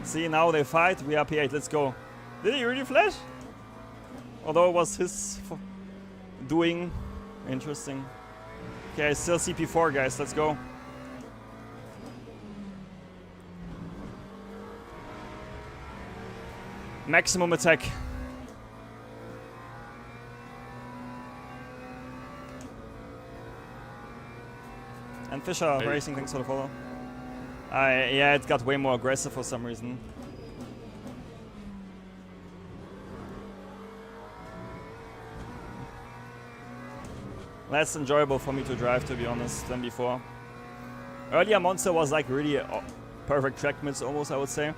[SPEAKER 1] See, now they fight, we are P8, let's go. Did he really flash? Although it was his doing. Interesting. Okay, I still see P4 guys, let's go. Maximum attack. And Fisher Racing, thanks for the follow. Yeah, it got way more aggressive for some reason. Less enjoyable for me to drive, to be honest, than before. Earlier Monster was like really perfect track mids almost, I would say.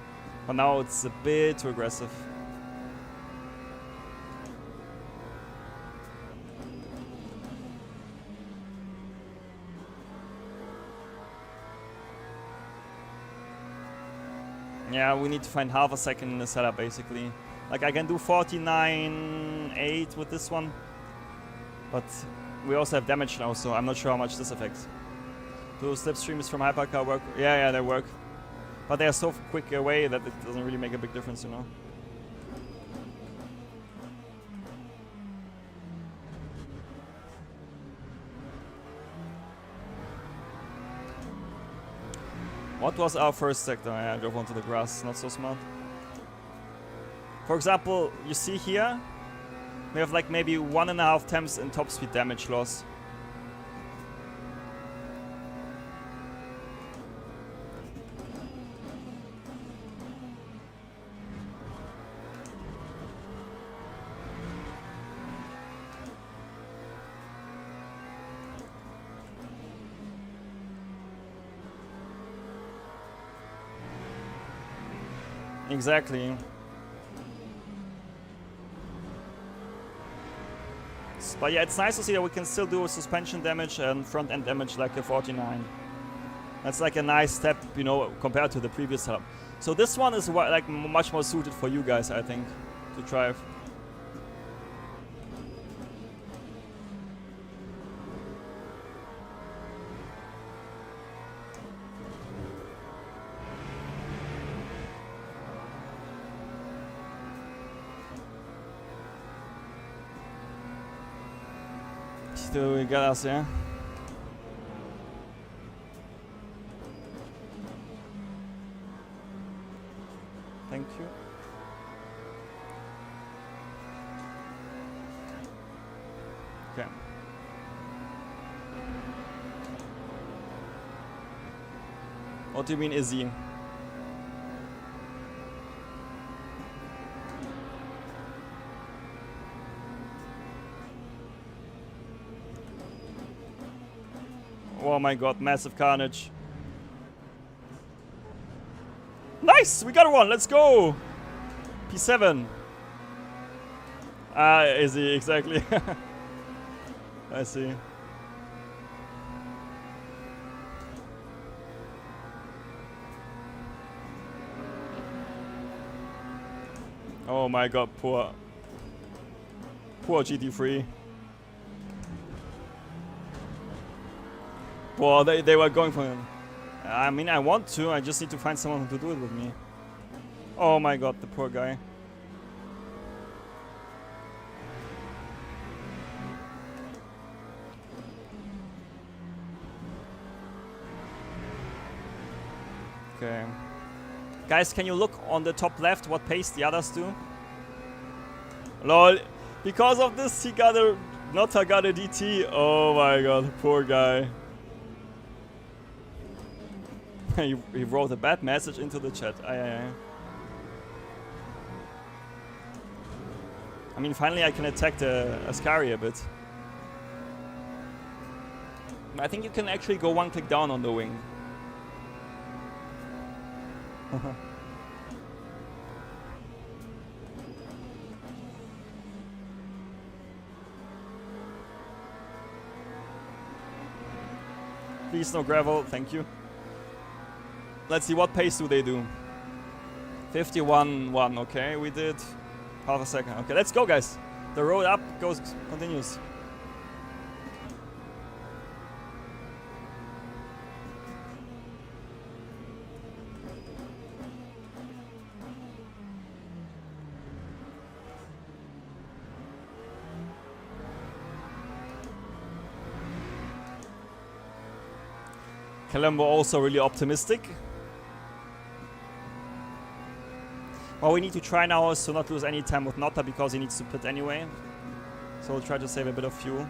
[SPEAKER 1] But now it's a bit too aggressive. Yeah, we need to find half a second in the setup basically. Like I can do 49.8 with this one. But we also have damage now, so I'm not sure how much this affects. Do slipstreams from Hypercar work? Yeah, they work. But they are so quick away that it doesn't really make a big difference, you know. What was our first sector? Yeah, I drove onto the grass, not so smart. For example, you see here, we have like maybe 1.5 temps in top speed damage loss. Exactly. But yeah, it's nice to see that we can still do suspension damage and front end damage like a 49. That's like a nice step, you know, compared to the previous setup. So this one is like much more suited for you guys, I think, to drive. Still, we got us, yeah. Thank you. Okay. What do you mean, Izzy? Oh my god, massive carnage. Nice! We got one, let's go! P7. Ah, Izzy, exactly. I see. Oh my god, poor GT3. Well, they were going for him. I mean, I want to, I just need to find someone to do it with me. Oh my god, the poor guy. Okay. Guys, can you look on the top left what pace the others do? Lol. Because of this, he got a... Notta got a DT. Oh my god, poor guy. he wrote a bad message into the chat. I mean, finally I can attack the Ascari a bit. I think you can actually go one click down on the wing. Please no gravel, thank you. Let's see, what pace do they do? 51.1, okay, we did half a second. Okay, let's go guys. The road up continues. Calambo also really optimistic. What we need to try now is to not lose any time with Notta because he needs to pit anyway. So we'll try to save a bit of fuel.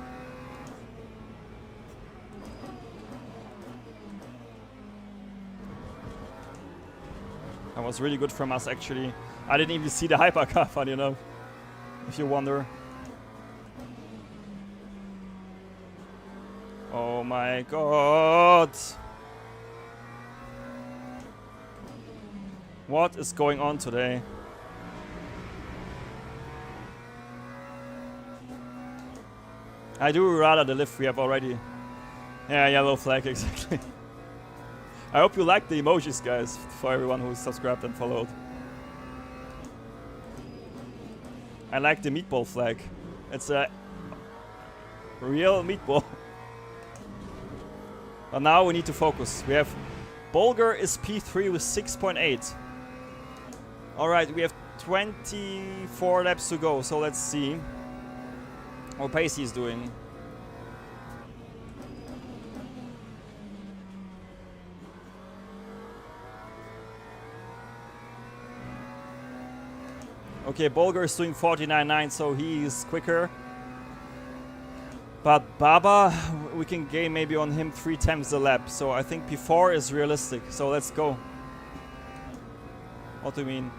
[SPEAKER 1] That was really good from us actually. I didn't even see the hypercar, funny enough. If you wonder. Oh my god. What is going on today? I do rather the lift we have already. Yeah, yellow flag, exactly. I hope you like the emojis, guys, for everyone who's subscribed and followed. I like the meatball flag. It's a real meatball. But now we need to focus. We have Bulgar is P3 with 6.8. Alright, we have 24 laps to go, so let's see how pace he's doing. Okay, Bulgar is doing 49.9, so he is quicker. But Baba, we can gain maybe on him 3 times the lap. So I think P4 is realistic. So let's go. What do you mean?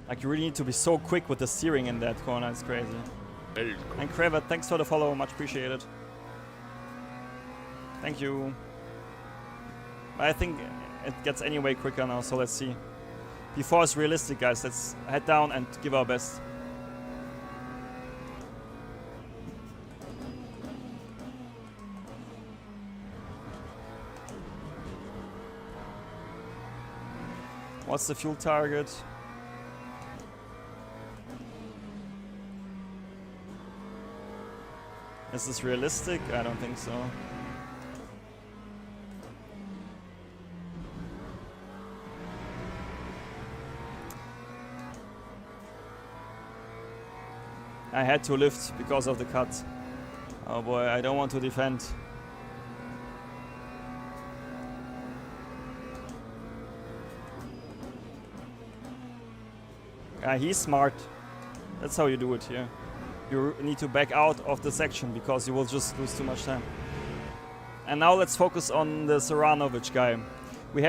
[SPEAKER 1] Like, you really need to be so quick with the steering in that corner. It's crazy. And Kraver, thanks for the follow. Much appreciated. Thank you. I think it gets anyway quicker now, so let's see. P4 is realistic, guys. Let's head down and give our best. What's the fuel target? Is this realistic? I don't think so. I had to lift because of the cut. Oh boy, I don't want to defend. He's smart. That's how you do it here. You need to back out of the section because you will just lose too much time. And now let's focus on the Saranovic guy. We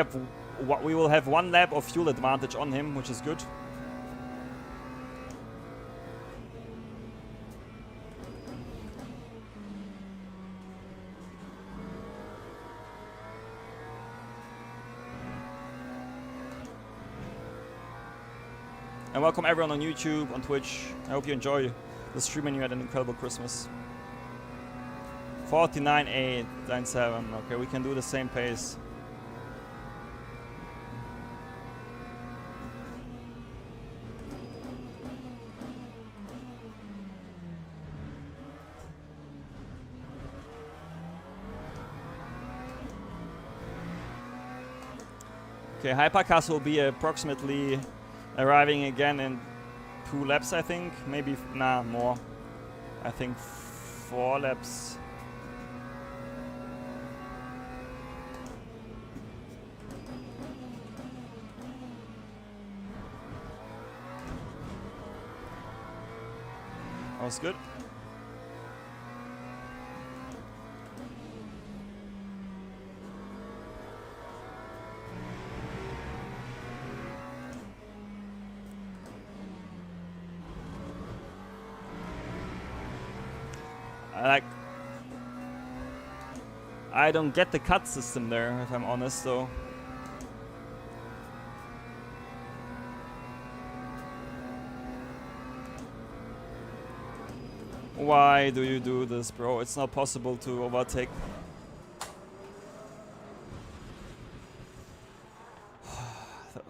[SPEAKER 1] will have 1 lap of fuel advantage on him, which is good. And welcome everyone on YouTube, on Twitch. I hope you enjoy the stream and you had an incredible Christmas. 49.897. Okay, we can do the same pace. Okay, Hypercars will be approximately arriving again in 2 laps, I think. Maybe, nah, more. I think 4 laps. That was good. I don't get the cut system there, if I'm honest, though. Why do you do this, bro? It's not possible to overtake.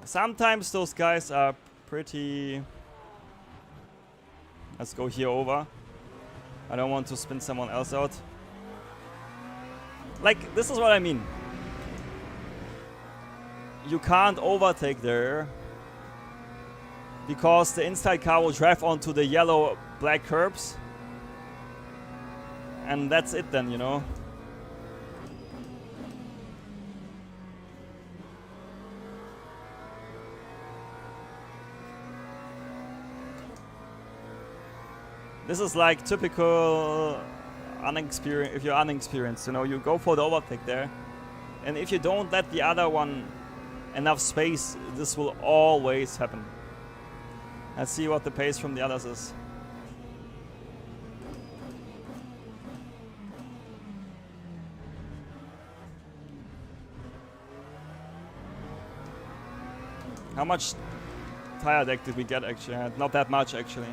[SPEAKER 1] Sometimes those guys are pretty... Let's go here over. I don't want to spin someone else out. Like, this is what I mean. You can't overtake there because the inside car will drive onto the yellow black curbs. And that's it then, you know. This is like typical if you're unexperienced, you know, you go for the overtake there. And if you don't let the other one enough space, this will always happen. Let's see what the pace from the others is. How much tire deck did we get actually? Not that much actually.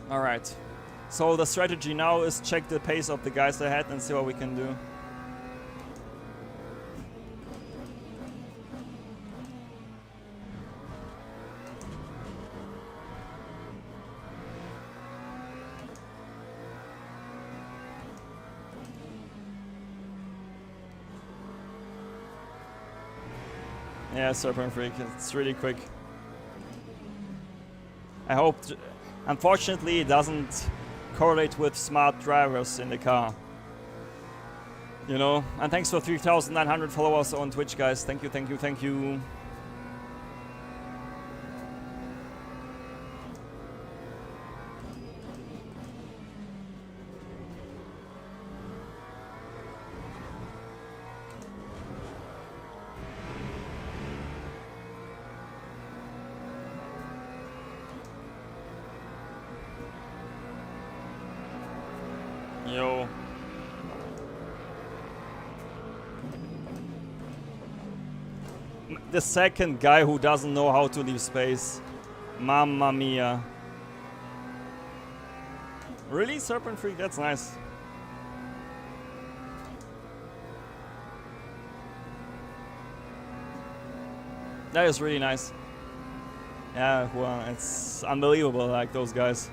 [SPEAKER 1] Alright. So the strategy now is check the pace of the guys ahead and see what we can do. Yeah, Serpent Freak, it's really quick. I hope, unfortunately, it doesn't correlate with smart drivers in the car. You know, and thanks for 3,900 followers on Twitch, guys. Thank you, thank you, thank you. Yo. The second guy who doesn't know how to leave space. Mamma mia. Really? Serpent Freak? That's nice. That is really nice. Yeah, well, it's unbelievable, like those guys.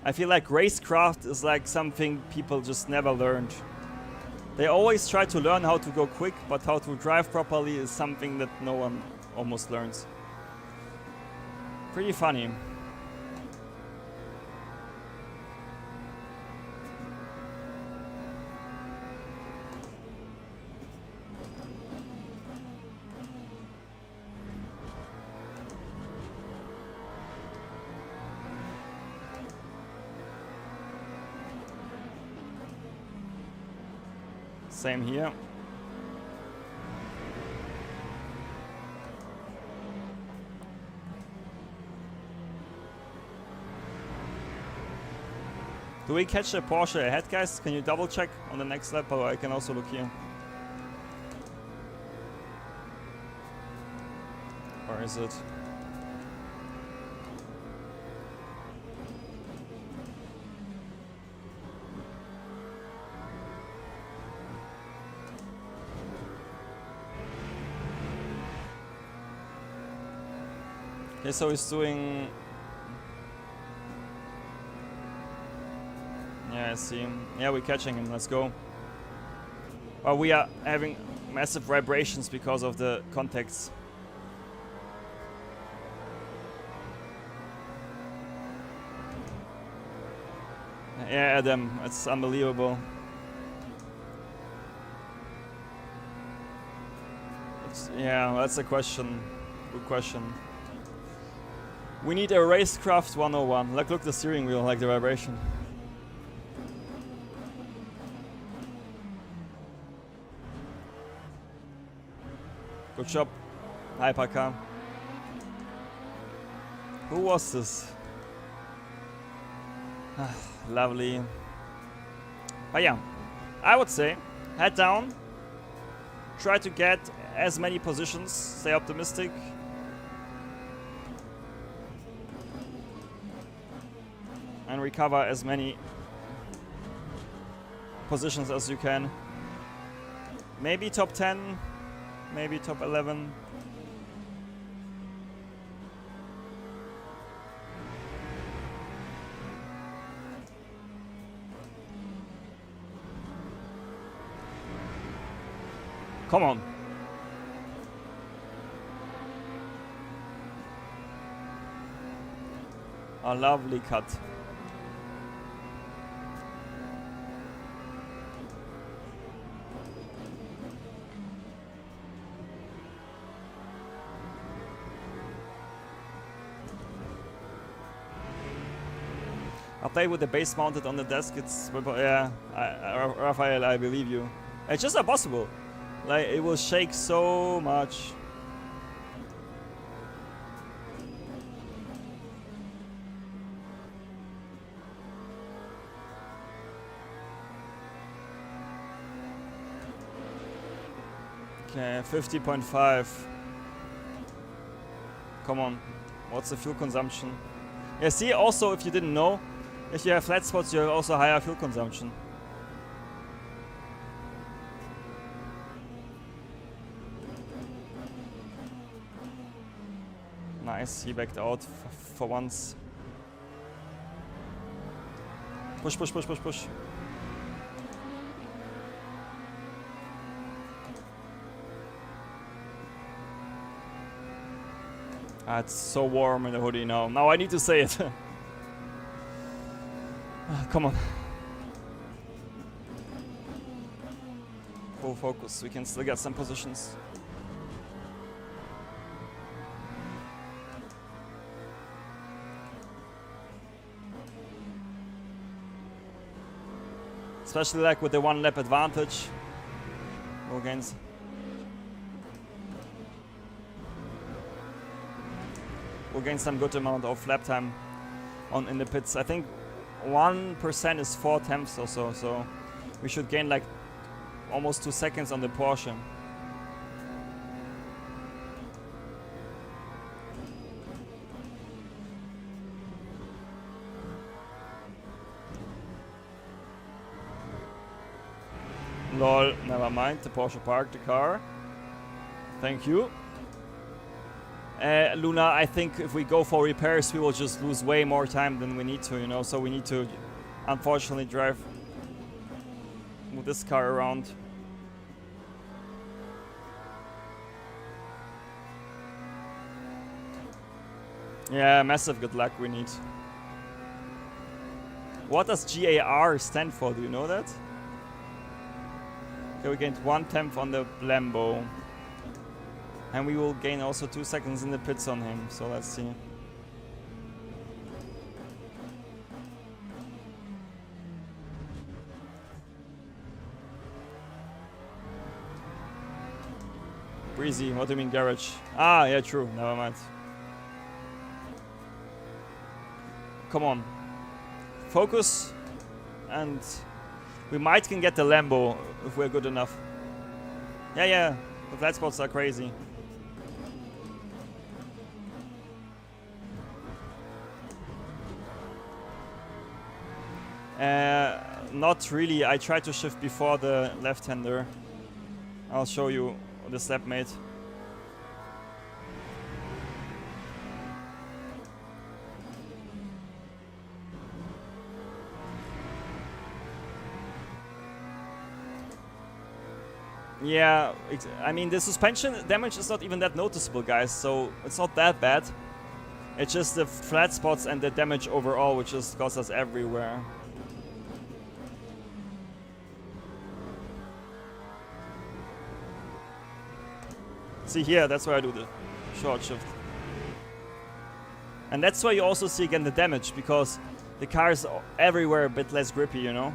[SPEAKER 1] I feel like racecraft is like something people just never learned. They always try to learn how to go quick, but how to drive properly is something that no one almost learns. Pretty funny. Same here. Do we catch the Porsche ahead, guys? Can you double check on the next lap, or I can also look here? Where is it? Okay, so he's doing... Yeah, I see him. Yeah, we're catching him. Let's go. Well, we are having massive vibrations because of the contacts. Yeah, Adam, it's unbelievable. Yeah, that's a question. Good question. We need a racecraft 101. Like, look, the steering wheel, like the vibration. Good job, Hypercar. Who was this? Lovely. But yeah, I would say head down. Try to get as many positions. Stay optimistic. And recover as many positions as you can. Maybe top 10, maybe top 11. Come on. A lovely cut. I play with the base mounted on the desk. It's yeah, Raphael, I believe you. It's just impossible. Like, it will shake so much. Okay, 50.5. Come on. What's the fuel consumption? Yeah, see, also, if you didn't know, if you have flat spots, you have also higher fuel consumption. Nice, he backed out for once. Push, push, push, push, push. Ah, it's so warm in the hoodie now. Now I need to say it. Come on. Full focus. We can still get some positions. Especially like with the 1 lap advantage. We'll gain. We'll gain some good amount of lap time in the pits. I think 1% is 4/10 or so, so we should gain like almost 2 seconds on the Porsche. Lol, never mind, the Porsche parked the car. Thank you. Luna, I think if we go for repairs, we will just lose way more time than we need to, you know, so we need to, unfortunately, move this car around. Yeah, massive good luck we need. What does GAR stand for, do you know that? Okay, we gained 1/10 on the Lambo. And we will gain also 2 seconds in the pits on him, so let's see. Breezy, what do you mean garage? Ah, yeah, true, never mind. Come on. Focus, and we might can get the Lambo if we're good enough. Yeah, the flat spots are crazy. Not really. I tried to shift before the left-hander. I'll show you the step mate. Yeah, I mean the suspension damage is not even that noticeable, guys, so it's not that bad. It's just the flat spots and the damage overall, which just costs us everywhere. See here, that's where I do the short shift. And that's why you also see again the damage, because the car is everywhere a bit less grippy, you know?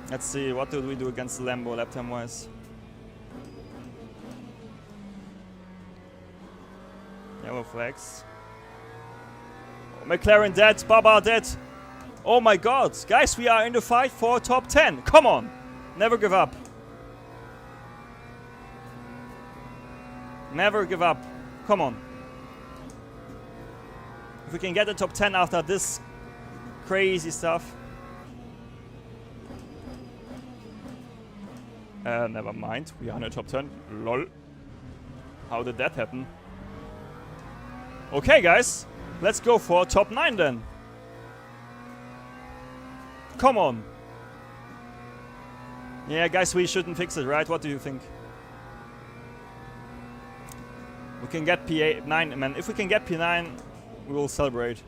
[SPEAKER 1] Let's see, what do we do against the Lambo lap time wise? Yellow flags. Oh, McLaren dead, Baba dead. Oh my god, guys, we are in the fight for top 10. Come on, never give up. Never give up. Come on. If we can get the top 10 after this crazy stuff. Never mind. We are in the top 10. Lol. How did that happen? Okay, guys. Let's go for top 9 then. Come on. Yeah, guys, we shouldn't fix it, right? What do you think? We can get P9, man. If we can get P9, we will celebrate.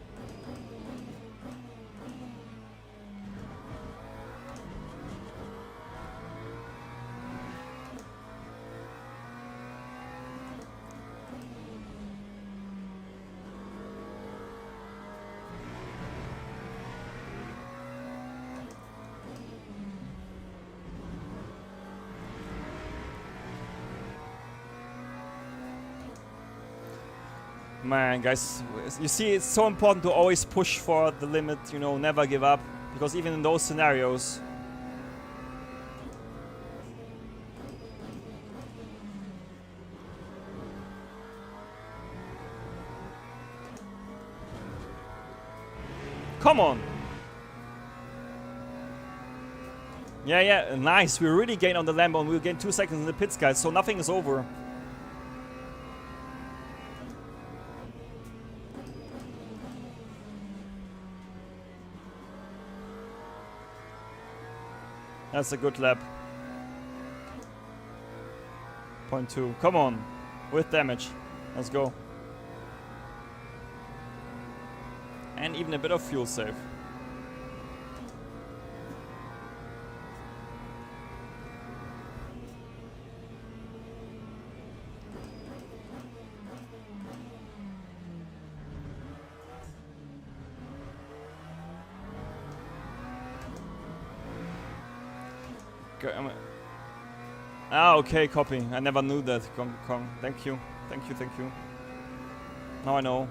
[SPEAKER 1] Man, guys, you see, it's so important to always push for the limit, you know, never give up. Because even in those scenarios, Come on. Yeah, nice. We really gain on the Lambo and we'll gain 2 seconds in the pits, guys, so nothing is over. That's a good lap. 0.2. Come on. With damage. Let's go. And even a bit of fuel save. Okay, copy. I never knew that. Thank you. Thank you. Now I know.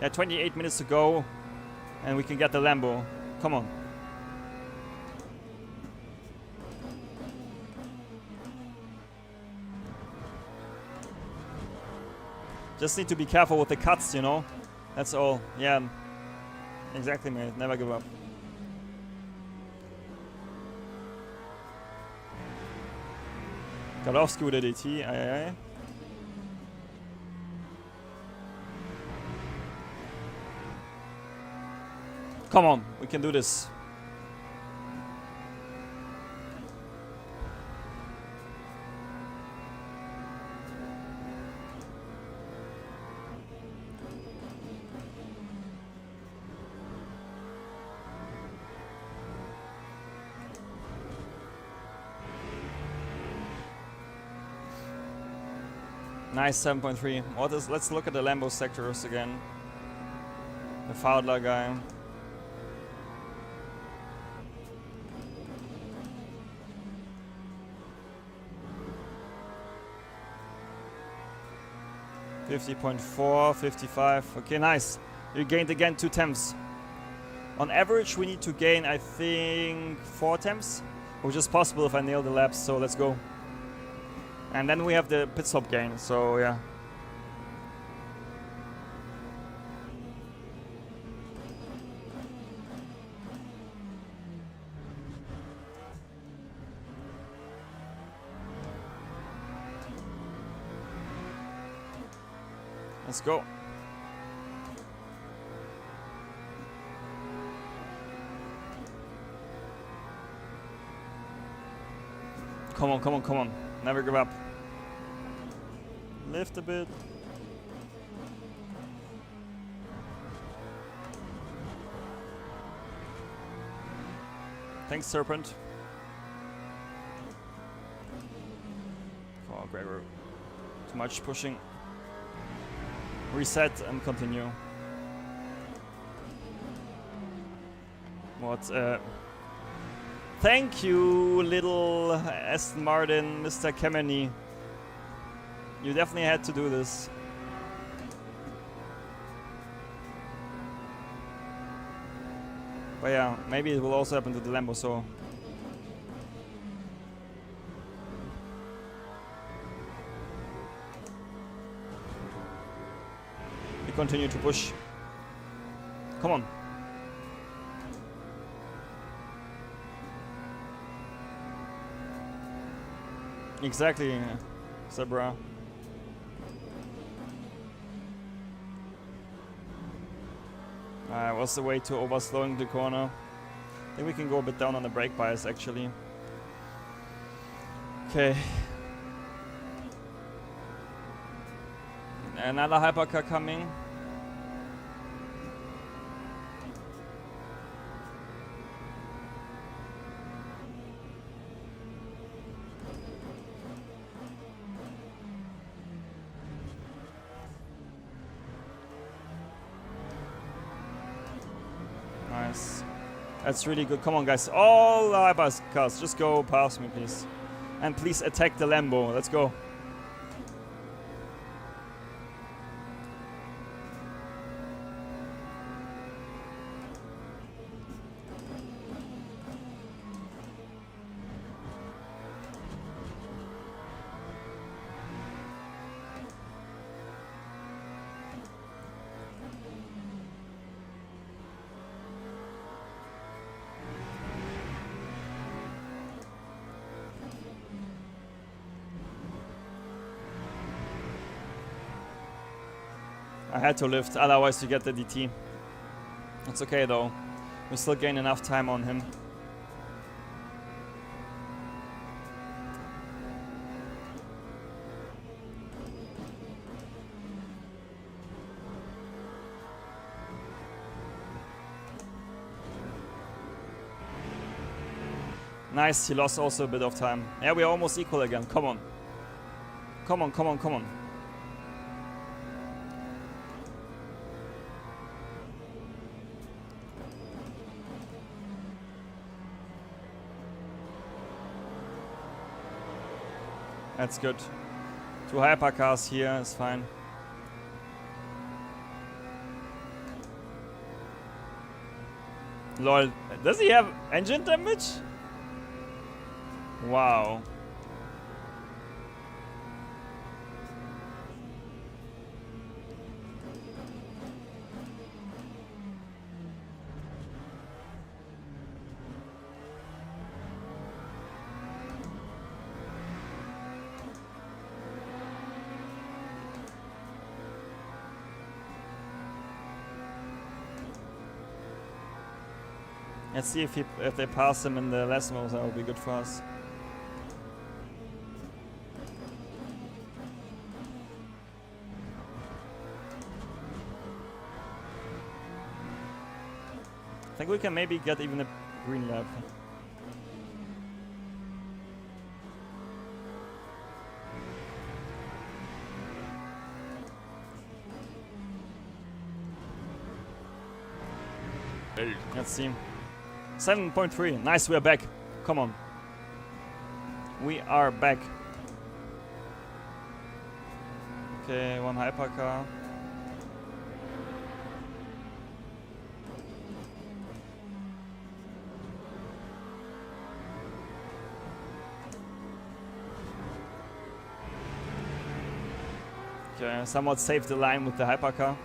[SPEAKER 1] Yeah, 28 minutes to go. And we can get the Lambo. Come on. Just need to be careful with the cuts, you know? That's all. Yeah. Exactly, mate. Never give up. Galowski with a DT, aye. Come on, we can do this. Nice 7.3. Let's look at the Lambo sectors again. The Fowler guy. .4, 55. Okay, nice. You gained again 2 temps. On average, we need to gain, I think, 4 temps, which is possible if I nail the laps. So let's go. And then we have the pit stop gain. So yeah. Let's go. Come on. Never give up. Lift a bit. Thanks, Serpent. Oh, Gregor. Too much pushing. Reset and continue. What? Thank you, little Aston Martin, Mr. Kemeny. You definitely had to do this. But yeah, maybe it will also happen to the Lambo, so. We continue to push. Come on. Exactly, Zebra. Was the way to overslowing the corner. I think we can go a bit down on the brake bias actually. Okay. Another hypercar coming. Nice. That's really good. Come on, guys. All the hypercars, just go past me, please. And please attack the Lambo. Let's go. I had to lift, otherwise you get the DT. It's okay though. We still gain enough time on him. Nice, he lost also a bit of time. Yeah, we are almost equal again. Come on. Come on, come on, come on. That's good. 2 hypercars here is fine. Lol. Does he have engine damage? Wow. Let's see if they pass him in the last moves. That will be good for us. I think we can maybe get even a green lap. Let's see. 7.3. Nice, we are back. Come on. We are back. Okay, 1 hypercar. Okay, somewhat saved the line with the hypercar.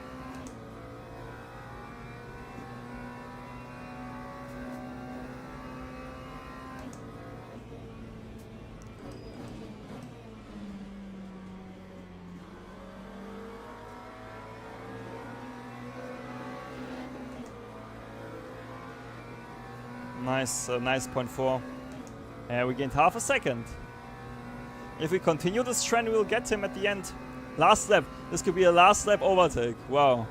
[SPEAKER 1] Nice, nice 0.4. We gained half a second. If we continue this trend, we'll get him at the end. Last lap. This could be a last lap overtake. Wow.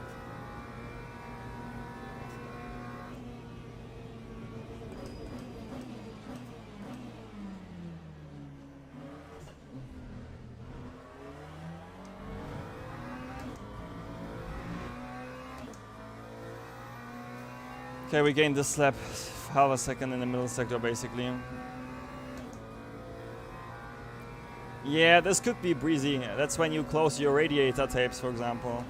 [SPEAKER 1] Okay, we gained this lap. Half a second in the middle sector, basically. Yeah, this could be breezy. That's when you close your radiator tapes, for example.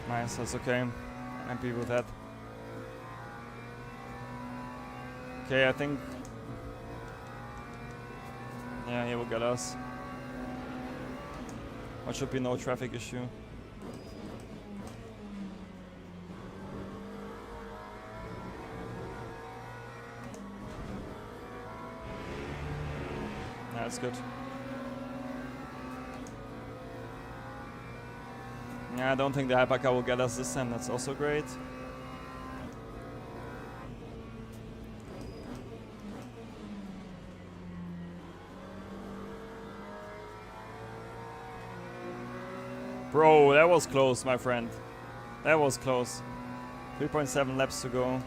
[SPEAKER 1] Nice, that's okay. I'm happy with that. Okay, I think... yeah, he will get us. What should be no traffic issue. Yeah, that's good. Yeah, I don't think the hypercar will get us this time. That's also great. Bro, that was close, my friend. That was close. 3.7 laps to go.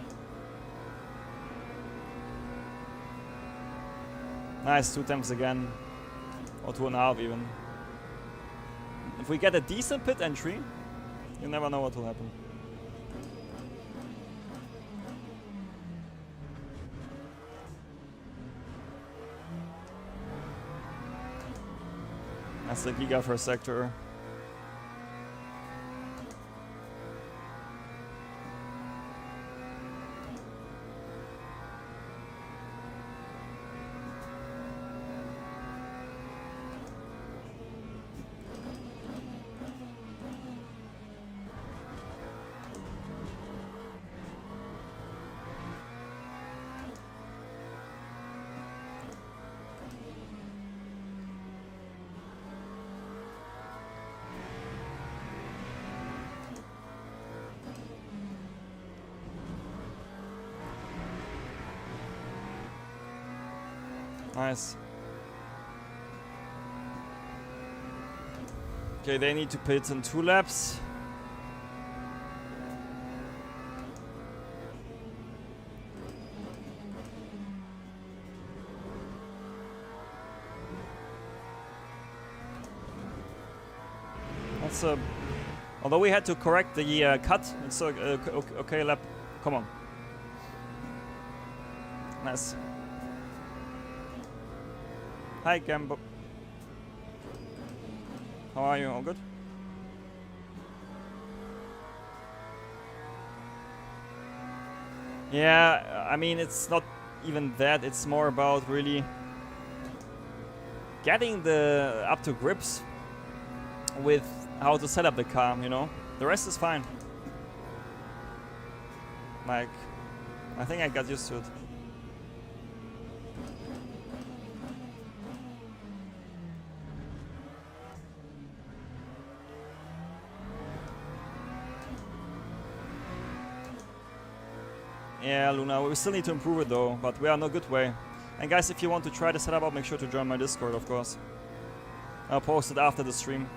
[SPEAKER 1] Nice, 2 times again. Or 2.5 even. If we get a decent pit entry, you never know what will happen. That's the Giga first sector. Nice. Okay, they need to pit in 2 laps. That's although we had to correct the cut, it's okay lap. Come on. Nice. Hi, Gambo. How are you? All good? Yeah, I mean, it's not even that. It's more about really getting the up to grips with how to set up the car, you know? The rest is fine. Like, I think I got used to it. Yeah, Luna, we still need to improve it though, but we are in a good way. And guys, if you want to try the setup out, make sure to join my Discord, of course. I'll post it after the stream.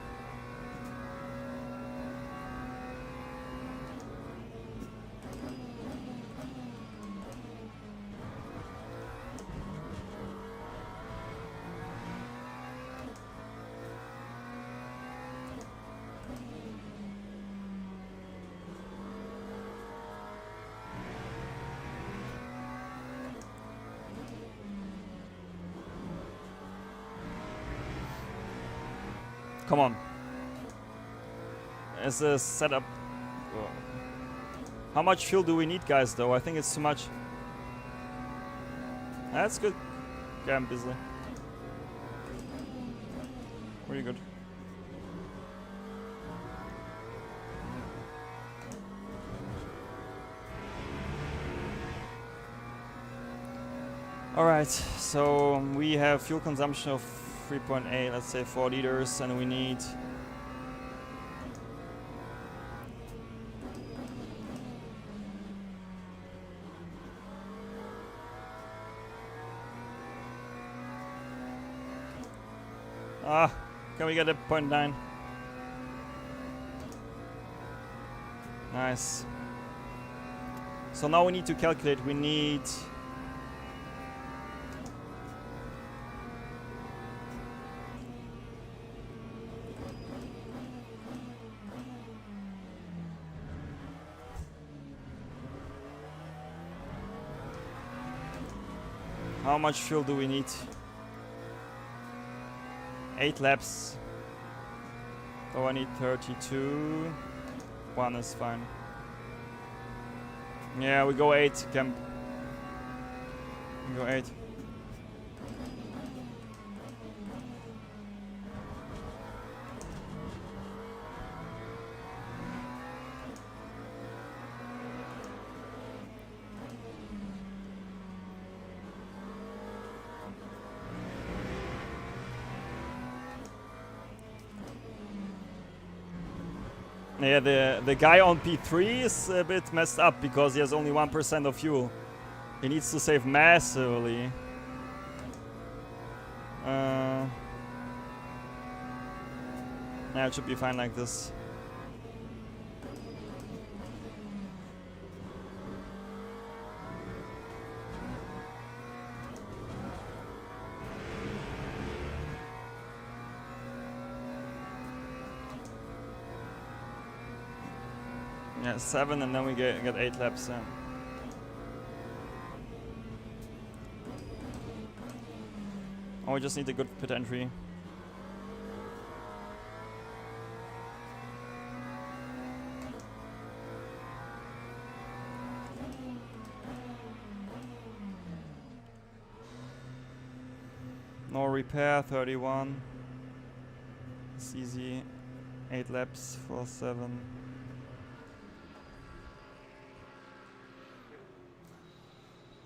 [SPEAKER 1] Come on. Is the setup... How much fuel do we need, guys, though? I think it's too much. That's good. Okay, I'm busy. Really good. Alright, so we have fuel consumption of 3.8, let's say 4 liters, and we need... can we get a 0.9? Nice. So now we need to calculate, we need... How much fuel do we need? 8 laps. So I need 32. 1 is fine. Yeah, we go 8, Camp. We go 8. Yeah, the guy on P3 is a bit messed up because he has only 1% of fuel. He needs to save massively. Yeah, it should be fine like this. Yeah, 7 and then we get 8 laps. Yeah. Oh, we just need a good pit entry. No repair, 31. It's easy. 8 laps for 7.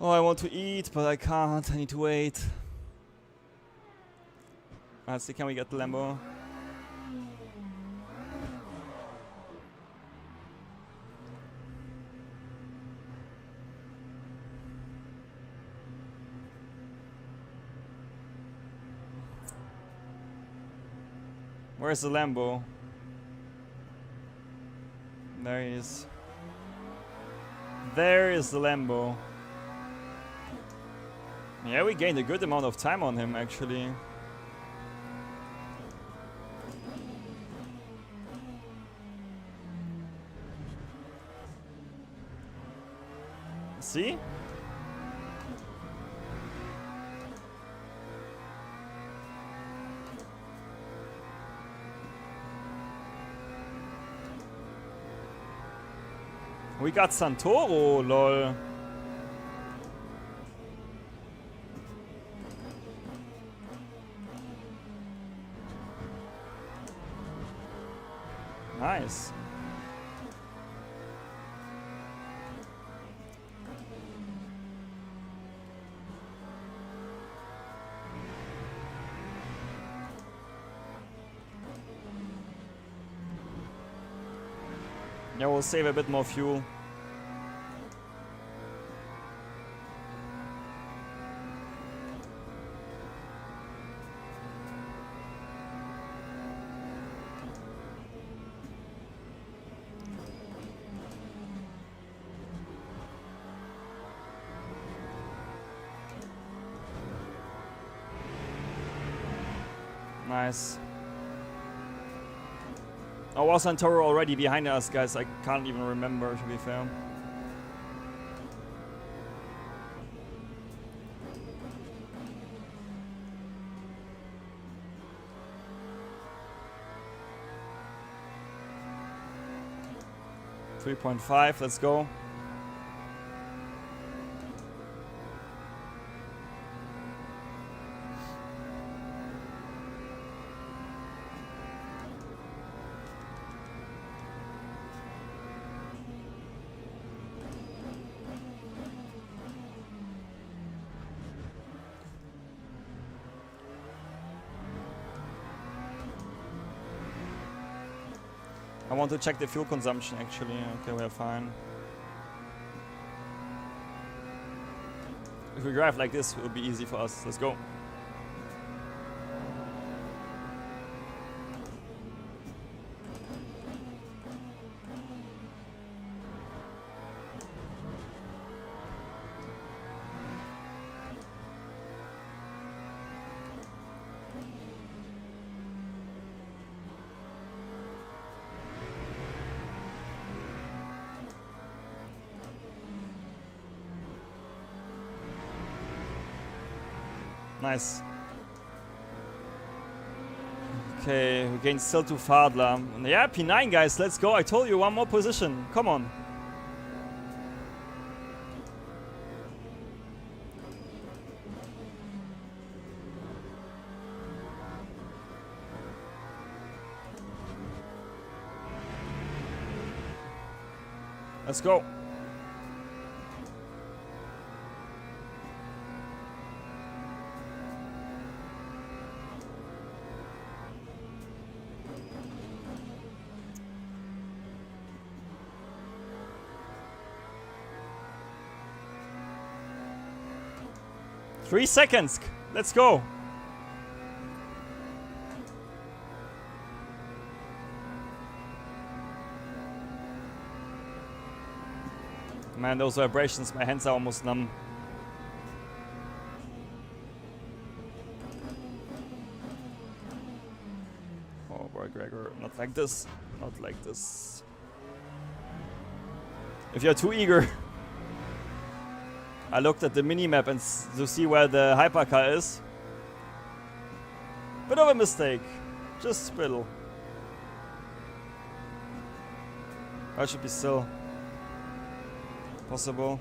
[SPEAKER 1] Oh, I want to eat, but I can't. I need to wait. Let's see, can we get the Lambo? Where's the Lambo? There he is. There is the Lambo. Yeah, we gained a good amount of time on him actually. See? We got Santoro, lol. Nice. Yeah, we'll save a bit more fuel. Nice. Oh, was Santoro already behind us, guys? I can't even remember, to be fair. .5, let's go. I want to check the fuel consumption actually. Okay, we're fine. If we drive like this, it will be easy for us. Let's go. Nice. Okay, we gained still to Fadler. Yeah, P9 guys, let's go. I told you, one more position. Come on. Let's go. Three seconds. Let's go. Man, those vibrations, my hands are almost numb. Oh boy, Gregor, not like this. Not like this. If you're too eager. I looked at the minimap and to see where the hypercar is. Bit of a mistake. Just spittle. That should be still possible.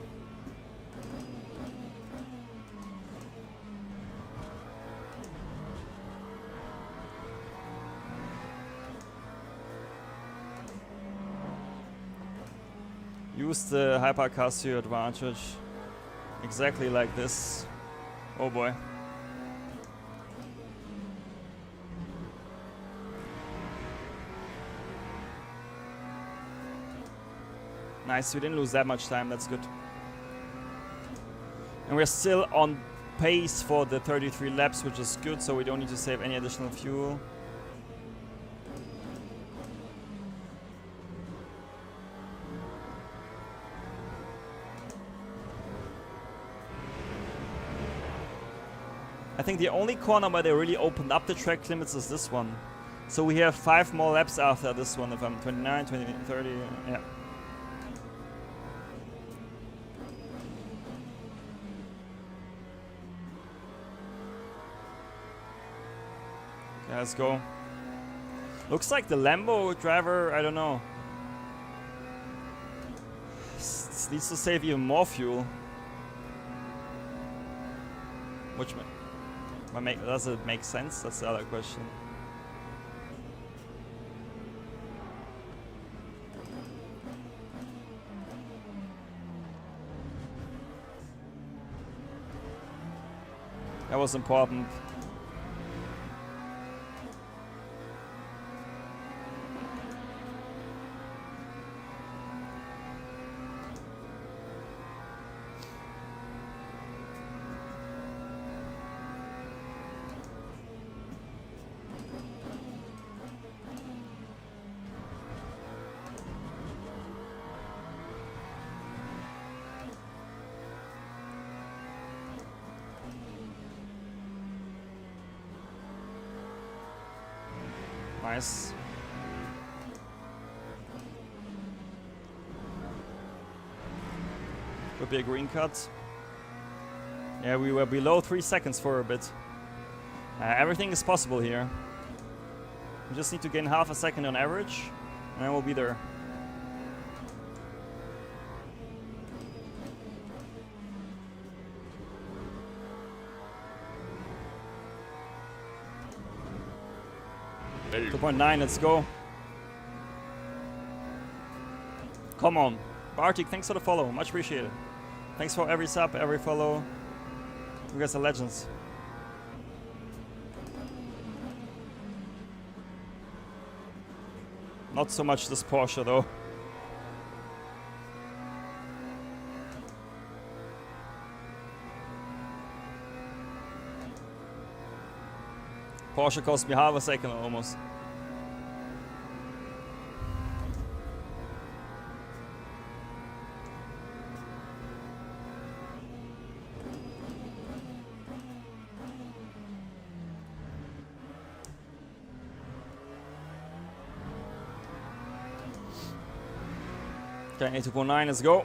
[SPEAKER 1] Use the hypercar to your advantage. Exactly like this. Oh boy. Nice, we didn't lose that much time, that's good. And we're still on pace for the 33 laps, which is good, so we don't need to save any additional fuel. I think the only corner where they really opened up the track limits is this one. So we have 5 more laps after this one, if I'm 29, 20, 30, yeah. Okay, let's go. Looks like the Lambo driver, I don't know. Needs to save even more fuel. Which does it make sense? That's the other question. That was important. Nice. Could be a green cut. Yeah, we were below 3 seconds for a bit. Everything is possible here. We just need to gain half a second on average, and then we'll be there.
[SPEAKER 2] Hey.
[SPEAKER 1] 2.9, let's go. Come on. Bartik, thanks for the follow. Much appreciated. Thanks for every sub, every follow. You guys are legends. Not so much this Porsche though. Porsche cost me half a second almost. Okay, 2.9, let's go.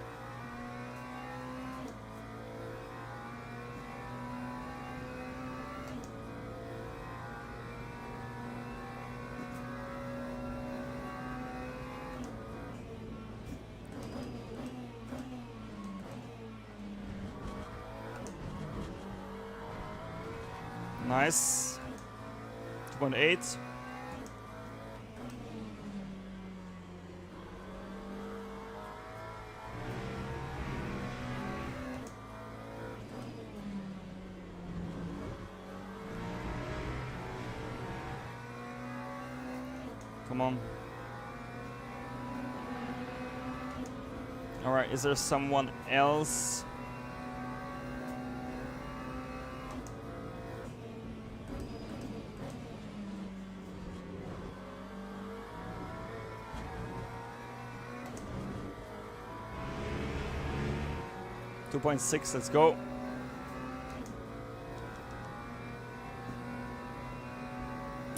[SPEAKER 1] Nice. 2.8. Come on. Alright, is there someone else? .6, let's go.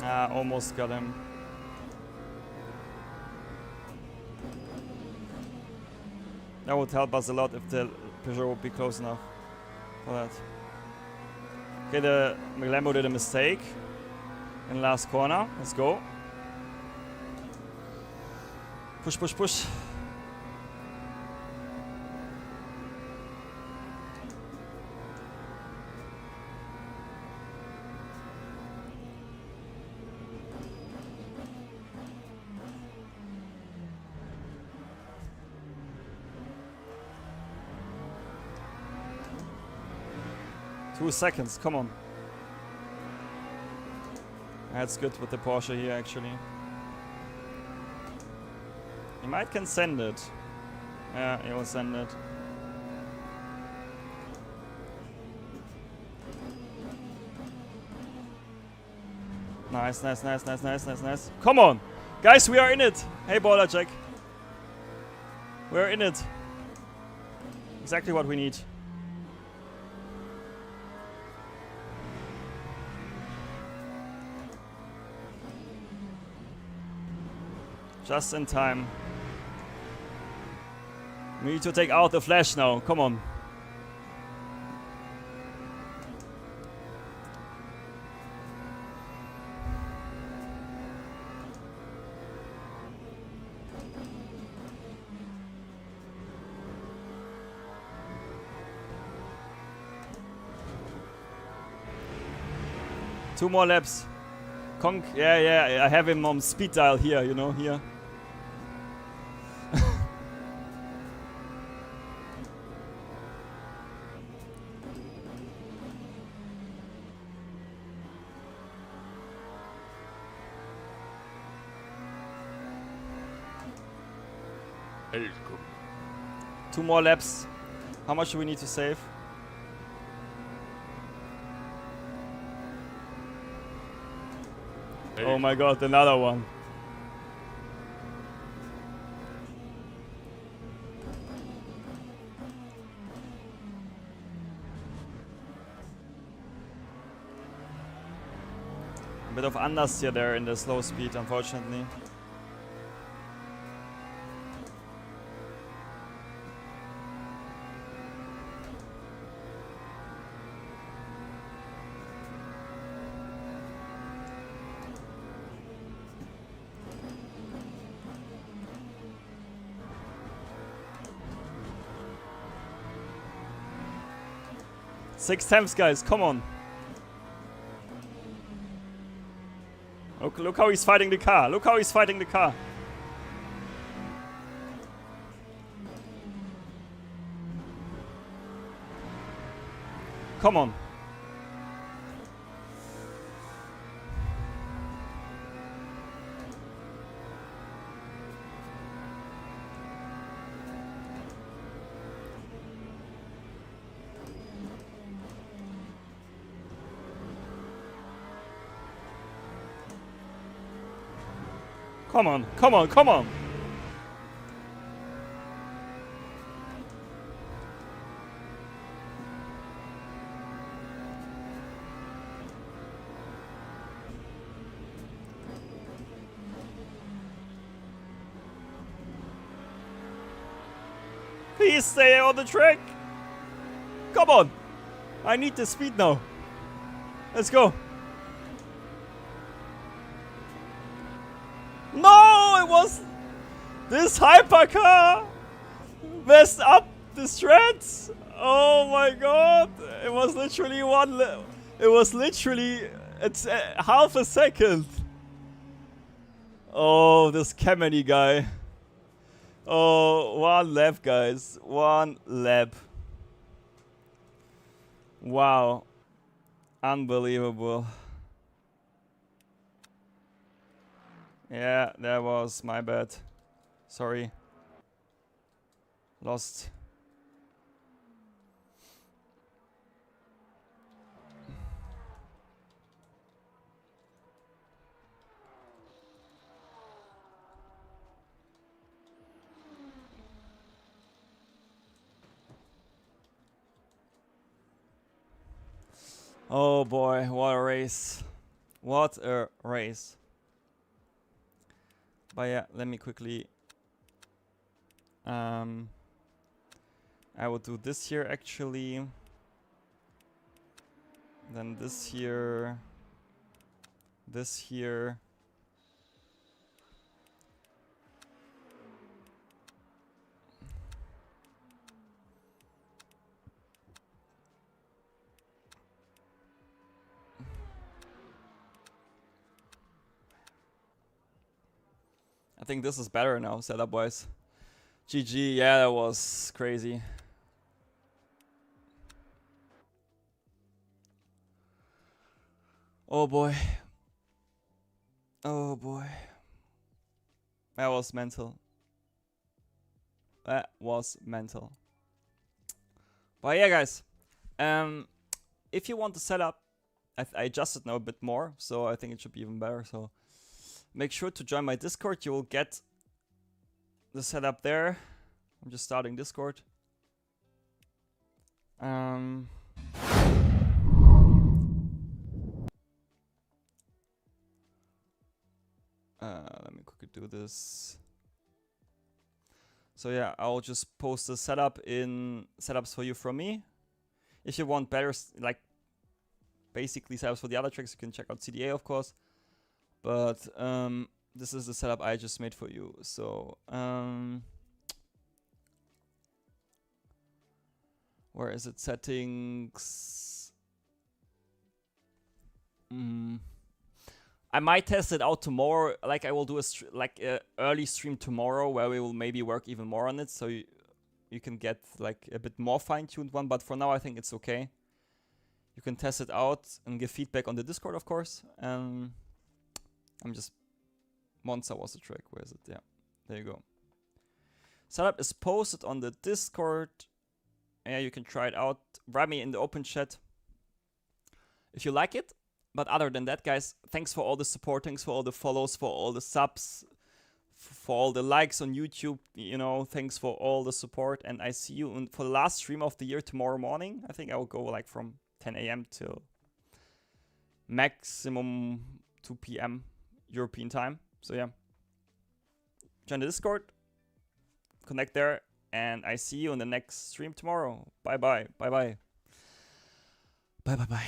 [SPEAKER 1] Almost got him. That would help us a lot if the Peugeot would be close enough for that. Okay, the Lambo did a mistake in the last corner. Let's go. Push, push, push. Two seconds, come on. That's good with the Porsche here, actually. He might can send it. Yeah, he will send it. Nice, nice, nice, nice, nice, nice, nice. Come on! Guys, we are in it! Hey, Baller Jack. We're in it. Exactly what we need. Just in time. We need to take out the flash now. Come on. Two more laps. Yeah, I have him on speed dial here, you know, here. Two more laps. How much do we need to save? Oh my god, another one. A bit of understeer there in the slow speed, unfortunately. Six times, guys, come on. Look how he's fighting the car. Look how he's fighting the car. Come on. Come on, come on, come on. Please stay on the track. Come on. I need the speed now. Let's go. No, it was this hypercar messed up the strats. Oh my god. It was literally it's half a second. Oh, this Kameni guy. Oh, one lap, guys. One lap. Wow. Unbelievable. Yeah, that was my bad. Sorry. Lost. Oh boy, what a race. What a race. But yeah, let me quickly I will do this here actually. Then this here. This here. I think this is better now, setup wise. GG, yeah, that was crazy. Oh boy. Oh boy. That was mental. That was mental. But yeah, guys. If you want the setup, I adjusted now a bit more, so I think it should be even better. So make sure to join my Discord. You will get the setup there. I'm just starting Discord. Let me quickly do this. So yeah, I'll just post the setup in setups for you from me. If you want better, like basically setups for the other tracks, you can check out CDA, of course. But this is the setup I just made for you. So where is it? Settings. I might test it out tomorrow. Like I will do a early stream tomorrow where we will maybe work even more on it, so you can get like a bit more fine-tuned one. But for now, I think it's okay. You can test it out and give feedback on the Discord, of course. I'm just Monza was the track. Where is it? Yeah, there you go. Setup is posted on the Discord. Yeah, you can try it out. Write me in the open chat if you like it. But other than that, guys, thanks for all the support, thanks for all the follows, for all the subs, for all the likes on YouTube, you know, thanks for all the support. And I see you for the last stream of the year tomorrow morning. I think I will go like from 10 a.m. till maximum 2 p.m. European time. So yeah, join the Discord, connect there, and I see you in the next stream tomorrow. Bye bye. Bye bye. Bye bye bye.